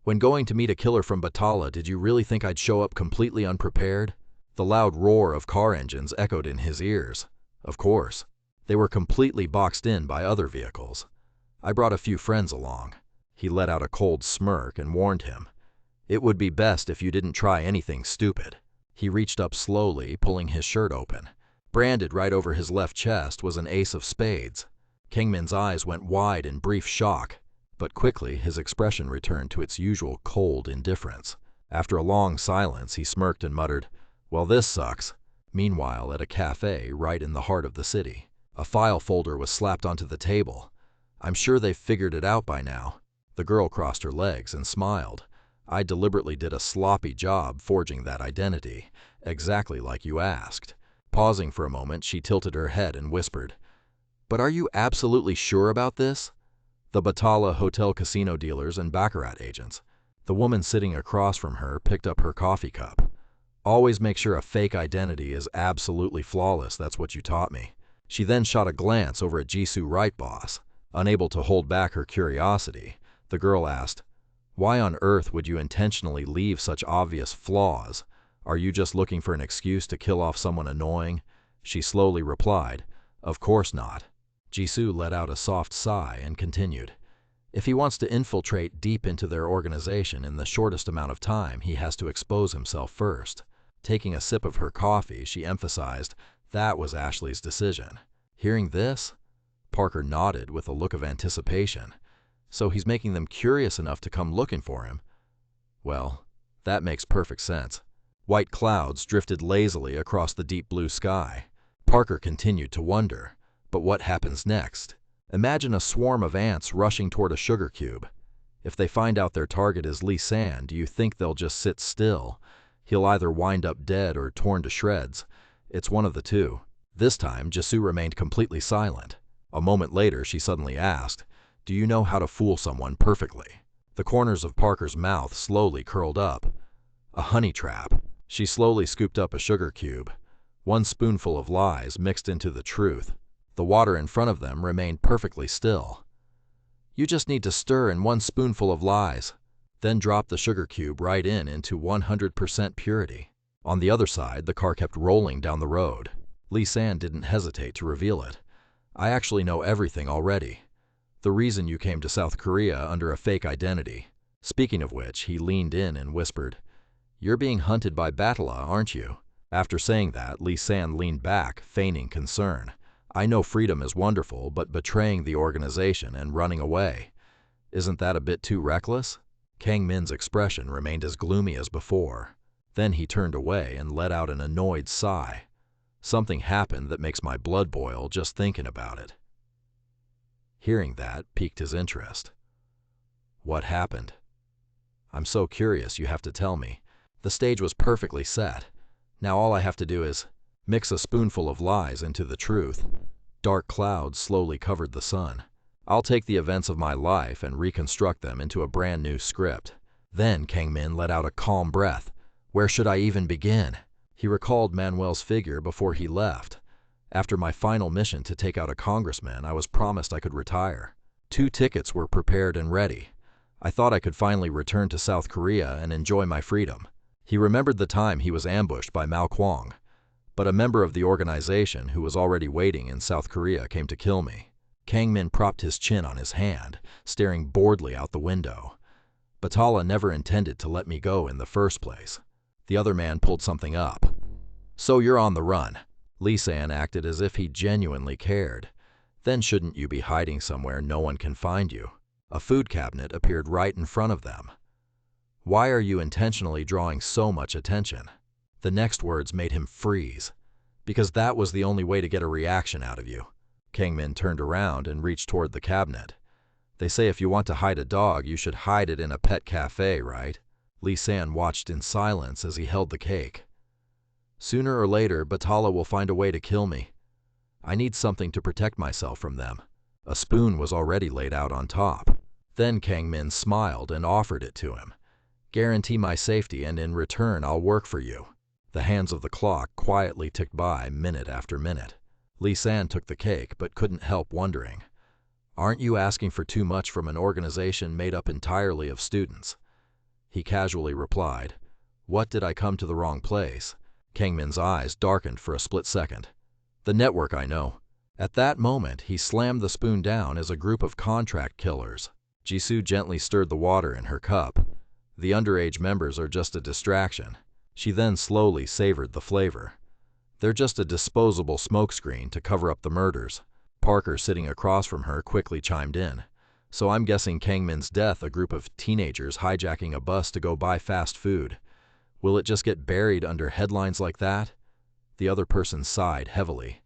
When going to meet a killer from Batala, did you really think I'd show up completely unprepared? The loud roar of car engines echoed in his ears. Of course. They were completely boxed in by other vehicles. I brought a few friends along. He let out a cold smirk and warned him. It would be best if you didn't try anything stupid. He reached up slowly, pulling his shirt open. Branded right over his left chest was an ace of spades. Kang Min's eyes went wide in brief shock, but quickly his expression returned to its usual cold indifference. After a long silence, he smirked and muttered, Well, this sucks. Meanwhile, at a cafe right in the heart of the city, a file folder was slapped onto the table. I'm sure they've figured it out by now. The girl crossed her legs and smiled. I deliberately did a sloppy job forging that identity, exactly like you asked. Pausing for a moment, she tilted her head and whispered, But are you absolutely sure about this? The Batala hotel casino dealers and baccarat agents. The woman sitting across from her picked up her coffee cup. Always make sure a fake identity is absolutely flawless, that's what you taught me. She then shot a glance over at Jisoo Right Boss. Unable to hold back her curiosity, the girl asked, Why on earth would you intentionally leave such obvious flaws? Are you just looking for an excuse to kill off someone annoying? She slowly replied, Of course not. Jisoo let out a soft sigh and continued, If he wants to infiltrate deep into their organization in the shortest amount of time, he has to expose himself first. Taking a sip of her coffee, she emphasized, That was Ashley's decision. Hearing this, Parker nodded with a look of anticipation. So he's making them curious enough to come looking for him. Well, that makes perfect sense. White clouds drifted lazily across the deep blue sky. Parker continued to wonder, but what happens next? Imagine a swarm of ants rushing toward a sugar cube. If they find out their target is Lee San, do you think they'll just sit still? He'll either wind up dead or torn to shreds. It's one of the two. This time, Jisoo remained completely silent. A moment later, she suddenly asked, Do you know how to fool someone perfectly? The corners of Parker's mouth slowly curled up. A honey trap. She slowly scooped up a sugar cube. One spoonful of lies mixed into the truth. The water in front of them remained perfectly still. You just need to stir in 1 spoonful of lies, then drop the sugar cube right into 100% purity. On the other side, the car kept rolling down the road. Lee San didn't hesitate to reveal it. I actually know everything already. The reason you came to South Korea under a fake identity. Speaking of which, he leaned in and whispered, You're being hunted by Batala, aren't you? After saying that, Lee San leaned back, feigning concern. I know freedom is wonderful, but betraying the organization and running away, isn't that a bit too reckless? Kang Min's expression remained as gloomy as before. Then he turned away and let out an annoyed sigh. Something happened that makes my blood boil just thinking about it. Hearing that piqued his interest. What happened? I'm so curious, you have to tell me. The stage was perfectly set. Now all I have to do is mix a spoonful of lies into the truth. Dark clouds slowly covered the sun. I'll take the events of my life and reconstruct them into a brand new script. Then Kang Min let out a calm breath. Where should I even begin? He recalled Manuel's figure before he left. After my final mission to take out a congressman, I was promised I could retire. 2 tickets were prepared and ready. I thought I could finally return to South Korea and enjoy my freedom. He remembered the time he was ambushed by Mao Kwong, but a member of the organization who was already waiting in South Korea came to kill me. Kang Min propped his chin on his hand, staring boredly out the window. Batala never intended to let me go in the first place. The other man pulled something up. So you're on the run. Lee San acted as if he genuinely cared. Then shouldn't you be hiding somewhere no one can find you? A food cabinet appeared right in front of them. Why are you intentionally drawing so much attention? The next words made him freeze. Because that was the only way to get a reaction out of you. Kang Min turned around and reached toward the cabinet. They say if you want to hide a dog, you should hide it in a pet cafe, right? Lee San watched in silence as he held the cake. Sooner or later, Batala will find a way to kill me. I need something to protect myself from them. A spoon was already laid out on top. Then Kang Min smiled and offered it to him. Guarantee my safety, and in return I'll work for you. The hands of the clock quietly ticked by minute after minute. Lee San took the cake but couldn't help wondering. Aren't you asking for too much from an organization made up entirely of students? He casually replied, What, did I come to the wrong place? Kang Min's eyes darkened for a split second. The network, I know. At that moment, he slammed the spoon down as a group of contract killers. Jisoo gently stirred the water in her cup. The underage members are just a distraction. She then slowly savored the flavor. They're just a disposable smokescreen to cover up the murders. Parker, sitting across from her, quickly chimed in. So I'm guessing Kang Min's death, a group of teenagers hijacking a bus to go buy fast food. Will it just get buried under headlines like that? The other person sighed heavily.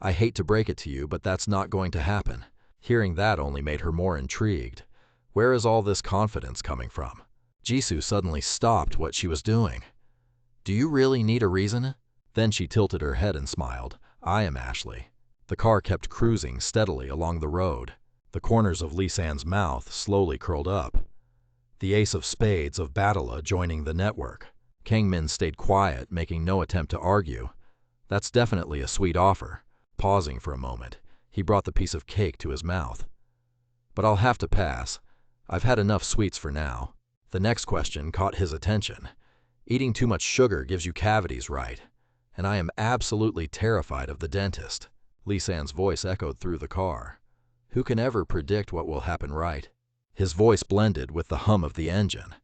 I hate to break it to you, but that's not going to happen. Hearing that only made her more intrigued. Where is all this confidence coming from? Jisoo suddenly stopped what she was doing. Do you really need a reason? Then she tilted her head and smiled. I am Ashley. The car kept cruising steadily along the road. The corners of Lee San's mouth slowly curled up. The ace of spades of Batala joining the network. Kang Min stayed quiet, making no attempt to argue. That's definitely a sweet offer. Pausing for a moment, he brought the piece of cake to his mouth. But I'll have to pass. I've had enough sweets for now. The next question caught his attention. Eating too much sugar gives you cavities, right? And I am absolutely terrified of the dentist. Lee San's voice echoed through the car. Who can ever predict what will happen, right? His voice blended with the hum of the engine.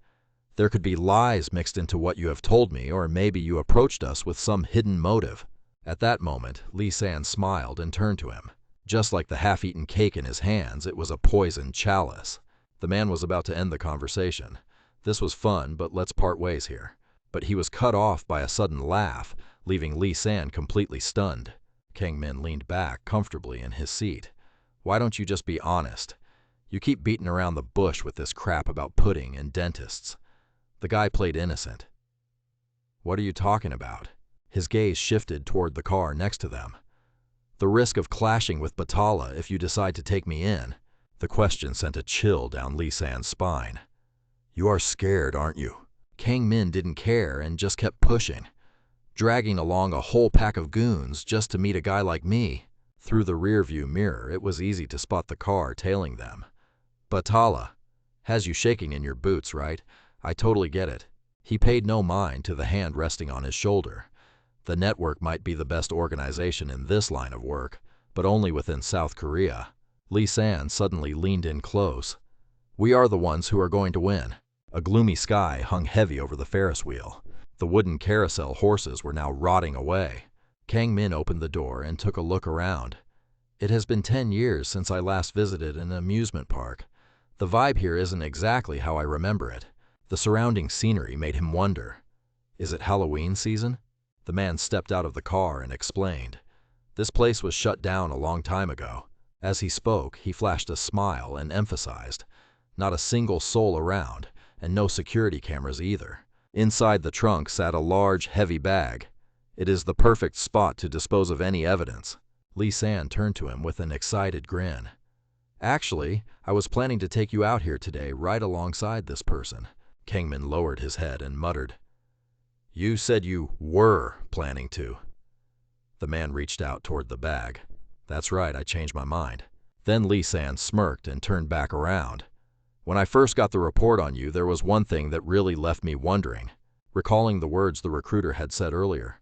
There could be lies mixed into what you have told me, or maybe you approached us with some hidden motive. At that moment, Lee San smiled and turned to him. Just like the half-eaten cake in his hands, it was a poisoned chalice. The man was about to end the conversation. This was fun, but let's part ways here. But he was cut off by a sudden laugh, leaving Lee San completely stunned. Kang Min leaned back comfortably in his seat. Why don't you just be honest? You keep beating around the bush with this crap about pudding and dentists. The guy played innocent. What are you talking about? His gaze shifted toward the car next to them. The risk of clashing with Batala if you decide to take me in. The question sent a chill down Lee San's spine. You are scared, aren't you? Kang Min didn't care and just kept pushing, dragging along a whole pack of goons just to meet a guy like me. Through the rearview mirror, it was easy to spot the car tailing them. Batala has you shaking in your boots, right? I totally get it. He paid no mind to the hand resting on his shoulder. The network might be the best organization in this line of work, but only within South Korea. Lee San suddenly leaned in close. We are the ones who are going to win. A gloomy sky hung heavy over the Ferris wheel. The wooden carousel horses were now rotting away. Kang Min opened the door and took a look around. It has been 10 years since I last visited an amusement park. The vibe here isn't exactly how I remember it. The surrounding scenery made him wonder. Is it Halloween season? The man stepped out of the car and explained. This place was shut down a long time ago. As he spoke, he flashed a smile and emphasized. Not a single soul around, and no security cameras either. Inside the trunk sat a large, heavy bag. It is the perfect spot to dispose of any evidence. Lee San turned to him with an excited grin. Actually, I was planning to take you out here today right alongside this person. Kang Min lowered his head and muttered. You said you were planning to. The man reached out toward the bag. That's right, I changed my mind. Then Lee San smirked and turned back around. When I first got the report on you, there was one thing that really left me wondering. Recalling the words the recruiter had said earlier,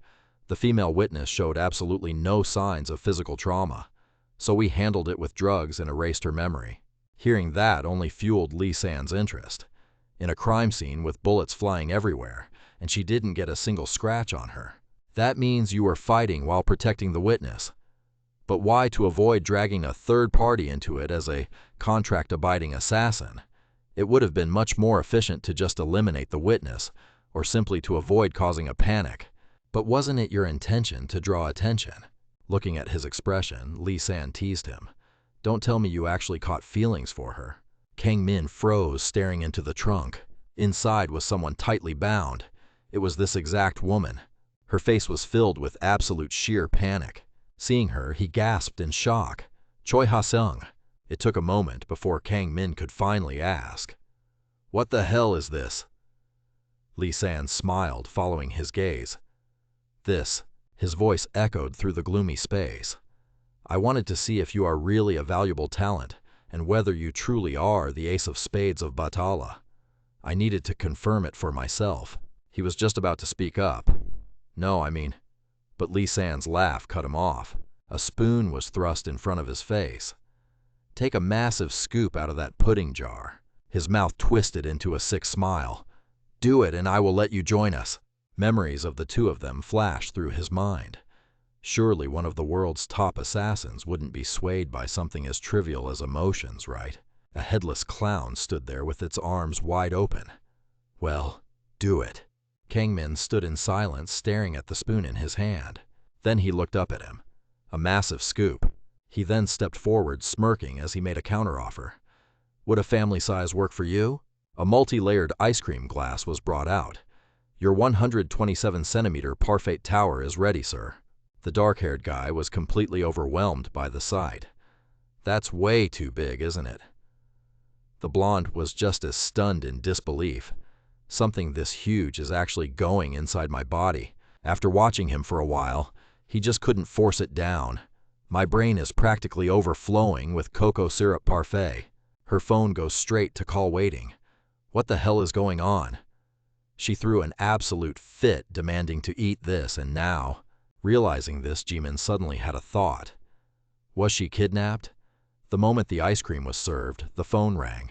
the female witness showed absolutely no signs of physical trauma, so we handled it with drugs and erased her memory. Hearing that only fueled Lee San's interest. In a crime scene with bullets flying everywhere, and she didn't get a single scratch on her. That means you were fighting while protecting the witness. But why to avoid dragging a third party into it as a contract-abiding assassin? It would have been much more efficient to just eliminate the witness, or simply to avoid causing a panic. But wasn't it your intention to draw attention? Looking at his expression, Lee San teased him. Don't tell me you actually caught feelings for her. Kang Min froze, staring into the trunk. Inside was someone tightly bound. It was this exact woman. Her face was filled with absolute sheer panic. Seeing her, he gasped in shock. Choi Ha-seung. It took a moment before Kang Min could finally ask, "What the hell is this?" Lee San smiled, following his gaze. "This," his voice echoed through the gloomy space. "I wanted to see if you are really a valuable talent, and whether you truly are the Ace of Spades of Batala. I needed to confirm it for myself." He was just about to speak up. "No, I mean," but Lee San's laugh cut him off. A spoon was thrust in front of his face. "Take a massive scoop out of that pudding jar." His mouth twisted into a sick smile. "Do it, and I will let you join us." Memories of the two of them flashed through his mind. Surely one of the world's top assassins wouldn't be swayed by something as trivial as emotions, right? A headless clown stood there with its arms wide open. "Well, do it." Kang Min stood in silence, staring at the spoon in his hand. Then he looked up at him. A massive scoop. He then stepped forward, smirking as he made a counteroffer. "Would a family size work for you?" A multi-layered ice cream glass was brought out. "Your 127-centimeter parfait tower is ready, sir." The dark-haired guy was completely overwhelmed by the sight. "That's way too big, isn't it?" The blonde was just as stunned in disbelief. "Something this huge is actually going inside my body. After watching him for a while, he just couldn't force it down. My brain is practically overflowing with cocoa syrup parfait." Her phone goes straight to call waiting. What the hell is going on? She threw an absolute fit, demanding to eat this, and now, realizing this, Jimin suddenly had a thought. Was she kidnapped? The moment the ice cream was served, the phone rang.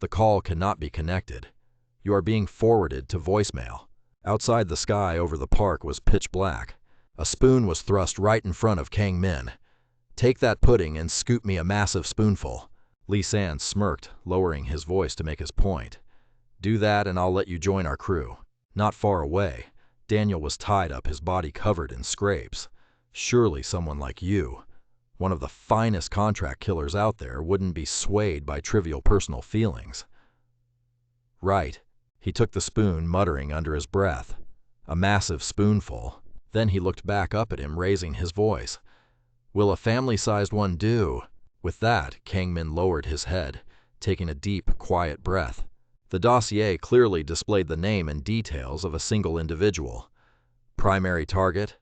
"The call cannot be connected. You are being forwarded to voicemail." Outside, the sky over the park was pitch black. A spoon was thrust right in front of Kang Min. "Take that pudding and scoop me a massive spoonful." Lee San smirked, lowering his voice to make his point. "Do that and I'll let you join our crew." Not far away, Daniel was tied up, his body covered in scrapes. Surely someone like you, one of the finest contract killers out there, wouldn't be swayed by trivial personal feelings. "Right." He took the spoon, muttering under his breath. A massive spoonful. Then he looked back up at him, raising his voice. "Will a family-sized one do?" With that, Kang Min lowered his head, taking a deep, quiet breath. The dossier clearly displayed the name and details of a single individual. Primary target,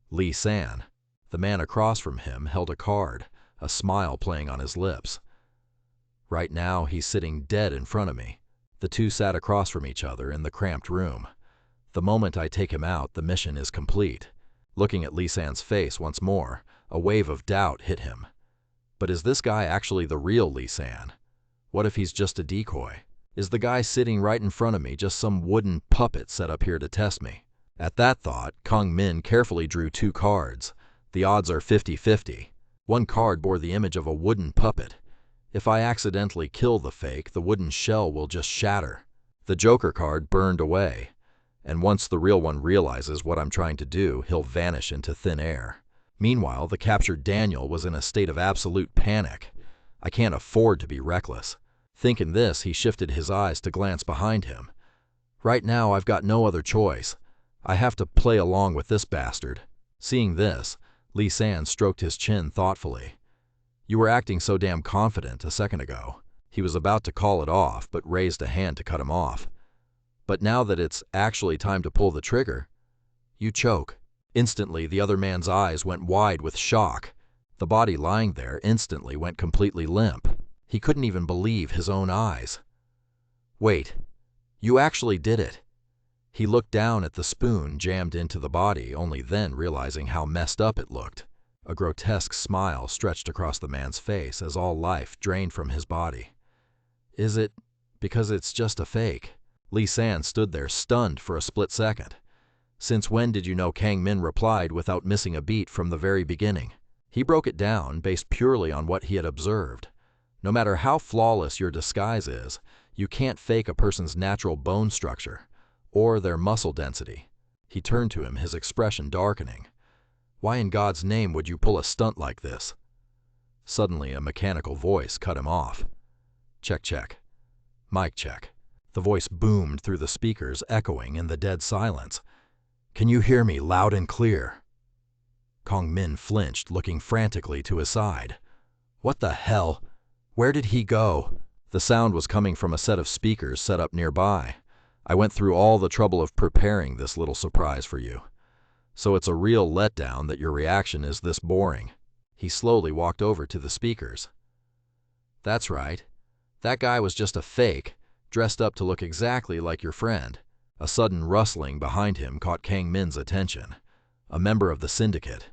Lee San. The man across from him held a card, a smile playing on his lips. Right now, he's sitting dead in front of me. The two sat across from each other in the cramped room. The moment I take him out, the mission is complete. Looking at Lee San's face once more, a wave of doubt hit him. But is this guy actually the real Lee San? What if he's just a decoy? Is the guy sitting right in front of me just some wooden puppet set up here to test me? At that thought, Kang Min carefully drew two cards. The odds are 50-50. One card bore the image of a wooden puppet. If I accidentally kill the fake, the wooden shell will just shatter. The Joker card burned away. And once the real one realizes what I'm trying to do, he'll vanish into thin air. Meanwhile, the captured Daniel was in a state of absolute panic. I can't afford to be reckless. Thinking this, he shifted his eyes to glance behind him. Right now, I've got no other choice. I have to play along with this bastard. Seeing this, Lee San stroked his chin thoughtfully. You were acting so damn confident a second ago. He was about to call it off, but raised a hand to cut him off. But now that it's actually time to pull the trigger, you choke. Instantly, the other man's eyes went wide with shock. The body lying there instantly went completely limp. He couldn't even believe his own eyes. Wait, you actually did it. He looked down at the spoon jammed into the body, only then realizing how messed up it looked. A grotesque smile stretched across the man's face as all life drained from his body. Is it because it's just a fake? Lee San stood there stunned for a split second. Since when did you know? Kang Min replied without missing a beat from the very beginning. He broke it down based purely on what he had observed. No matter how flawless your disguise is, you can't fake a person's natural bone structure or their muscle density. He turned to him, his expression darkening. "Why in God's name would you pull a stunt like this?" Suddenly, a mechanical voice cut him off. "Check, check. Mic check." The voice boomed through the speakers, echoing in the dead silence. "Can you hear me loud and clear?" Kong Min flinched, looking frantically to his side. "What the hell? Where did he go?" The sound was coming from a set of speakers set up nearby. "I went through all the trouble of preparing this little surprise for you. So it's a real letdown that your reaction is this boring." He slowly walked over to the speakers. "That's right. That guy was just a fake, dressed up to look exactly like your friend." A sudden rustling behind him caught Kang Min's attention. A member of the syndicate.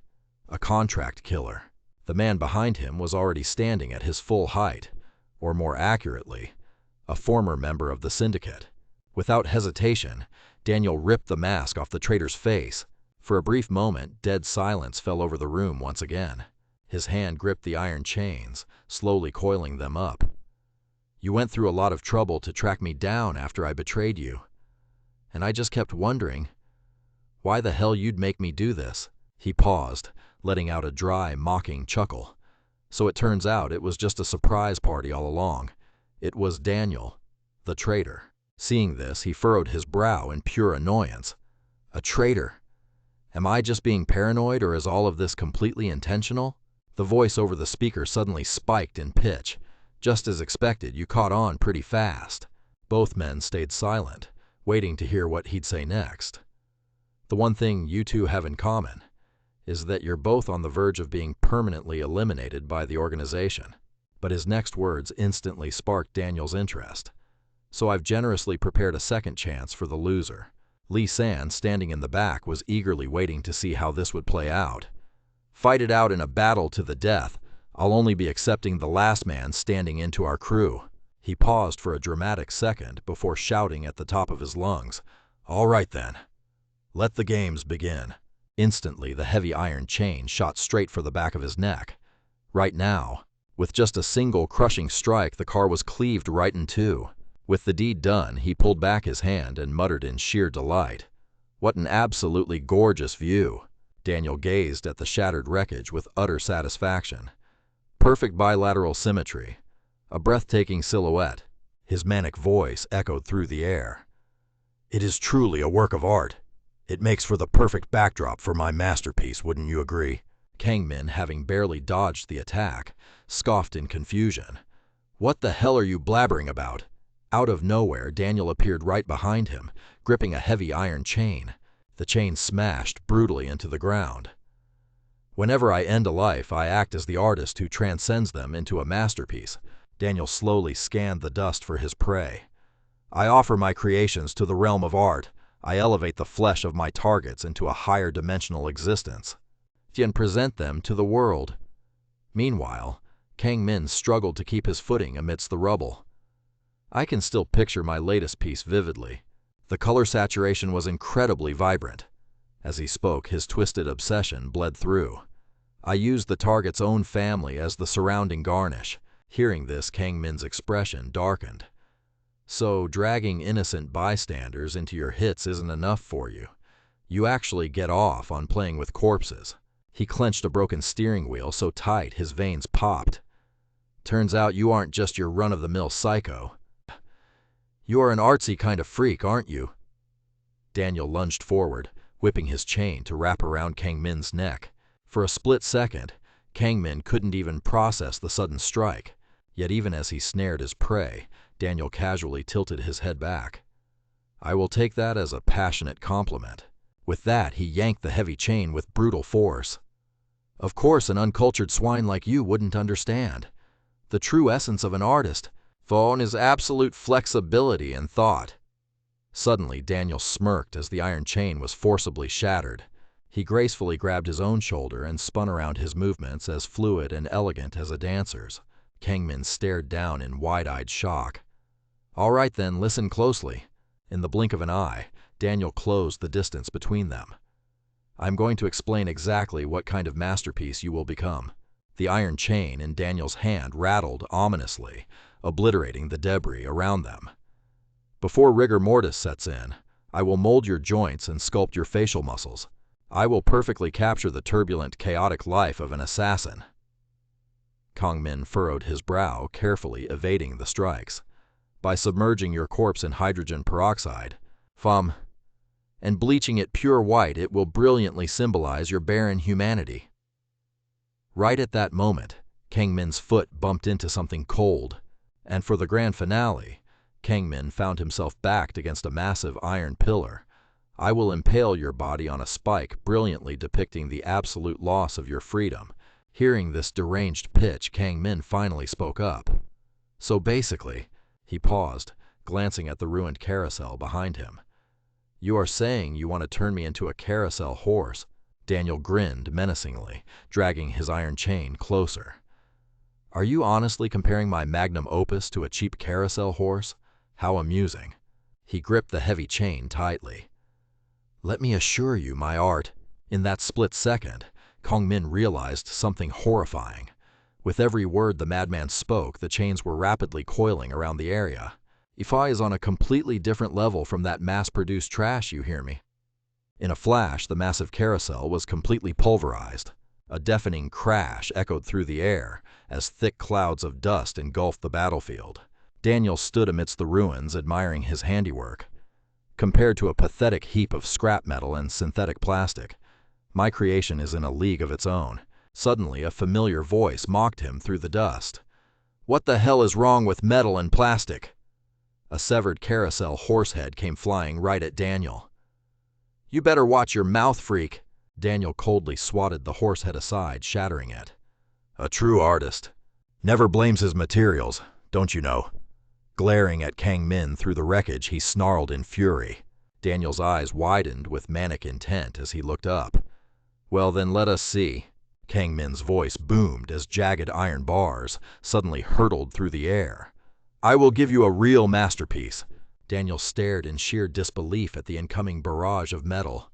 A contract killer. The man behind him was already standing at his full height, or more accurately, a former member of the syndicate. Without hesitation, Daniel ripped the mask off the traitor's face. For a brief moment, dead silence fell over the room once again. His hand gripped the iron chains, slowly coiling them up. "You went through a lot of trouble to track me down after I betrayed you. And I just kept wondering why the hell you'd make me do this." He paused, letting out a dry, mocking chuckle. "So it turns out it was just a surprise party all along. It was Daniel, the traitor." Seeing this, he furrowed his brow in pure annoyance. "A traitor? Am I just being paranoid, or is all of this completely intentional?" The voice over the speaker suddenly spiked in pitch. "Just as expected, you caught on pretty fast." Both men stayed silent, waiting to hear what he'd say next. "The one thing you two have in common is that you're both on the verge of being permanently eliminated by the organization." But his next words instantly sparked Daniel's interest. "So I've generously prepared a second chance for the loser." Lee San, standing in the back, was eagerly waiting to see how this would play out. "Fight it out in a battle to the death. I'll only be accepting the last man standing into our crew." He paused for a dramatic second before shouting at the top of his lungs, "All right then. Let the games begin." Instantly, the heavy iron chain shot straight for the back of his neck. Right now, with just a single crushing strike, the car was cleaved right in two. With the deed done, he pulled back his hand and muttered in sheer delight, "What an absolutely gorgeous view." Daniel gazed at the shattered wreckage with utter satisfaction. Perfect bilateral symmetry. A breathtaking silhouette. His manic voice echoed through the air. "It is truly a work of art. It makes for the perfect backdrop for my masterpiece, wouldn't you agree?" Kang Min, having barely dodged the attack, scoffed in confusion. "What the hell are you blabbering about?" Out of nowhere, Daniel appeared right behind him, gripping a heavy iron chain. The chain smashed brutally into the ground. "Whenever I end a life, I act as the artist who transcends them into a masterpiece." Daniel slowly scanned the dust for his prey. "I offer my creations to the realm of art. I elevate the flesh of my targets into a higher dimensional existence, and present them to the world." Meanwhile, Kang Min struggled to keep his footing amidst the rubble. "I can still picture my latest piece vividly. The color saturation was incredibly vibrant." As he spoke, his twisted obsession bled through. "I used the target's own family as the surrounding garnish." Hearing this, Kang Min's expression darkened. "So dragging innocent bystanders into your hits isn't enough for you. You actually get off on playing with corpses." He clenched a broken steering wheel so tight his veins popped. "Turns out you aren't just your run-of-the-mill psycho. You are an artsy kind of freak, aren't you?" Daniel lunged forward, whipping his chain to wrap around Kang Min's neck. For a split second, Kang Min couldn't even process the sudden strike. Yet even as he snared his prey, Daniel casually tilted his head back. "I will take that as a passionate compliment." With that, he yanked the heavy chain with brutal force. "Of course an uncultured swine like you wouldn't understand. The true essence of an artist, phone, is absolute flexibility in thought." Suddenly, Daniel smirked as the iron chain was forcibly shattered. He gracefully grabbed his own shoulder and spun around, his movements as fluid and elegant as a dancer's. Kang Min stared down in wide-eyed shock. "All right then, listen closely." In the blink of an eye, Daniel closed the distance between them. "I'm going to explain exactly what kind of masterpiece you will become." The iron chain in Daniel's hand rattled ominously, obliterating the debris around them. "Before rigor mortis sets in, I will mold your joints and sculpt your facial muscles. I will perfectly capture the turbulent, chaotic life of an assassin." Kang Min furrowed his brow, carefully evading the strikes. "By submerging your corpse in hydrogen peroxide, and bleaching it pure white, it will brilliantly symbolize your barren humanity." Right at that moment, Kang Min's foot bumped into something cold, and for the grand finale, Kang Min found himself backed against a massive iron pillar. "I will impale your body on a spike, brilliantly depicting the absolute loss of your freedom." Hearing this deranged pitch, Kang Min finally spoke up. "So basically," he paused, glancing at the ruined carousel behind him, "you are saying you want to turn me into a carousel horse?" Daniel grinned menacingly, dragging his iron chain closer. "Are you honestly comparing my magnum opus to a cheap carousel horse? How amusing." He gripped the heavy chain tightly. "Let me assure you, my art." In that split second, Kang Min realized something horrifying. With every word the madman spoke, the chains were rapidly coiling around the area. "Ifai is on a completely different level from that mass-produced trash, you hear me?" In a flash, the massive carousel was completely pulverized. A deafening crash echoed through the air as thick clouds of dust engulfed the battlefield. Daniel stood amidst the ruins, admiring his handiwork. "Compared to a pathetic heap of scrap metal and synthetic plastic, my creation is in a league of its own." Suddenly, a familiar voice mocked him through the dust. "What the hell is wrong with metal and plastic?" A severed carousel horsehead came flying right at Daniel. "You better watch your mouth, freak!" Daniel coldly swatted the horsehead aside, shattering it. "A true artist never blames his materials, don't you know?" Glaring at Kang Min through the wreckage, he snarled in fury. Daniel's eyes widened with manic intent as he looked up. "Well then, let us see." Kang Min's voice boomed as jagged iron bars suddenly hurtled through the air. "I will give you a real masterpiece." Daniel stared in sheer disbelief at the incoming barrage of metal.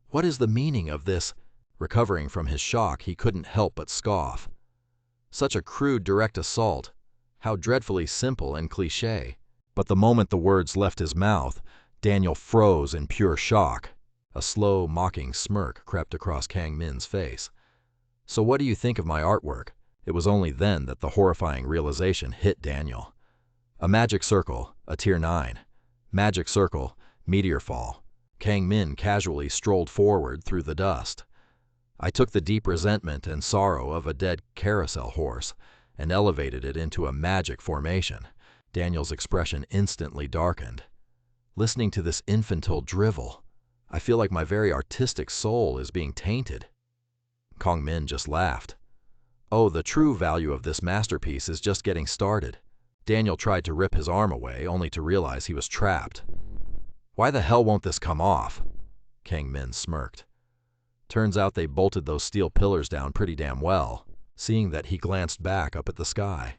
"What is the meaning of this?" Recovering from his shock, he couldn't help but scoff. Such a crude direct assault. How dreadfully simple and cliché. But the moment the words left his mouth, Daniel froze in pure shock. A slow, mocking smirk crept across Kang Min's face. "So what do you think of my artwork?" It was only then that the horrifying realization hit Daniel. A magic circle, a tier 9. Magic circle, meteor fall. Kang Min casually strolled forward through the dust. "I took the deep resentment and sorrow of a dead carousel horse and elevated it into a magic formation." Daniel's expression instantly darkened. "Listening to this infantile drivel, I feel like my very artistic soul is being tainted." Kang Min just laughed. "Oh, the true value of this masterpiece is just getting started." Daniel tried to rip his arm away, only to realize he was trapped. "Why the hell won't this come off?" Kang Min smirked. "Turns out they bolted those steel pillars down pretty damn well." Seeing that, he glanced back up at the sky.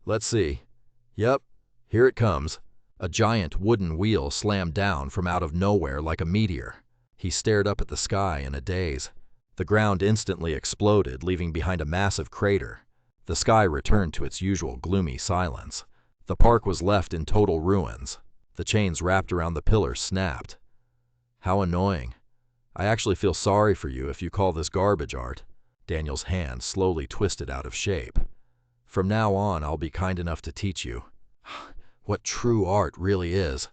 "Let's see. Yep, here it comes." A giant wooden wheel slammed down from out of nowhere like a meteor. He stared up at the sky in a daze. The ground instantly exploded, leaving behind a massive crater. The sky returned to its usual gloomy silence. The park was left in total ruins. The chains wrapped around the pillars snapped. "How annoying. I actually feel sorry for you if you call this garbage art." Daniel's hand slowly twisted out of shape. "From now on, I'll be kind enough to teach you what true art really is."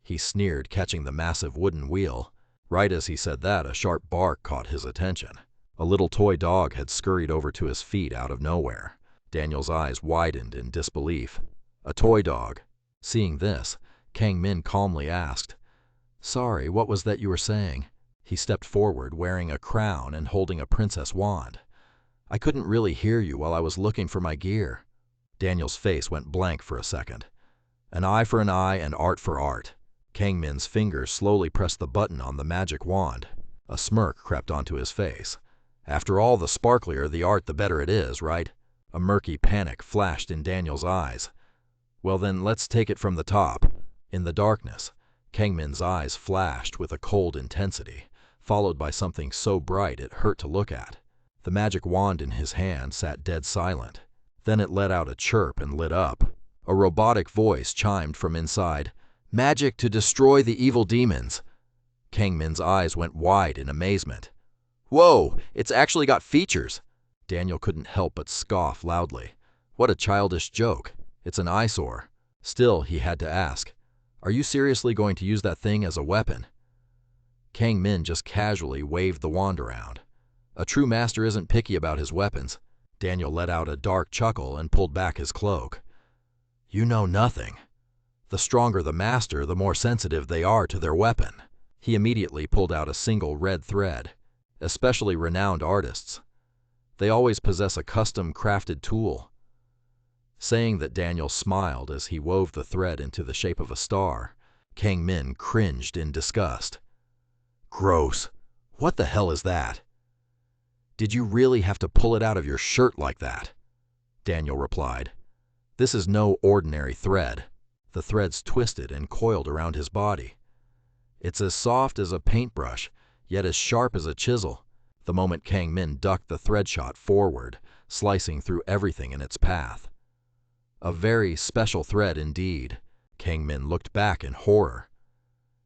He sneered, catching the massive wooden wheel. Right as he said that, a sharp bark caught his attention. A little toy dog had scurried over to his feet out of nowhere. Daniel's eyes widened in disbelief. A toy dog. Seeing this, Kang Min calmly asked, "Sorry, what was that you were saying?" He stepped forward, wearing a crown and holding a princess wand. "I couldn't really hear you while I was looking for my gear." Daniel's face went blank for a second. An eye for an eye and art for art. Kang Min's fingers slowly pressed the button on the magic wand. A smirk crept onto his face. "After all, the sparklier the art, the better it is, right?" A murky panic flashed in Daniel's eyes. "Well then, let's take it from the top." In the darkness, Kang Min's eyes flashed with a cold intensity, followed by something so bright it hurt to look at. The magic wand in his hand sat dead silent. Then it let out a chirp and lit up. A robotic voice chimed from inside. Magic to destroy the evil demons. Kang Min's eyes went wide in amazement. Whoa, it's actually got features. Daniel couldn't help but scoff loudly. What a childish joke. It's an eyesore. Still, he had to ask, are you seriously going to use that thing as a weapon? Kang Min just casually waved the wand around. A true master isn't picky about his weapons. Daniel let out a dark chuckle and pulled back his cloak. You know nothing. The stronger the master, the more sensitive they are to their weapon. He immediately pulled out a single red thread. Especially renowned artists. They always possess a custom-crafted tool. Saying that, Daniel smiled as he wove the thread into the shape of a star. Kang Min cringed in disgust. Gross. What the hell is that? Did you really have to pull it out of your shirt like that? Daniel replied. This is no ordinary thread. The thread's twisted and coiled around his body. It's as soft as a paintbrush, yet as sharp as a chisel. The moment Kang Min ducked, the thread shot forward, slicing through everything in its path. A very special thread indeed. Kang Min looked back in horror.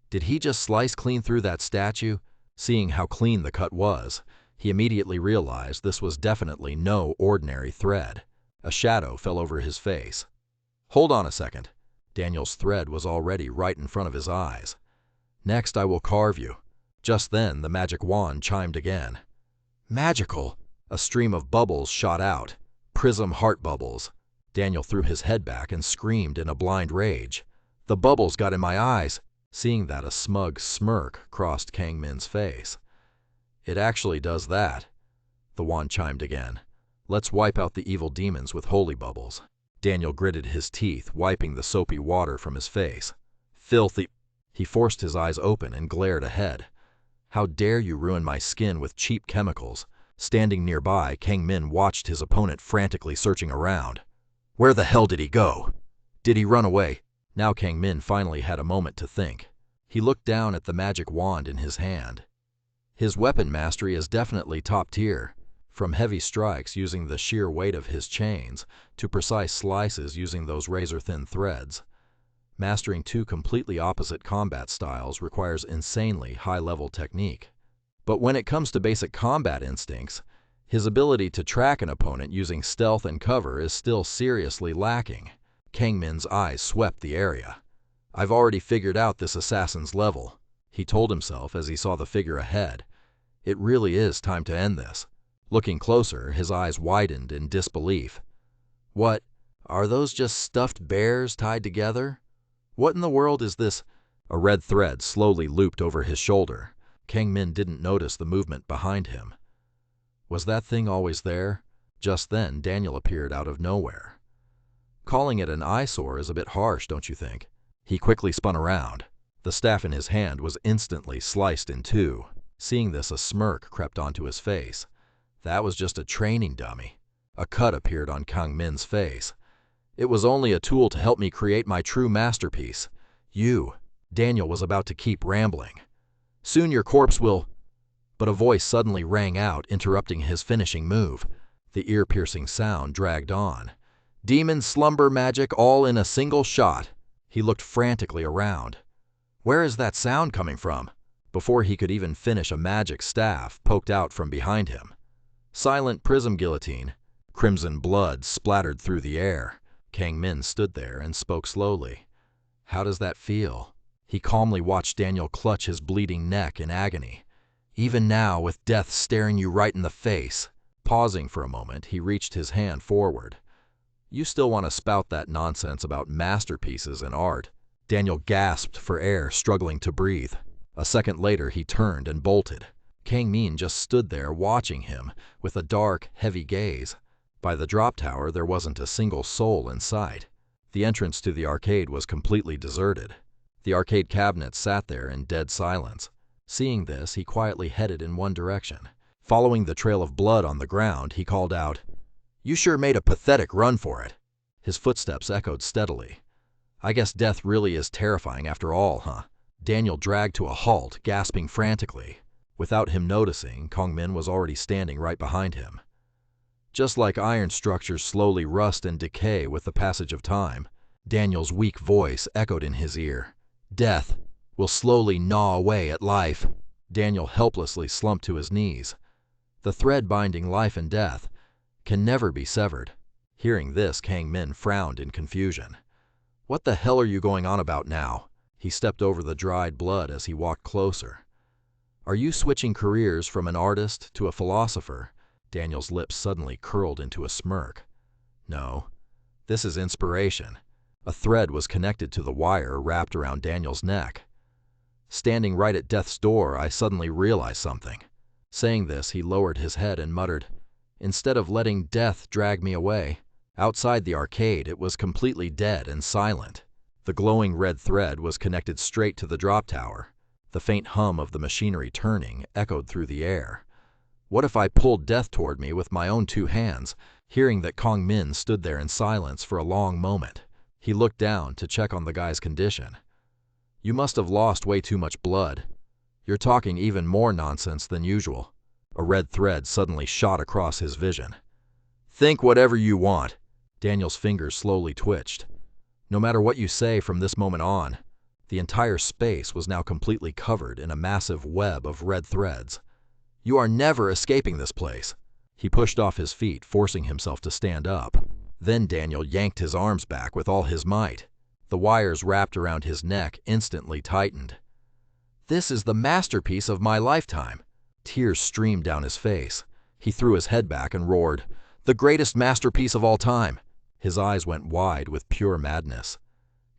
Did he just slice clean through that statue? Seeing how clean the cut was, he immediately realized this was definitely no ordinary thread. A shadow fell over his face. Hold on a second. Daniel's thread was already right in front of his eyes. Next, I will carve you. Just then, the magic wand chimed again. Magical! A stream of bubbles shot out. Prism heart bubbles. Daniel threw his head back and screamed in a blind rage. The bubbles got in my eyes. Seeing that, a smug smirk crossed Kang Min's face. It actually does that. The wand chimed again. Let's wipe out the evil demons with holy bubbles. Daniel gritted his teeth, wiping the soapy water from his face. Filthy! He forced his eyes open and glared ahead. How dare you ruin my skin with cheap chemicals? Standing nearby, Kang Min watched his opponent frantically searching around. Where the hell did he go? Did he run away? Now Kang Min finally had a moment to think. He looked down at the magic wand in his hand. His weapon mastery is definitely top tier. From heavy strikes using the sheer weight of his chains to precise slices using those razor-thin threads. Mastering two completely opposite combat styles requires insanely high-level technique. But when it comes to basic combat instincts, his ability to track an opponent using stealth and cover is still seriously lacking. Kang Min's eyes swept the area. I've already figured out this assassin's level, he told himself as he saw the figure ahead. It really is time to end this. Looking closer, his eyes widened in disbelief. What? Are those just stuffed bears tied together? What in the world is this? A red thread slowly looped over his shoulder. Kang Min didn't notice the movement behind him. Was that thing always there? Just then, Daniel appeared out of nowhere. Calling it an eyesore is a bit harsh, don't you think? He quickly spun around. The staff in his hand was instantly sliced in two. Seeing this, a smirk crept onto his face. That was just a training dummy. A cut appeared on Kang Min's face. It was only a tool to help me create my true masterpiece. Daniel was about to keep rambling. Soon your corpse will... But a voice suddenly rang out, interrupting his finishing move. The ear-piercing sound dragged on. Demon slumber magic all in a single shot. He looked frantically around. Where is that sound coming from? Before he could even finish, a magic staff poked out from behind him. Silent prism guillotine. Crimson blood splattered through the air. Kang Min stood there and spoke slowly. How does that feel? He calmly watched Daniel clutch his bleeding neck in agony. Even now, with death staring you right in the face. Pausing for a moment, he reached his hand forward. You still want to spout that nonsense about masterpieces and art? Daniel gasped for air, struggling to breathe. A second later, he turned and bolted. Kang Min just stood there watching him with a dark, heavy gaze. By the drop tower, there wasn't a single soul in sight. The entrance to the arcade was completely deserted. The arcade cabinet sat there in dead silence. Seeing this, he quietly headed in one direction. Following the trail of blood on the ground, he called out, You sure made a pathetic run for it. His footsteps echoed steadily. I guess death really is terrifying after all, huh? Daniel dragged to a halt, gasping frantically. Without him noticing, Kang Min was already standing right behind him. Just like iron structures slowly rust and decay with the passage of time, Daniel's weak voice echoed in his ear. Death will slowly gnaw away at life. Daniel helplessly slumped to his knees. The thread binding life and death can never be severed. Hearing this, Kang Min frowned in confusion. What the hell are you going on about now? He stepped over the dried blood as he walked closer. Are you switching careers from an artist to a philosopher? Daniel's lips suddenly curled into a smirk. No, this is inspiration. A thread was connected to the wire wrapped around Daniel's neck. Standing right at death's door, I suddenly realized something. Saying this, he lowered his head and muttered, "Instead of letting death drag me away." Outside the arcade, it was completely dead and silent. The glowing red thread was connected straight to the drop tower. The faint hum of the machinery turning echoed through the air. What if I pulled death toward me with my own two hands? Hearing that, Kang Min stood there in silence for a long moment. He looked down to check on the guy's condition. You must have lost way too much blood. You're talking even more nonsense than usual. A red thread suddenly shot across his vision. Think whatever you want. Daniel's fingers slowly twitched. No matter what you say from this moment on, the entire space was now completely covered in a massive web of red threads. You are never escaping this place. He pushed off his feet, forcing himself to stand up. Then Daniel yanked his arms back with all his might. The wires wrapped around his neck instantly tightened. This is the masterpiece of my lifetime. Tears streamed down his face. He threw his head back and roared, "The greatest masterpiece of all time!" His eyes went wide with pure madness.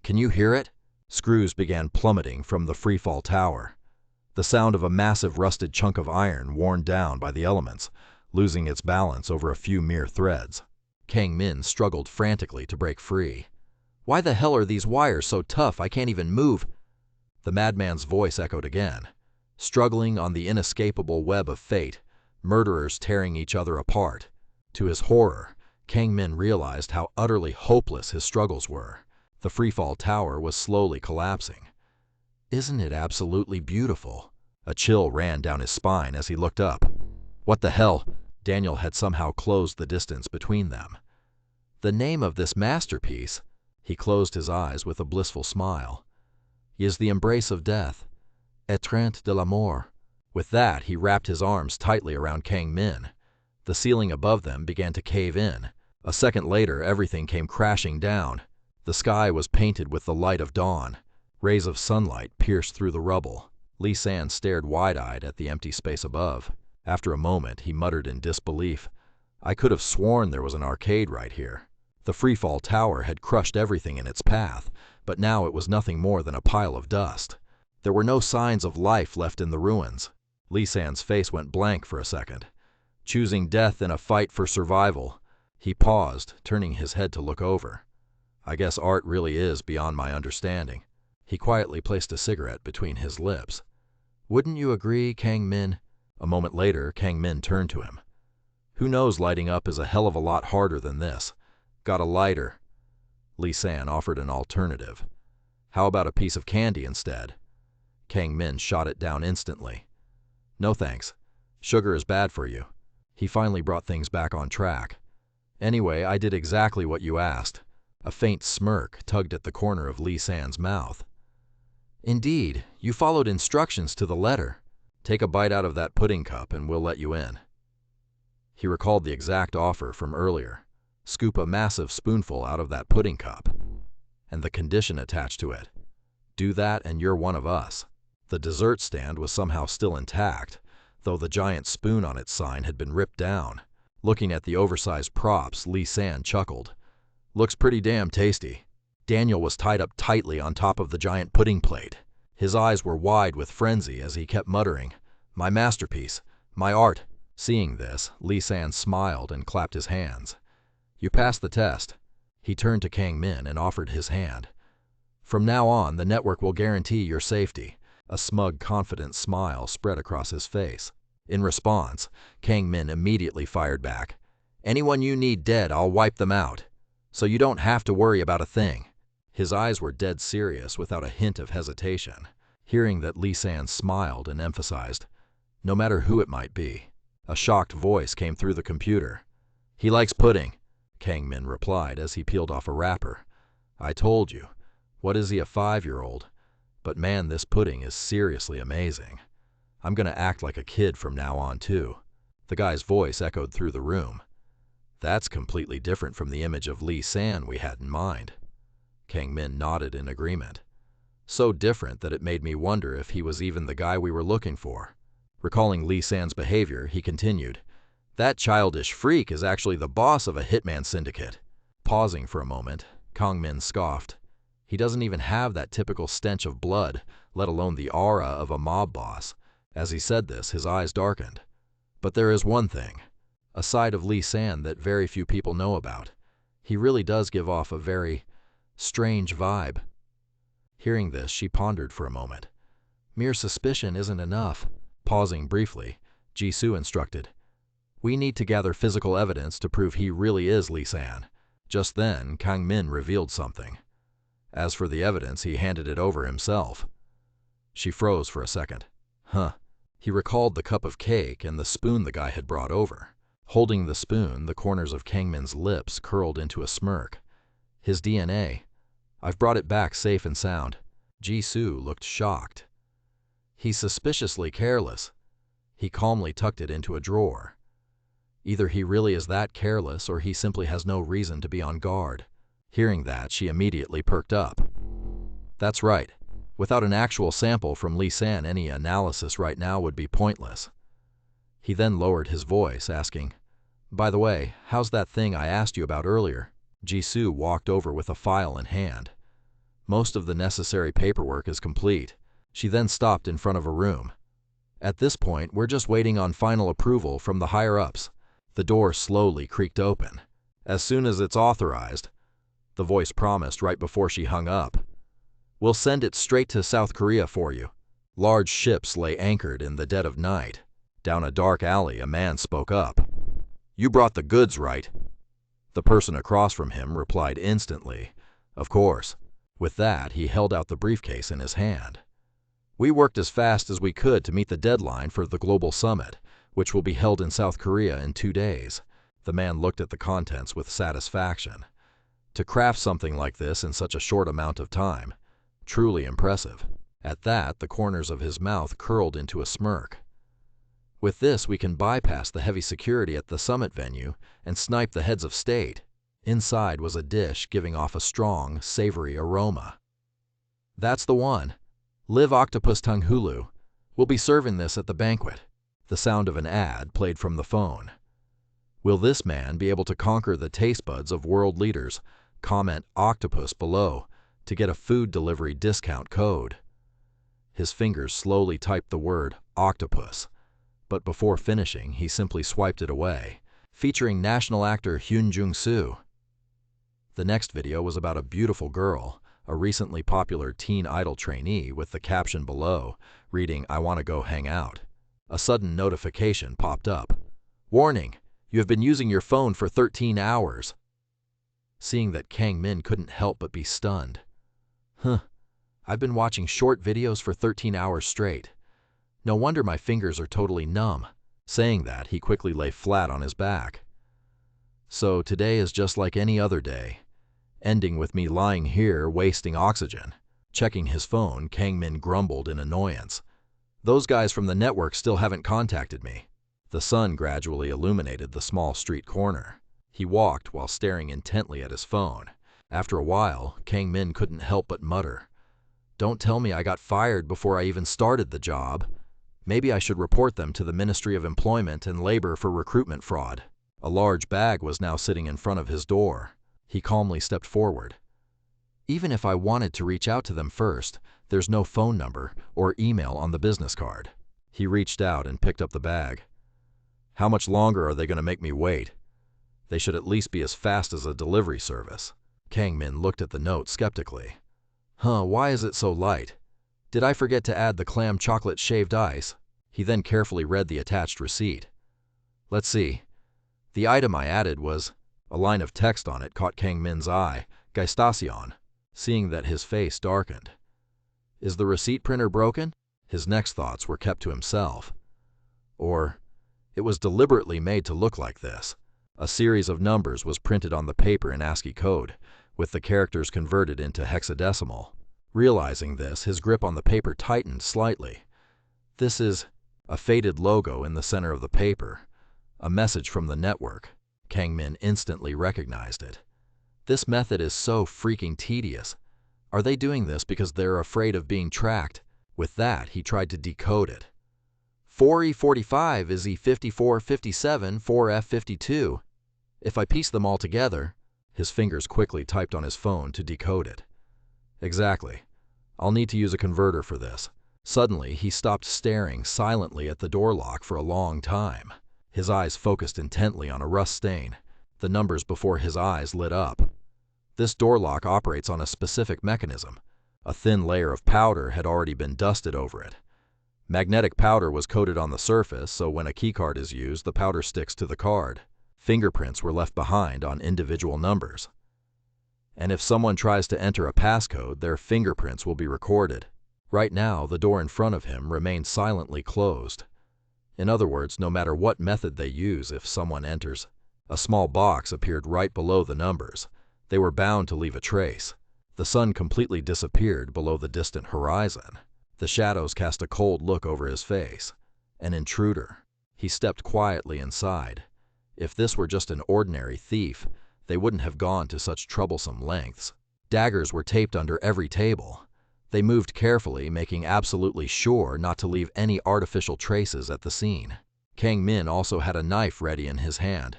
Can you hear it? Screws began plummeting from the freefall tower. The sound of a massive rusted chunk of iron worn down by the elements, losing its balance over a few mere threads. Kang Min struggled frantically to break free. Why the hell are these wires so tough I can't even move? The madman's voice echoed again. Struggling on the inescapable web of fate, murderers tearing each other apart. To his horror, Kang Min realized how utterly hopeless his struggles were. The freefall tower was slowly collapsing. Isn't it absolutely beautiful? A chill ran down his spine as he looked up. What the hell? Daniel had somehow closed the distance between them. The name of this masterpiece, he closed his eyes with a blissful smile, is the embrace of death, étreinte de la mort. With that, he wrapped his arms tightly around Kang Min. The ceiling above them began to cave in. A second later, everything came crashing down. The sky was painted with the light of dawn. Rays of sunlight pierced through the rubble. Lee San stared wide-eyed at the empty space above. After a moment, he muttered in disbelief, I could have sworn there was an arcade right here. The freefall tower had crushed everything in its path, but now it was nothing more than a pile of dust. There were no signs of life left in the ruins. Lee San's face went blank for a second. Choosing death in a fight for survival, he paused, turning his head to look over. I guess art really is beyond my understanding. He quietly placed a cigarette between his lips. Wouldn't you agree, Kang Min? A moment later, Kang Min turned to him. Who knows, lighting up is a hell of a lot harder than this. Got a lighter? Lee San offered an alternative. How about a piece of candy instead? Kang Min shot it down instantly. No thanks. Sugar is bad for you. He finally brought things back on track. Anyway, I did exactly what you asked. A faint smirk tugged at the corner of Lee San's mouth. Indeed, you followed instructions to the letter. Take a bite out of that pudding cup and we'll let you in. He recalled the exact offer from earlier. Scoop a massive spoonful out of that pudding cup. And the condition attached to it. Do that and you're one of us. The dessert stand was somehow still intact, though the giant spoon on its sign had been ripped down. Looking at the oversized props, Lee San chuckled. Looks pretty damn tasty. Daniel was tied up tightly on top of the giant pudding plate. His eyes were wide with frenzy as he kept muttering, My masterpiece, my art. Seeing this, Lee San smiled and clapped his hands. You passed the test. He turned to Kang Min and offered his hand. From now on, the network will guarantee your safety. A smug, confident smile spread across his face. In response, Kang Min immediately fired back. Anyone you need dead, I'll wipe them out. So you don't have to worry about a thing. His eyes were dead serious without a hint of hesitation. Hearing that, Lee San smiled and emphasized, No matter who it might be. A shocked voice came through the computer. He likes pudding, Kang Min replied as he peeled off a wrapper. I told you. What is he, a 5-year-old? But man, this pudding is seriously amazing. I'm gonna act like a kid from now on too." The guy's voice echoed through the room. "That's completely different from the image of Lee San we had in mind." Kang Min nodded in agreement. "So different that it made me wonder if he was even the guy we were looking for." Recalling Lee San's behavior, he continued, "That childish freak is actually the boss of a hitman syndicate." Pausing for a moment, Kang Min scoffed. "He doesn't even have that typical stench of blood, let alone the aura of a mob boss." As he said this, his eyes darkened. "But there is one thing, a side of Lee San that very few people know about. He really does give off a very strange vibe." Hearing this, she pondered for a moment. "Mere suspicion isn't enough." Pausing briefly, Jisoo instructed, "We need to gather physical evidence to prove he really is Lee San." Just then, Kang Min revealed something. As for the evidence, he handed it over himself. She froze for a second. Huh. He recalled the cup of cake and the spoon the guy had brought over. Holding the spoon, the corners of Kang Min's lips curled into a smirk. "His DNA. I've brought it back safe and sound." Jisoo looked shocked. "He's suspiciously careless." He calmly tucked it into a drawer. Either he really is that careless or he simply has no reason to be on guard. Hearing that, she immediately perked up. "That's right. Without an actual sample from Lee San, any analysis right now would be pointless." He then lowered his voice, asking, "By the way, how's that thing I asked you about earlier?" Jisoo walked over with a file in hand. "Most of the necessary paperwork is complete." She then stopped in front of a room. "At this point, we're just waiting on final approval from the higher-ups." The door slowly creaked open. "As soon as it's authorized," the voice promised right before she hung up. "We'll send it straight to South Korea for you." Large ships lay anchored in the dead of night. Down a dark alley, a man spoke up. "You brought the goods, right?" The person across from him replied instantly, "Of course." With that, he held out the briefcase in his hand. "We worked as fast as we could to meet the deadline for the global summit, which will be held in South Korea in 2 days. The man looked at the contents with satisfaction. To craft something like this in such a short amount of time, truly impressive. At that, the corners of his mouth curled into a smirk. "With this, we can bypass the heavy security at the summit venue and snipe the heads of state." Inside was a dish giving off a strong, savory aroma. "That's the one. Live Octopus Tanghulu. We'll be serving this at the banquet." The sound of an ad played from the phone. "Will this man be able to conquer the taste buds of world leaders? Comment octopus below to get a food delivery discount code." His fingers slowly typed the word octopus, but before finishing, he simply swiped it away. Featuring national actor Hyun Jung-soo. The next video was about a beautiful girl, a recently popular teen idol trainee, with the caption below, reading, "I want to go hang out." A sudden notification popped up. "Warning! You have been using your phone for 13 hours. Seeing that, Kang Min couldn't help but be stunned. I've been watching short videos for 13 hours straight. No wonder my fingers are totally numb." Saying that, he quickly lay flat on his back. "So today is just like any other day, ending with me lying here wasting oxygen." Checking his phone, Kang Min grumbled in annoyance. "Those guys from the network still haven't contacted me." The sun gradually illuminated the small street corner. He walked while staring intently at his phone. After a while, Kang Min couldn't help but mutter, "Don't tell me I got fired before I even started the job. Maybe I should report them to the Ministry of Employment and Labor for recruitment fraud." A large bag was now sitting in front of his door. He calmly stepped forward. "Even if I wanted to reach out to them first, there's no phone number or email on the business card." He reached out and picked up the bag. "How much longer are they going to make me wait? They should at least be as fast as a delivery service." Kang Min looked at the note skeptically. Why is it so light? Did I forget to add the clam chocolate shaved ice?" He then carefully read the attached receipt. "Let's see. The item I added was..." A line of text on it caught Kang Min's eye. "Gestacion." Seeing that, his face darkened. Is the receipt printer broken? His next thoughts were kept to himself. Or, it was deliberately made to look like this. A series of numbers was printed on the paper in ASCII code, with the characters converted into hexadecimal. Realizing this, his grip on the paper tightened slightly. This is a faded logo in the center of the paper. A message from the network. Kang Min instantly recognized it. This method is so freaking tedious. Are they doing this because they're afraid of being tracked? With that, he tried to decode it. 4E45 is E5457 4F52. If I piece them all together, his fingers quickly typed on his phone to decode it. Exactly. I'll need to use a converter for this. Suddenly, he stopped staring silently at the door lock for a long time. His eyes focused intently on a rust stain. The numbers before his eyes lit up. This door lock operates on a specific mechanism. A thin layer of powder had already been dusted over it. Magnetic powder was coated on the surface, so when a keycard is used, the powder sticks to the card. Fingerprints were left behind on individual numbers. And if someone tries to enter a passcode, their fingerprints will be recorded. Right now, the door in front of him remained silently closed. In other words, no matter what method they use, if someone enters, a small box appeared right below the numbers. They were bound to leave a trace. The sun completely disappeared below the distant horizon. The shadows cast a cold look over his face. An intruder. He stepped quietly inside. If this were just an ordinary thief, they wouldn't have gone to such troublesome lengths. Daggers were taped under every table. They moved carefully, making absolutely sure not to leave any artificial traces at the scene. Kang Min also had a knife ready in his hand.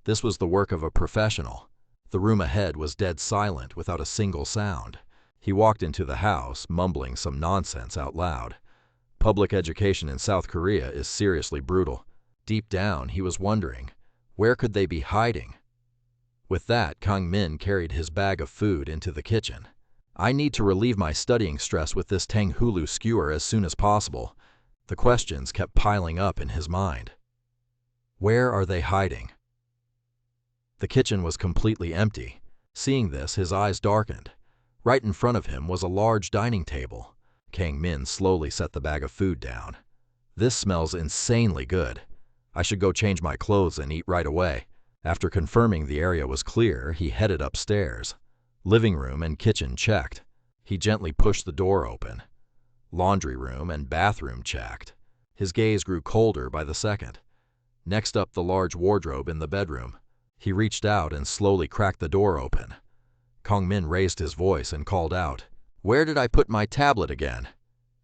This was the work of a professional. The room ahead was dead silent, without a single sound. He walked into the house, mumbling some nonsense out loud. Public education in South Korea is seriously brutal. Deep down, he was wondering, where could they be hiding? With that, Kang Min carried his bag of food into the kitchen. I need to relieve my studying stress with this Tanghulu skewer as soon as possible. The questions kept piling up in his mind. Where are they hiding? The kitchen was completely empty. Seeing this, his eyes darkened. Right in front of him was a large dining table. Kang Min slowly set the bag of food down. This smells insanely good. I should go change my clothes and eat right away. After confirming the area was clear, he headed upstairs. Living room and kitchen checked. He gently pushed the door open. Laundry room and bathroom checked. His gaze grew colder by the second. Next up, the large wardrobe in the bedroom. He reached out and slowly cracked the door open. Kang Min raised his voice and called out, "Where did I put my tablet again?"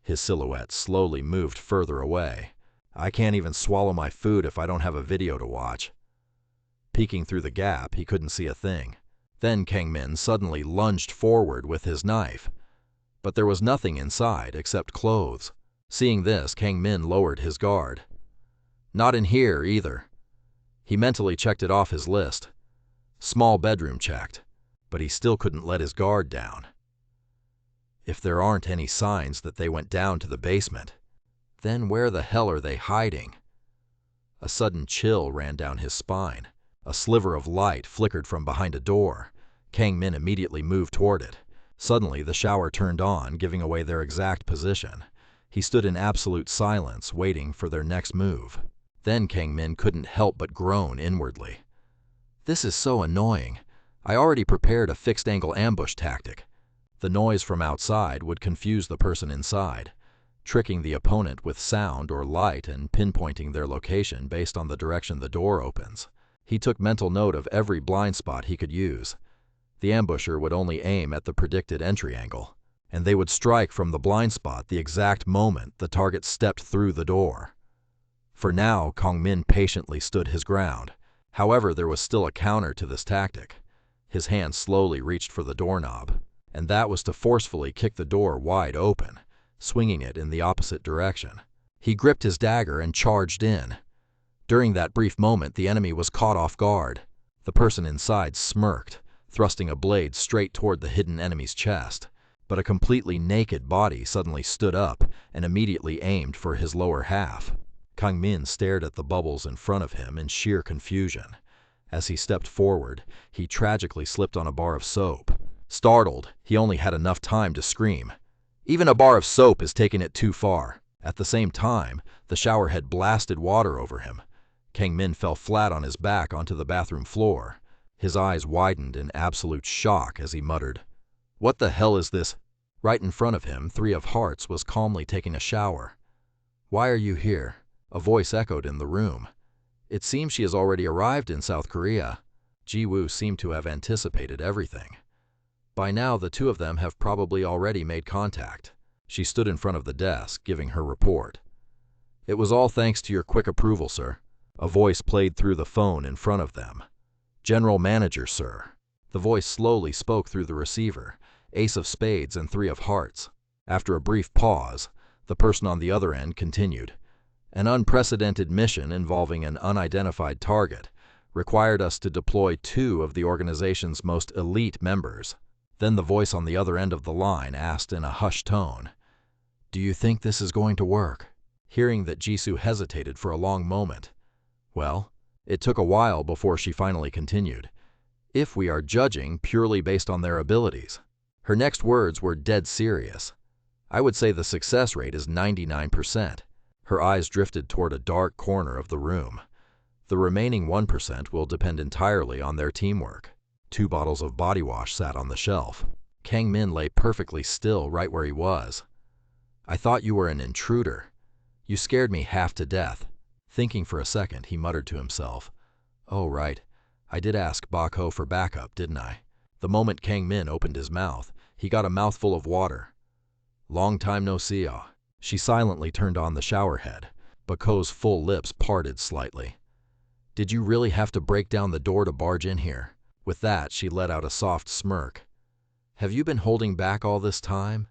His silhouette slowly moved further away. I can't even swallow my food if I don't have a video to watch. Peeking through the gap, he couldn't see a thing. Then Kang Min suddenly lunged forward with his knife. But there was nothing inside except clothes. Seeing this, Kang Min lowered his guard. Not in here either. He mentally checked it off his list. Small bedroom checked, but he still couldn't let his guard down. If there aren't any signs that they went down to the basement, then where the hell are they hiding? A sudden chill ran down his spine. A sliver of light flickered from behind a door. Kang Min immediately moved toward it. Suddenly, the shower turned on, giving away their exact position. He stood in absolute silence, waiting for their next move. Then Kang Min couldn't help but groan inwardly. This is so annoying. I already prepared a fixed-angle ambush tactic. The noise from outside would confuse the person inside, tricking the opponent with sound or light and pinpointing their location based on the direction the door opens. He took mental note of every blind spot he could use. The ambusher would only aim at the predicted entry angle, and they would strike from the blind spot the exact moment the target stepped through the door. For now, Kang Min patiently stood his ground. However, there was still a counter to this tactic. His hand slowly reached for the doorknob, and that was to forcefully kick the door wide open, swinging it in the opposite direction. He gripped his dagger and charged in. During that brief moment, the enemy was caught off guard. The person inside smirked, thrusting a blade straight toward the hidden enemy's chest. But a completely naked body suddenly stood up and immediately aimed for his lower half. Kang Min stared at the bubbles in front of him in sheer confusion. As he stepped forward, he tragically slipped on a bar of soap. Startled, he only had enough time to scream. Even a bar of soap is taking it too far. At the same time, the shower head blasted water over him. Kang Min fell flat on his back onto the bathroom floor. His eyes widened in absolute shock as he muttered, "What the hell is this? Right in front of him, Three of Hearts was calmly taking a shower. "Why are you here?" A voice echoed in the room. "It seems she has already arrived in South Korea." Ji-woo seemed to have anticipated everything. By now, the two of them have probably already made contact. She stood in front of the desk, giving her report. "It was all thanks to your quick approval, sir." A voice played through the phone in front of them. "General Manager, sir." The voice slowly spoke through the receiver. Ace of Spades and Three of Hearts. After a brief pause, the person on the other end continued. "An unprecedented mission involving an unidentified target required us to deploy two of the organization's most elite members." Then the voice on the other end of the line asked in a hushed tone, "Do you think this is going to work?" Hearing that, Jisoo hesitated for a long moment. Well, it took a while before she finally continued. "If we are judging purely based on their abilities." Her next words were dead serious. "I would say the success rate is 99%. Her eyes drifted toward a dark corner of the room. "The remaining 1% will depend entirely on their teamwork." 2 bottles of body wash sat on the shelf. Kang Min lay perfectly still right where he was. "I thought you were an intruder. You scared me half to death." Thinking for a second, he muttered to himself, "Oh, right. I did ask Bak-ho for backup, didn't I?" The moment Kang Min opened his mouth, he got a mouthful of water. "Long time no see, ah." She silently turned on the shower head. Bak-ho's full lips parted slightly. "Did you really have to break down the door to barge in here?" With that, she let out a soft smirk. "Have you been holding back all this time?"